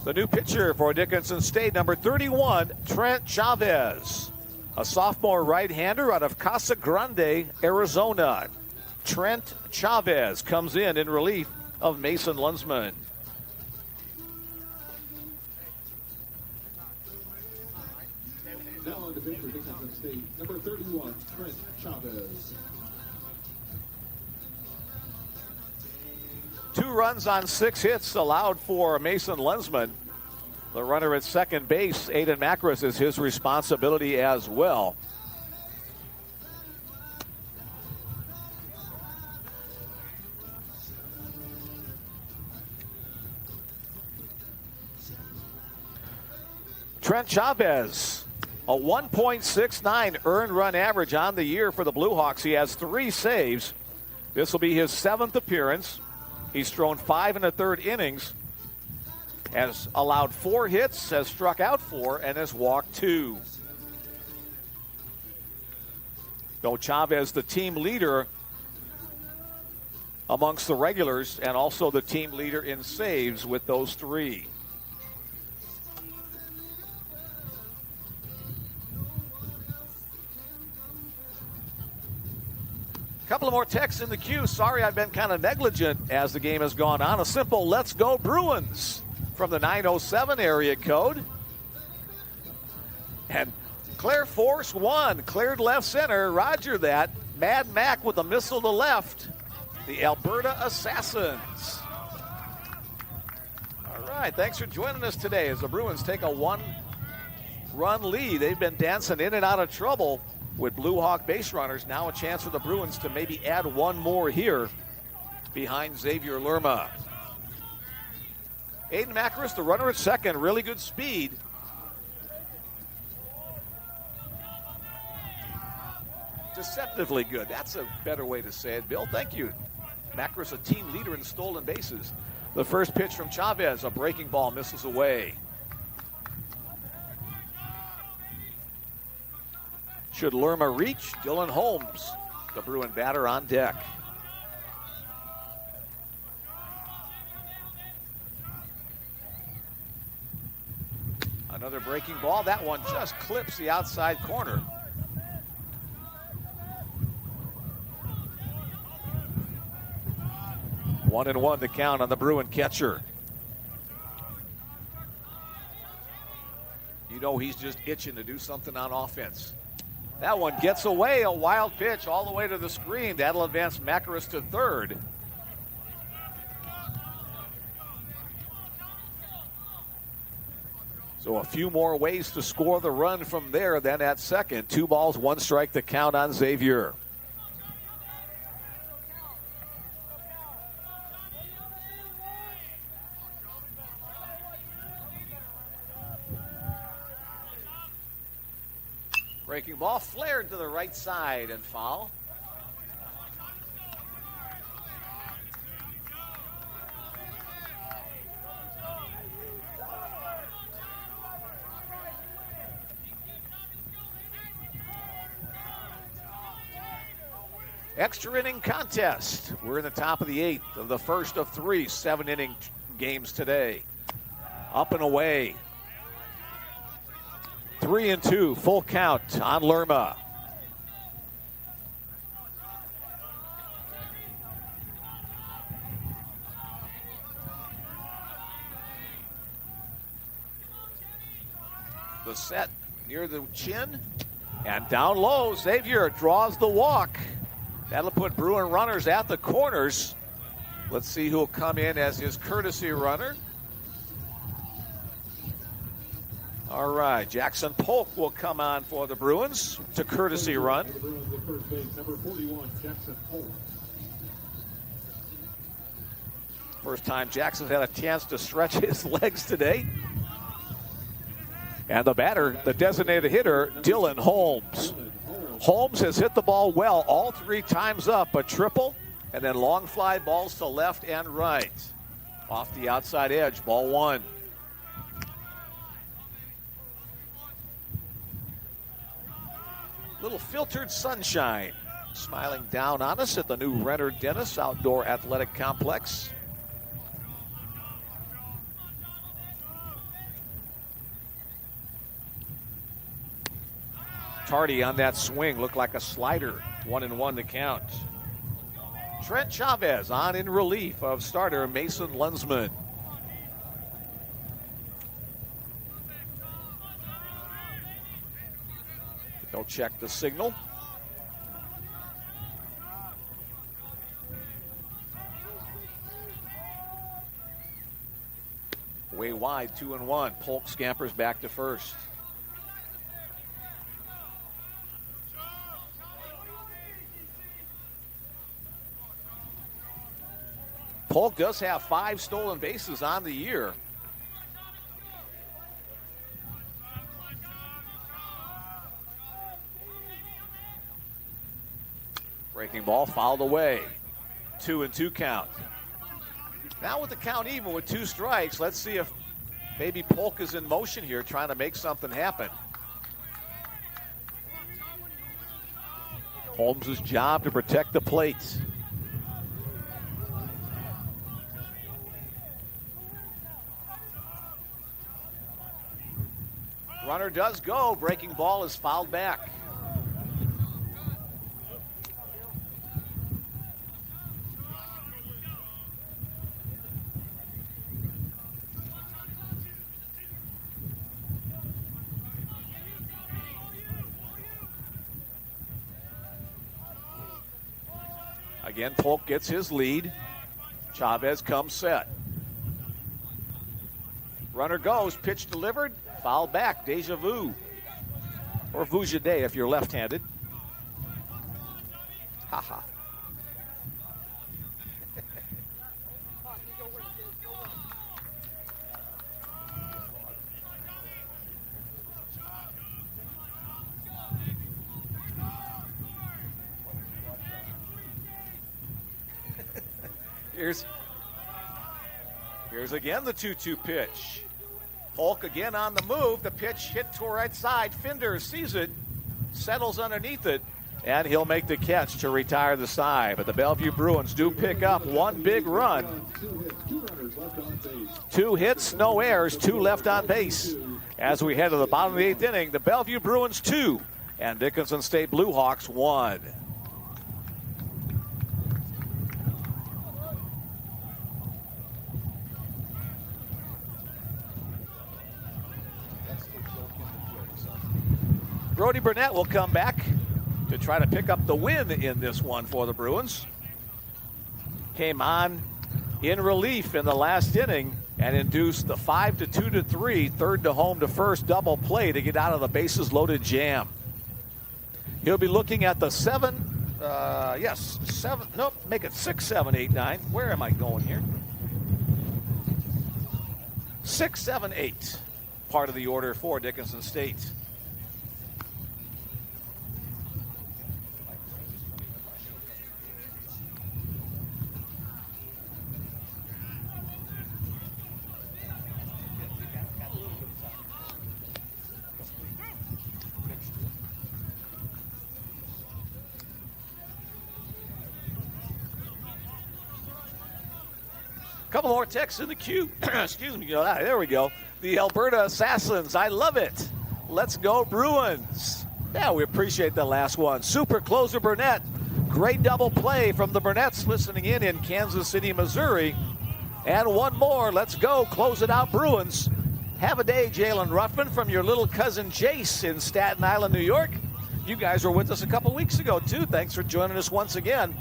The new pitcher for Dickinson State, number 31, Trent Chavez, a sophomore right-hander out of Casa Grande, Arizona. Trent Chavez comes in relief of Mason Lunsman. Now on the pitch for Dickinson State, number 31, Trent Chavez. 2 runs on 6 hits allowed for Mason Lunsman. The runner at second base, Aiden Macris, is his responsibility as well. Trent Chavez, a 1.69 earned run average on the year for the Blue Hawks. He has 3 saves. This will be his 7th appearance. He's thrown 5 1/3 innings, has allowed 4 hits, has struck out 4, and has walked 2. Though Chavez, the team leader amongst the regulars, and also the team leader in saves with those 3. Couple of more texts in the queue. Sorry, I've been kind of negligent as the game has gone on. A simple "Let's go Bruins" from the 907 area code. And Claire Force 1 cleared left center. Roger that. Mad Mac with a missile to left. The Alberta Assassins. All right, thanks for joining us today as the Bruins take a 1-run lead. They've been dancing in and out of trouble with Blue Hawk base runners. Now a chance for the Bruins to maybe add 1 more here behind Xavier Lerma. Aiden Macris, the runner at second, really good speed. Deceptively good. That's a better way to say it, Bill. Thank you. Macris, a team leader in stolen bases. The first pitch from Chavez, a breaking ball, misses away. Should Lerma reach? Dylan Holmes, the Bruin batter, on deck. Another breaking ball. That one just clips the outside corner. One and one to count on the Bruin catcher. You know he's just itching to do something on offense. That one gets away, a wild pitch all the way to the screen. That'll advance Macaris to third. So a few more ways to score the run from there than at second. 2 balls, 1 strike to count on Xavier. Breaking ball flared to the right side and foul. Extra inning contest. We're in the top of the 8th of the first of 3 7-inning games today. Up and away. 3-2, full count on Lerma. The set near the chin and down low. Xavier draws the walk. That'll put Bruin runners at the corners. Let's see who'll come in as his courtesy runner. All right, Jackson Polk will come on for the Bruins to courtesy run. First time Jackson's had a chance to stretch his legs today. And the batter, the designated hitter, Dylan Holmes. Holmes has hit the ball well all 3 times up, a triple, and then long fly balls to left and right. Off the outside edge, ball 1. Little filtered sunshine smiling down on us at the new Renner Dennis Outdoor Athletic Complex. Tardy on that swing, looked like a slider. 1-1 to count. Trent Chavez on in relief of starter Mason Lunsman. They'll check the signal. Way wide, 2-1. Polk scampers back to first. Polk does have 5 stolen bases on the year. Breaking ball fouled away. 2-2 count. Now with the count even with 2 strikes, let's see if maybe Polk is in motion here trying to make something happen. Holmes' job to protect the plate. Runner does go. Breaking ball is fouled back. Again, Polk gets his lead. Chavez comes set. Runner goes, pitch delivered, foul back, deja vu. Or Vujade if you're left-handed. Haha. Here's again the 2-2 pitch. Polk again on the move. The pitch hit to right side. Finder sees it, settles underneath it, and he'll make the catch to retire the side. But the Bellevue Bruins do pick up 1 big run. 2 hits, no errors, 2 left on base. As we head to the bottom of the 8th inning, the Bellevue Bruins 2 and Dickinson State Blue Hawks 1. Brody Burnett will come back to try to pick up the win in this one for the Bruins. Came on in relief in the last inning and induced the 5-2-3 third to home to first double play to get out of the bases loaded jam. He'll be looking at the 6, 7, 8, 9. Where am I going here? 6, 7, 8. Part of the order for Dickinson State. Couple more texts in the queue. Excuse me. There we go. The Alberta Assassins. I love it. Let's go Bruins. Yeah, we appreciate the last one. Super closer Burnett. Great double play from the Burnett's listening in Kansas City, Missouri. And one more. Let's go. Close it out, Bruins. Have a day, Jalen Ruffman, from your little cousin Jace in Staten Island, New York. You guys were with us a couple weeks ago, too. Thanks for joining us once again.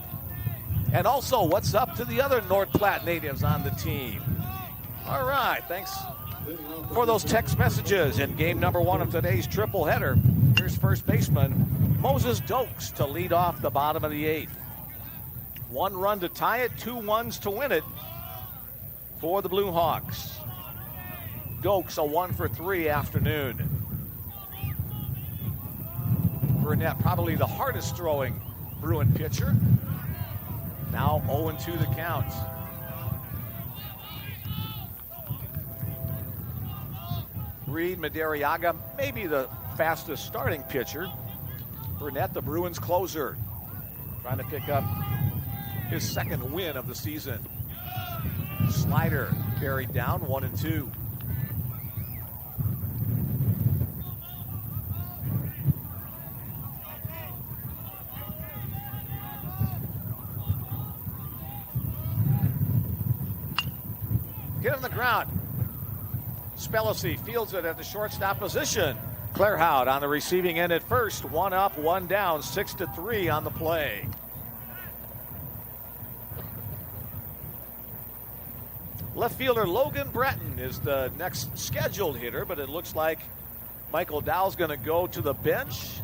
And also, what's up to the other North Platte natives on the team? All right, thanks for those text messages in game number 1 of today's triple header. Here's first baseman Moses Dokes to lead off the bottom of the 8th. 1 run to tie it, 2 ones to win it for the Blue Hawks. Dokes a 1-for-3 afternoon. Burnett probably the hardest throwing Bruin pitcher. Now 0-2 the count. Reed Madariaga, maybe the fastest starting pitcher. Burnett, the Bruins closer, trying to pick up his second win of the season. Slider carried down, 1-2. Hit on the ground. Spellacy fields it at the shortstop position. Clairhout on the receiving end at first. 1 up, 1 down, 6-3 on the play. Left fielder Logan Breton is the next scheduled hitter, but it looks like Michael Dowell's going to go to the bench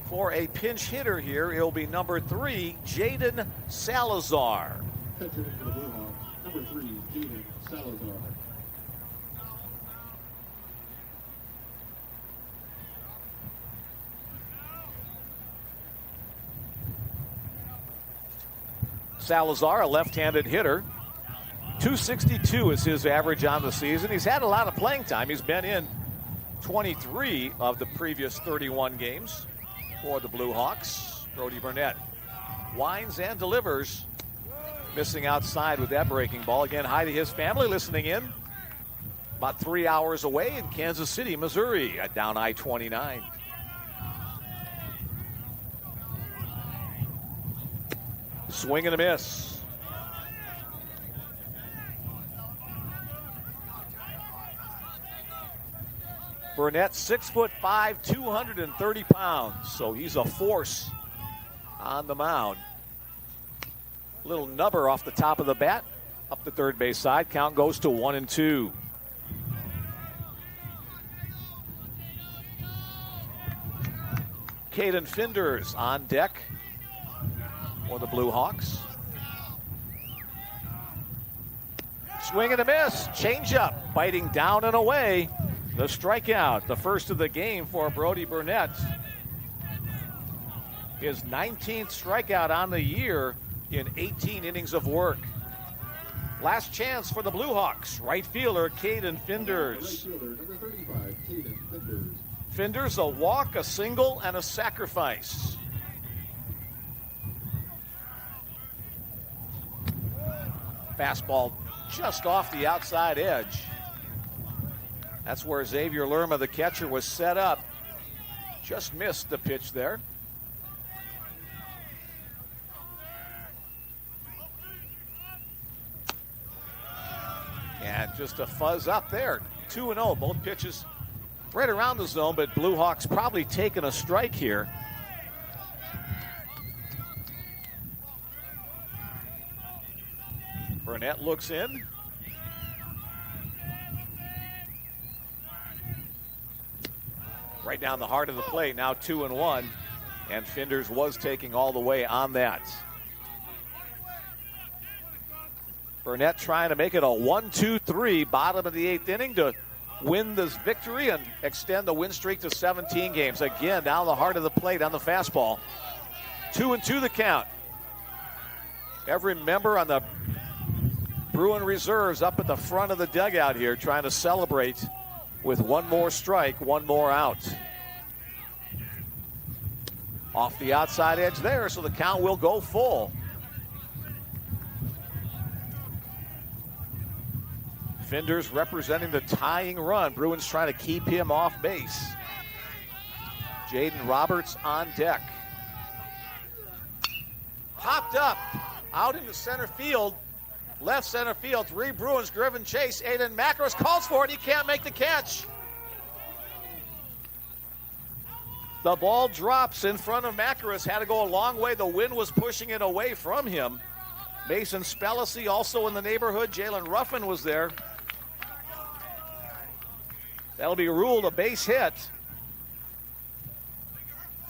for a pinch hitter here. It'll be number 3, Jaden Salazar. Pitcher for the Blue Hawks, number 3, Jaden Salazar. Salazar, a left-handed hitter. 262 is his average on the season. He's had a lot of playing time. He's been in 23 of the previous 31 games for the Blue Hawks. Brody Burnett winds and delivers. Missing outside with that breaking ball. Again, hi to his family listening in. About 3 hours away in Kansas City, Missouri, at down I-29. Swing and a miss. Burnett, 6'5", 230 pounds. So he's a force on the mound. Little nubber off the top of the bat. Up the third base side. Count goes to 1-2. Caden Finders on deck for the Blue Hawks. Swing and a miss. Changeup. Biting down and away. The strikeout. The first of the game for Brody Burnett. His 19th strikeout on the year in 18 innings of work. Last chance for the Blue Hawks. Right fielder Caden Finders. Right fielder, number 35, Caden Finders. Finders, a walk, a single, and a sacrifice. Fastball just off the outside edge. That's where Xavier Lerma, the catcher, was set up. Just missed the pitch there. And just a fuzz up there. 2-0, both pitches right around the zone, but Blue Hawks probably taking a strike here. Burnett looks in. Right down the heart of the plate, now 2-1. And Finders was taking all the way on that. Burnett trying to make it a 1-2-3, bottom of the 8th inning to win this victory and extend the win streak to 17 games. Again, down the heart of the plate on the fastball. 2-2 the count. Every member on the Bruin reserves up at the front of the dugout here trying to celebrate with one more strike, one more out. Off the outside edge there, so the count will go full. Finders representing the tying run. Bruins trying to keep him off base. Jaden Roberts on deck. Popped up, out into center field. Left center field, 3 Bruins driven chase. Aiden Macros calls for it. He can't make the catch. The ball drops in front of Macros. Had to go a long way. The wind was pushing it away from him. Mason Spellacy also in the neighborhood. Jalen Ruffin was there. That'll be ruled a base hit.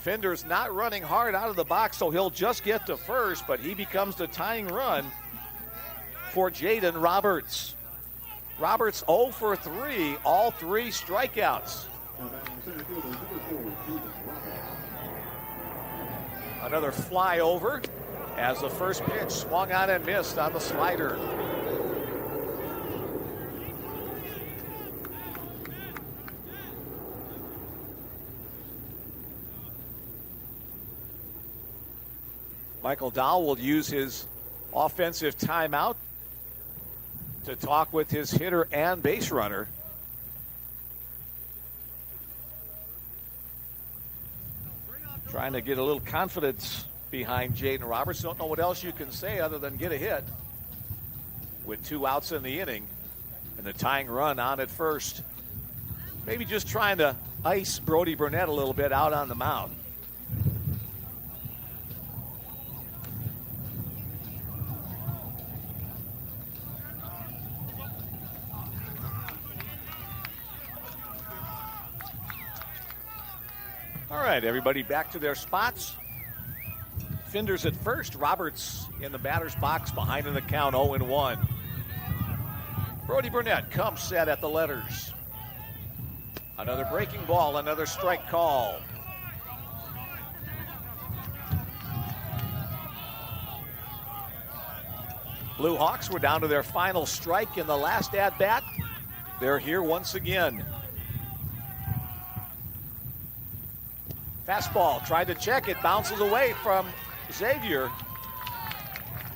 Finders not running hard out of the box, so he'll just get to first, but he becomes the tying run for Jaden Roberts. Roberts 0 for 3, all 3 strikeouts. Another flyover as the first pitch swung on and missed on the slider. Michael Dahl will use his offensive timeout to talk with his hitter and base runner. Trying to get a little confidence behind Jaden Roberts. Don't know what else you can say other than get a hit with 2 outs in the inning and the tying run on at first. Maybe just trying to ice Brody Burnett a little bit out on the mound. All right, everybody back to their spots. Finders at first. Roberts in the batter's box behind in the count 0-1. Brody Burnett comes set at the letters. Another breaking ball, another strike call. Blue Hawks were down to their final strike in the last at-bat. They're here once again. Fastball, tried to check it, bounces away from Xavier.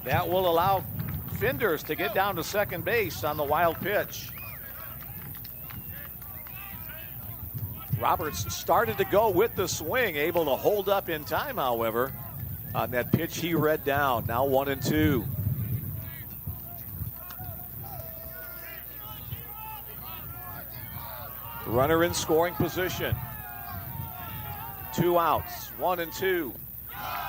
That will allow Finders to get down to second base on the wild pitch. Roberts started to go with the swing, able to hold up in time, however, on that pitch he read down. Now 1-2. Runner in scoring position. 2 outs, 1-2.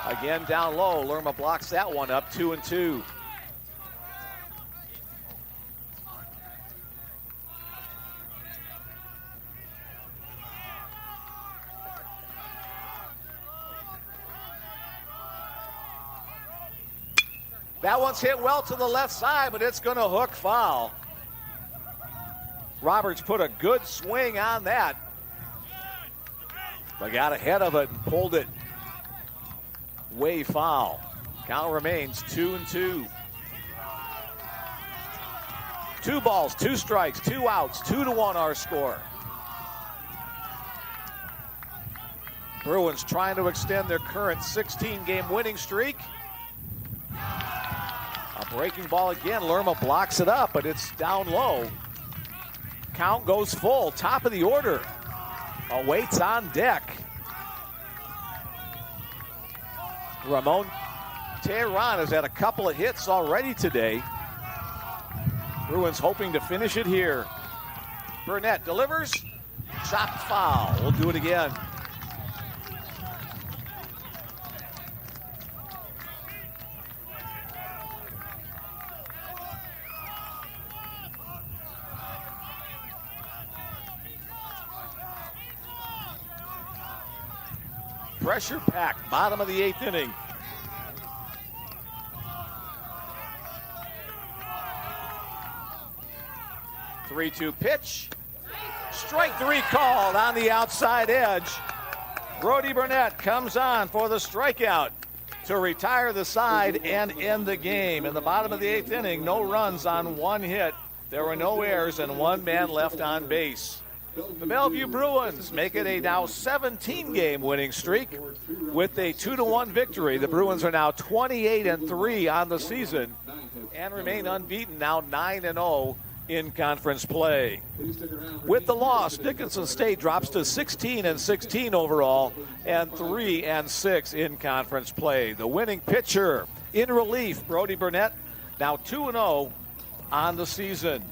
Again down low. Lerma blocks that one up, 2-2. That one's hit well to the left side, but it's going to hook foul. Roberts put a good swing on that. But got ahead of it and pulled it way foul. Count remains 2-2. 2 balls, 2 strikes, 2 outs, 2-1 our score. Bruins trying to extend their current 16-game winning streak. A breaking ball again. Lerma blocks it up, but it's down low. Count goes full. Top of the order awaits on deck. Ramon Tehran has had a couple of hits already today. Bruins hoping to finish it here. Burnett delivers, chopped foul. We'll do it again. Pressure packed, bottom of the 8th inning. Three-two pitch. Strike 3 called on the outside edge. Brody Burnett comes on for the strikeout to retire the side and end the game. In the bottom of the 8th inning, no runs on 1 hit. There were no errors and 1 man left on base. The Bellevue Bruins make it a now 17-game winning streak with a 2-1 victory. The Bruins are now 28-3 on the season and remain unbeaten, now 9-0 in conference play. With the loss, Dickinson State drops to 16-16 overall and 3-6 in conference play. The winning pitcher in relief, Brody Burnett, now 2-0 on the season.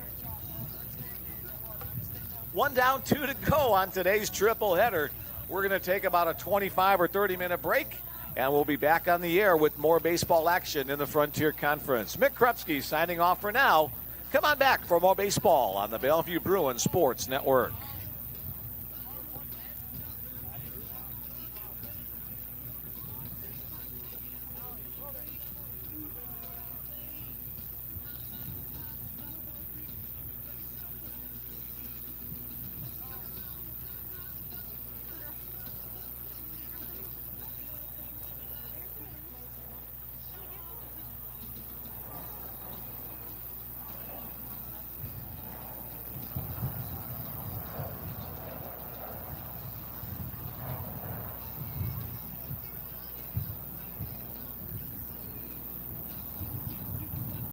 1 down, 2 to go on today's triple header. We're going to take about a 25 or 30-minute break, and we'll be back on the air with more baseball action in the Frontier Conference. Mick Krupski signing off for now. Come on back for more baseball on the Bellevue Bruins Sports Network.